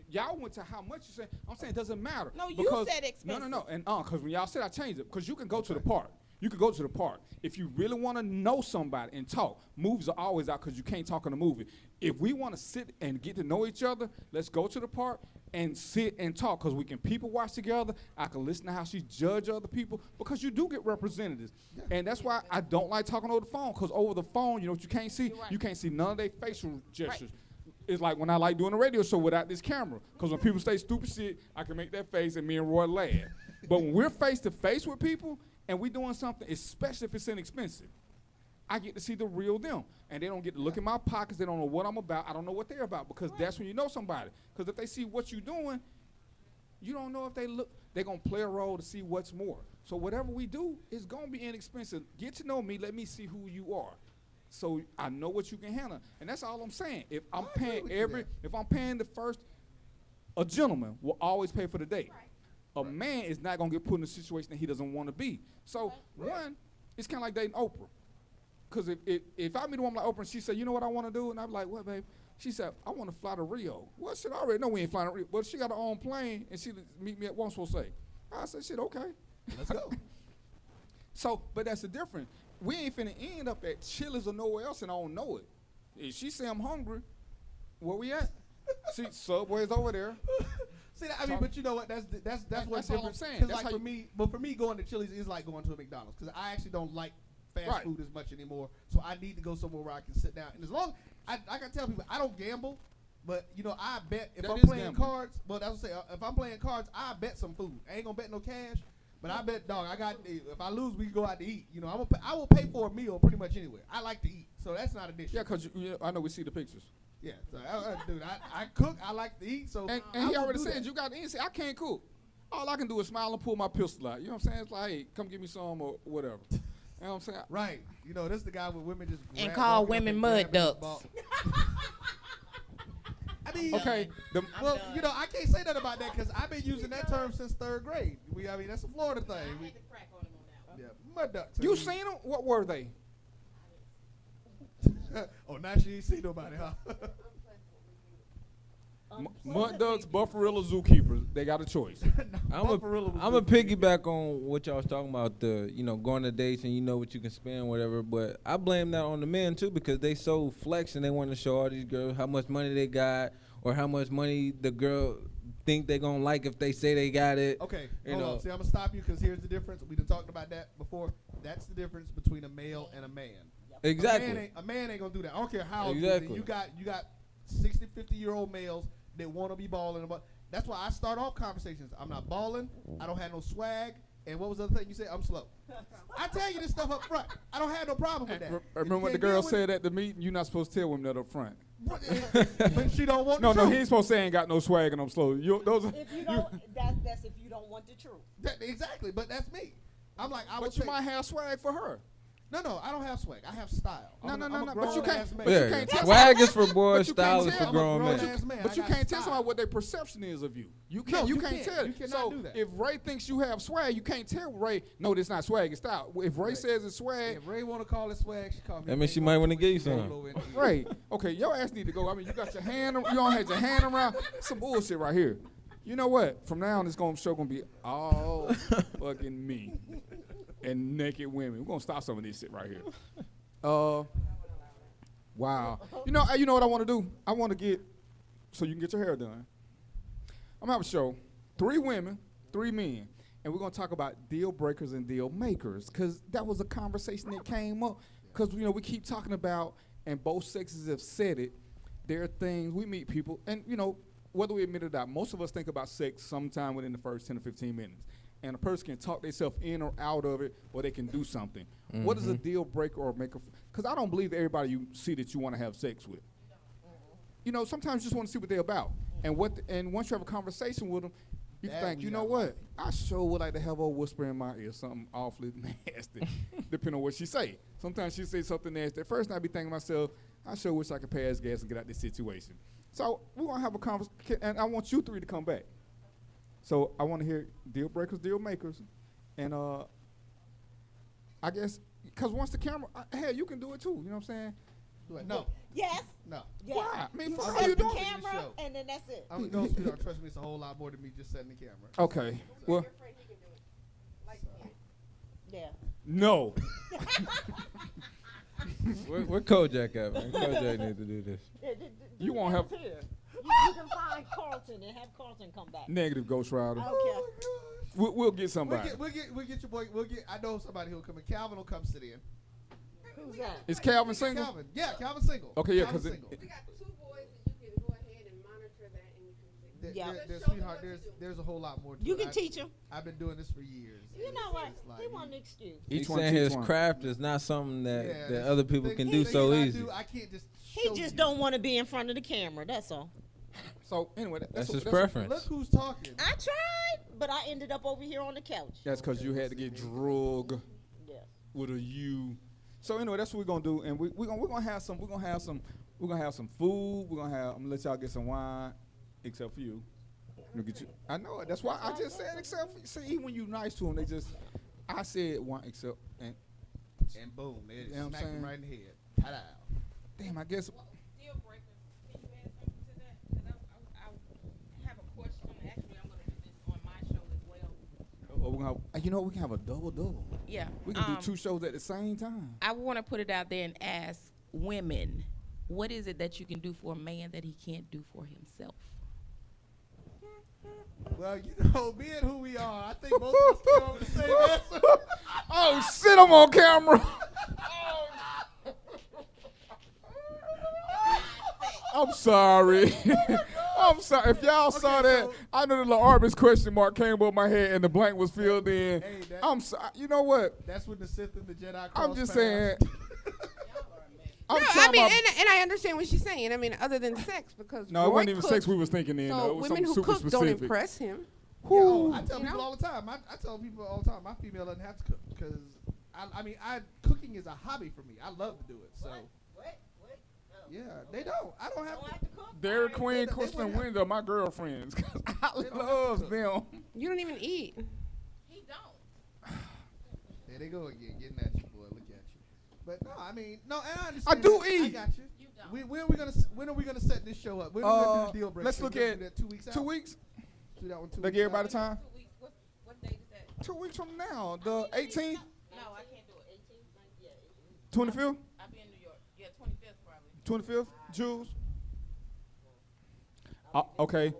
Y'all went to how much you saying. I'm saying it doesn't matter. No, you because- said expensive. No. And because when y'all said I changed it, because you can go to the park. You can go to the park. If you really want to know somebody and talk, movies are always out because you can't talk in a movie. If we want to sit and get to know each other, let's go to the park and sit and talk because we can people watch together. I can listen to how she judge other people because you do get representatives. And that's why I don't like talking over the phone because over the phone, you know what you can't see? You can't see none of their facial gestures. It's like when I like doing a radio show without this camera. Because when people say stupid shit, I can make that face and me and Roy laugh. But when we're face to face with people and we doing something, especially if it's inexpensive, I get to see the real them. And they don't get to look in my pockets. They don't know what I'm about. I don't know what they're about because that's when you know somebody. Because if they see what you're doing, you don't know if they're going to play a role to see what's more. So whatever we do is going to be inexpensive. Get to know me. Let me see who you are. So I know what you can handle. And that's all I'm saying. If I'm paying the first, a gentleman will always pay for the date. A man is not going to get put in a situation that he doesn't want to be. So one, it's kind of like dating Oprah. Because if I meet a woman like Oprah and she said, you know what I want to do? And I'm like, what, babe? She said, I want to fly to Rio. Well, shit, I already know we ain't flying to Rio. But she got her own plane and she meet me at one supposed to say. I said, shit, okay. Let's go. So, but that's the difference. We ain't finna end up at Chili's or nowhere else and I don't know it. If she say I'm hungry, where we at? See, Subway's over there. See, I mean, but you know what? That's what's all I'm different. saying. 'Cause That's like how for me, but for me, going to Chili's is like going to a McDonald's because I actually don't like fast food as much anymore. So I need to go somewhere where I can sit down. And as long I can tell people I don't gamble, but you know I bet if I'm playing cards. Well, that's what I say. If I'm playing cards, I bet some food. I ain't gonna bet no cash. But I bet, dog, if I lose, we can go out to eat. You know, I will pay for a meal pretty much anywhere. I like to eat, so that's not an issue. Yeah, because I know we see the pictures. Yeah, so dude, I cook. I like to eat. So and he already said you got to eat. Say I can't cook. All I can do is smile and pull my pistol out. You know what I'm saying? It's like, hey, come give me some or whatever. You know what I'm saying? Right. You know, this is the guy with women just and call women mud ducks. I mean, okay. Well, you know, I can't say that about that because I've been using that term since 3rd grade. I mean, that's a Florida thing. Yeah, mud ducks. You seen them? What were they? Oh, now she ain't see nobody, huh? Mud ducks, Buffarilla, zookeepers. They got a choice. I'm a piggyback on what y'all was talking about, going to dates and you know what you can spend, whatever. But I blame that on the men too because they so flex and they want to show all these girls how much money they got or how much money the girl think they gonna like if they say they got it. Okay, hold on. See, I'm gonna stop you because here's the difference. We done talked about that before. That's the difference between a male and a man. Exactly. A man ain't gonna do that. I don't care how old exactly. You got 60, 50-year-old males that want to be balling. That's why I start off conversations. I'm not balling. I don't have no swag. And what was the other thing you said? I'm slow. I tell you this stuff up front. I don't have no problem with that. Remember what the girl said at the meeting? You're not supposed to tell women that up front. But she don't want no, the truth. he ain't supposed to say I ain't got no swag and I'm slow. If you don't, that's if you don't want the truth. Exactly, but that's me. I'm like, But you might have swag for her. No, I don't have swag. I have style. No, I'm but you can't. Swag is for boys, style is for grown men. But you can't tell somebody what their perception is of you. You can't tell. You cannot so do that. If Ray thinks you have swag, you can't tell Ray, no, this not swag, it's style. If Ray says it's swag. If Ray want to call it swag, she call me. I mean, she might want to give you some. Right. Okay, your ass need to go. I mean, you got your hand, you don't have your hand around. Some bullshit right here. You know what? From now on, this show going to be all fucking me. And naked women. We're gonna stop some of this shit right here. Wow. You know what I want to do? I want to get so you can get your hair done. I'm gonna have a show, 3 women, 3 men, and we're gonna talk about deal breakers and deal makers, cause that was a conversation that came up. Cause we keep talking about, and both sexes have said it. There are things we meet people, and whether we admit it or not, most of us think about sex sometime within the first 10 or 15 minutes. And a person can talk themselves in or out of it, or they can do something. Mm-hmm. What is a deal breaker or maker? Because I don't believe that everybody you see that you want to have sex with. Sometimes you just want to see what they're about. And once you have a conversation with them, you think, you know what? I sure would like to have her whisper in my ear something awfully nasty, depending on what she say. Sometimes she say something nasty. At first, I'd be thinking to myself, I sure wish I could pass gas and get out this situation. So we're going to have a conversation, and I want you 3 to come back. So I want to hear deal breakers, deal makers, and I guess, because once the camera, hell, you can do it too. You know what I'm saying? No. Yes. No. Yes. Why? I mean, You how set you the doing? camera, and then that's it. No, sweetheart, trust me, it's a whole lot more than me just setting the camera. Okay. Well, Yeah. no. Where Kojak at, man? Kojak need to do this. You won't have You can find Carlton and have Carlton come back. negative Ghost Rider. Okay. We'll get somebody. We'll get your boy. I know somebody who'll come in. Calvin will come sit in. Who's that? Is Calvin single? Calvin. Yeah, Calvin single. Okay, yeah, Calvin because single. We got 2 boys, and you can go ahead and monitor that, and you can. Sweetheart, there's a whole lot more to You it. can teach him. I've been doing this for years. You know what? He want an excuse. He's saying his craft is not something that other people can do so easy. I can't just. He just don't want to be in front of the camera. That's all. So anyway, that's his preference. Look who's talking. I tried, but I ended up over here on the couch. That's because you had to get drug with a U. So anyway, that's what we're gonna do, and we're gonna have some food. I'm gonna let y'all get some wine, except for you. I know it. That's why I just said except for you. See, even when you nice to them, I said one except and boom, they you know smack him right in the head. Ta-da. Damn, I guess. Deal breakers. Can you add something to that? 'Cause I have a question. Actually, I'm going to do this on my show as well. We can have a double. Yeah. We can do 2 shows at the same time. I want to put it out there and ask women, what is it that you can do for a man that he can't do for himself? Well, being who we are, I think most of us came up with the same answer. Oh shit! I'm on camera. I'm sorry. I'm sorry. If y'all saw that, I know the little Arby's question mark came above my head and the blank was filled in. Hey, I'm sorry. You know what? That's when the Sith and the Jedi cross I'm just paths. saying. No, I mean, and I understand what she's saying. I mean, other than sex, because No, it Roy wasn't even cooks, sex we was thinking in. So It was women something who super cook specific. don't impress him. I tell You people know? all the time. I tell people all the time. My female doesn't have to cook because cooking is a hobby for me. I love to do it. So yeah, they don't. I don't have to cook. Dairy Queen, Kristen Wind are my girlfriends. 'Cause I love them. You don't even eat. He don't. There they go again, getting at you, boy. Look at you. But no, I mean, no, and I I understand. do that. eat. I got you. You don't. When are we gonna set this show up? When are we gonna do the deal breaker? Let's look We gonna at do that 2 weeks out. 2 weeks. Do that one 2 They weeks give everybody out. time. 2 weeks. What date is that? 2 weeks from now, the 18th, No, I can't do it. 25th, I'll be in New York. Yeah, 25th probably. 25th, Jules. Okay,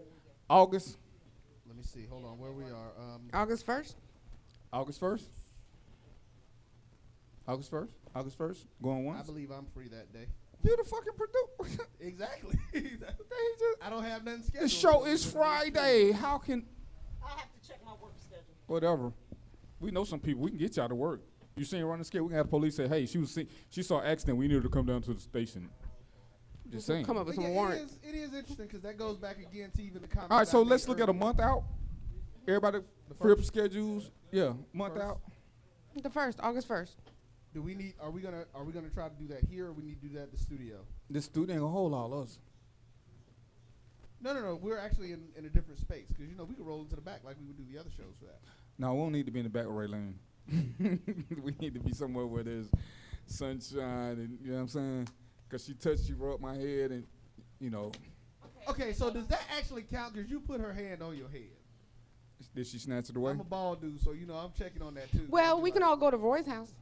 August. Let me see. Hold on, where we are. August 1st. August 1st. August 1st. August 1st. Going once. I believe I'm free that day. You're the fucking producer. Exactly. I don't have nothing scheduled. The show is Friday. How can? I have to check my work schedule. Whatever. We know some people. We can get y'all to work. You seen her running scared? We can have the police say, "Hey, she saw an accident. We need her to come down to the station." Just saying. Come up with But some yeah, warrants. it is interesting because that goes back again to even the comments. All right, so I let's made look at a earlier. month out. Everybody, The flip first. schedules. Yeah, month First. out. The 1st, August 1st. Do we need? Are we gonna try to do that here, or we need to do that at the studio? This dude ain't gonna hold all us. No. We're actually in a different space because we can roll into the back like we would do the other shows for that. No, we don't need to be in the back of Ray Lane. We need to be somewhere where there's sunshine and you know what I'm saying? Because she rubbed my head and Okay, so does that actually count? Because you put her hand on your head. Did she snatch it away? I'm a bald dude, so I'm checking on that too. Well, we can all go to Roy's house,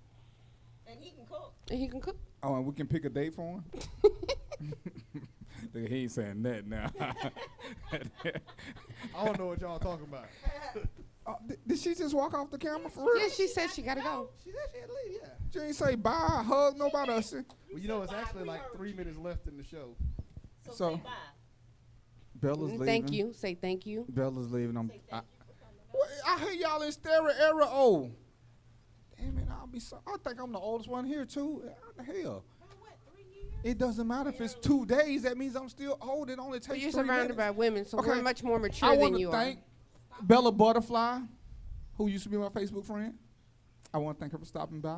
And he can cook. and he can cook. Oh, and we can pick a date for him? Look, he ain't saying that now. I don't know what y'all talking about. Did she just walk off the camera for real? Yeah, she said she gotta go. She said she had to leave, yeah. She ain't say bye, hug, nobody else. Well, it's actually like 3 minutes left in the show. So, say bye. Bella's leaving. Thank you. Say thank you. Bella's leaving. I hear y'all in stereo era. Oh, damn it! I think I'm the oldest one here too. What the hell? It doesn't matter if it's 2 days. That means I'm still old. It only takes But you're 3 surrounded minutes. by women, so Okay. we're much more mature I than want you to are. thank Bella Butterfly, who used to be my Facebook friend. I want to thank her for stopping by.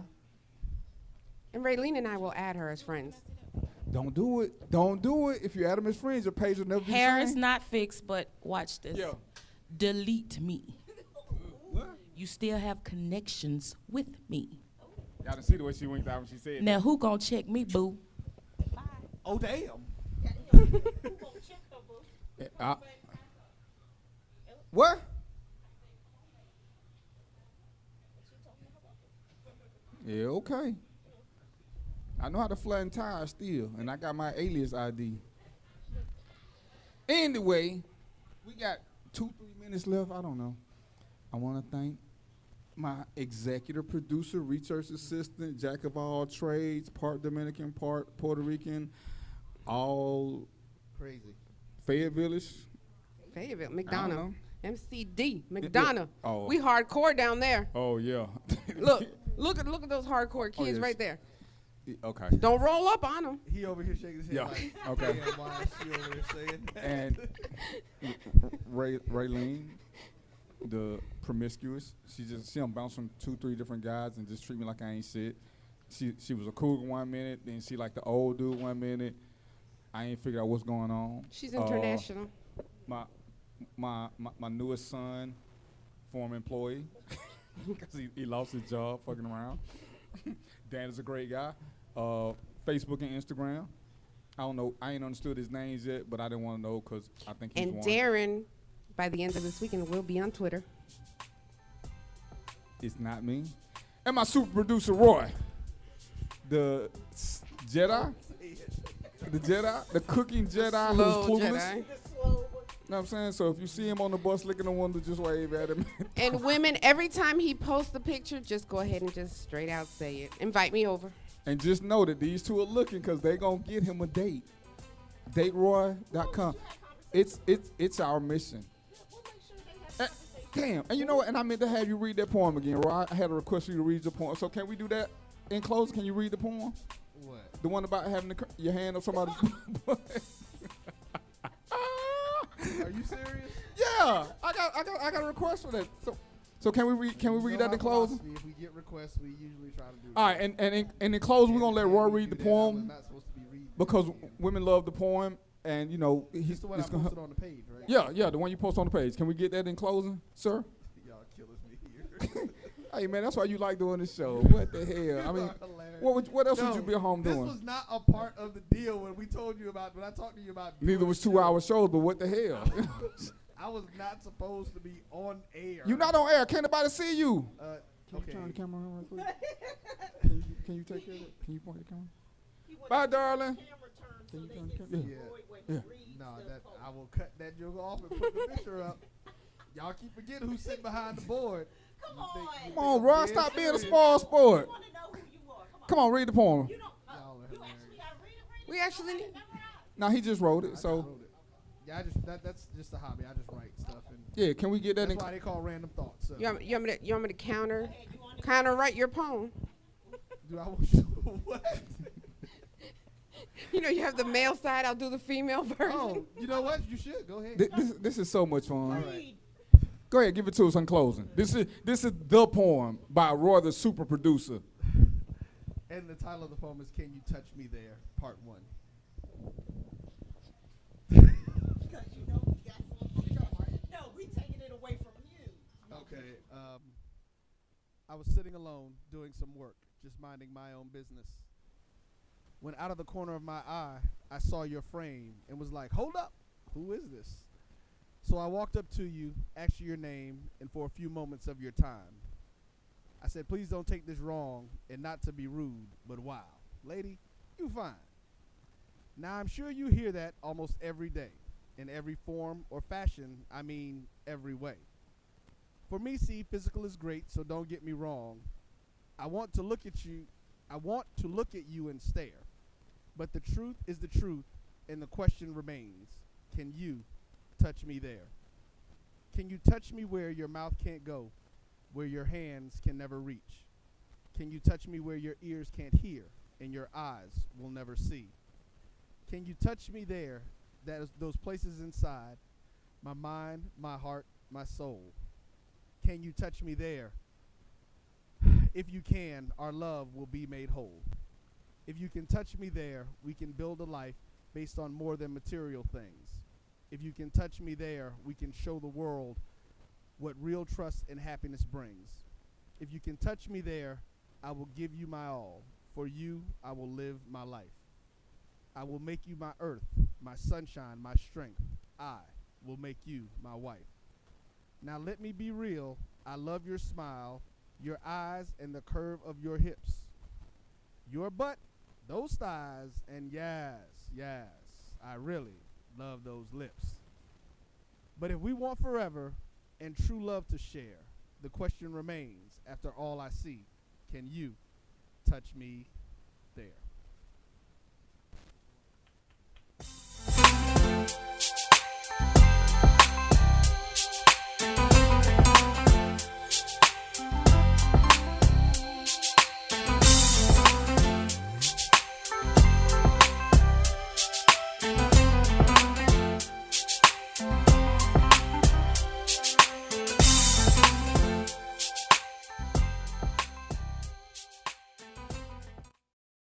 And Raylene and I will add her as friends. Don't do it. Don't do it. If you add them as friends, your page will never be the Hair same. is not fixed, but watch this. Yeah. Delete me. What? You still have connections with me. Y'all didn't see the way she winked out when she said Now that. who gonna check me, boo? Oh damn. What? Yeah, okay. I know how to flatten tires still, and I got my alias ID. Anyway, we got 2-3 minutes left. I don't know. I want to thank my executive producer, research assistant, jack of all trades, part Dominican, part Puerto Rican, all Crazy. Fayetteville. Fayetteville, I don't McDonough. know. MCD, McDonough. Oh. We hardcore down there. Oh yeah. Look at those hardcore kids yes. right there. Okay. Don't roll up on them. He over here shaking his head Yeah. like, Okay. damn, why is she over here saying that? And Raylene, the promiscuous, she done bounced from 2-3 different guys and just treat me like I ain't shit. She was a cougar 1 minute, then she like the old dude 1 minute. I ain't figured out what's going on. She's international. My newest son, former employee, because he lost his job fucking around. Dan is a great guy. Facebook and Instagram. I don't know. I ain't understood his names yet, but I didn't want to know because I think he's And one. Darren, by the end of this weekend, will be on Twitter. It's not me. And my super producer, Roy. The Jedi. The Jedi. The cooking Jedi Slow who's clueless. Jedi. Know what I'm saying? So if you see him on the bus licking the window, just wave at him. And women, every time he posts a picture, just go ahead and just straight out say it. Invite me over. And just know that these two are looking because they going to get him a date. DateRoy.com. It's our mission. Damn. And you know what? And I meant to have you read that poem again, Roy. I had a request for you to read the poem. So can we do that in close? Can you read the poem? What? The one about having your hand on somebody's butt. Are you serious? Yeah, I got a request for that. So can we read that in closing? If we get requests, we usually try to do. All right, and in closing, we're gonna let Roy read the poem Not supposed to be reading. because women love the poem, and you know It's the one I posted on the page, right? Yeah, the one you post on the page. Can we get that in closing, sir? Y'all killing me here. Hey man, that's why you like doing this show. What the hell? I mean, what else would you be home this doing? was not a part of the deal when we told you about when I talked to you about. Neither was 2-hour shows, but what the hell? I was not supposed to be on air. You not on air. Can't nobody see you. Can Okay. you turn the camera on real quick? Can you take care of it? Can you point the camera? Bye, darling. Can you turn the camera? Yeah. Yeah. No, that I will cut that joke off and put the picture up. Y'all keep forgetting who's sitting behind the board. Come on, Roy. Stop being a small sport. Come on, read the poem. Y'all are hilarious. We actually need. No, he just wrote it. So Yeah, that's just a hobby. I just write stuff. And yeah, can we get that that's in? why they call random thoughts. So. You want me to counter write your poem? Do I want you what? You know, you have the male side. I'll do the female version. Oh, you know what? You should go ahead. This is so much fun. All right. Go ahead, give it to us on closing. This is the poem by Roy, the super producer. And the title of the poem is "Can You Touch Me There?" Part 1. No, we taking it away from you. Okay. I was sitting alone doing some work, just minding my own business, when out of the corner of my eye, I saw your frame and was like, hold up, who is this? So I walked up to you, asked you your name, and for a few moments of your time. I said, please don't take this wrong, and not to be rude, but wow, lady, you fine. Now I'm sure you hear that almost every day, in every form or fashion, I mean every way. For me, see, physical is great, so don't get me wrong. I want to look at you and stare. But the truth is the truth, and the question remains, can you touch me there? Can you touch me where your mouth can't go, where your hands can never reach? Can you touch me where your ears can't hear, and your eyes will never see? Can you touch me there, those places inside, my mind, my heart, my soul? Can you touch me there? If you can, our love will be made whole. If you can touch me there, we can build a life based on more than material things. If you can touch me there, we can show the world what real trust and happiness brings. If you can touch me there, I will give you my all. For you, I will live my life. I will make you my earth, my sunshine, my strength. I will make you my wife. Now let me be real. I love your smile, your eyes, and the curve of your hips. Your butt, those thighs, and yes, I really love those lips. But if we want forever and true love to share, the question remains, after all I see, can you touch me there?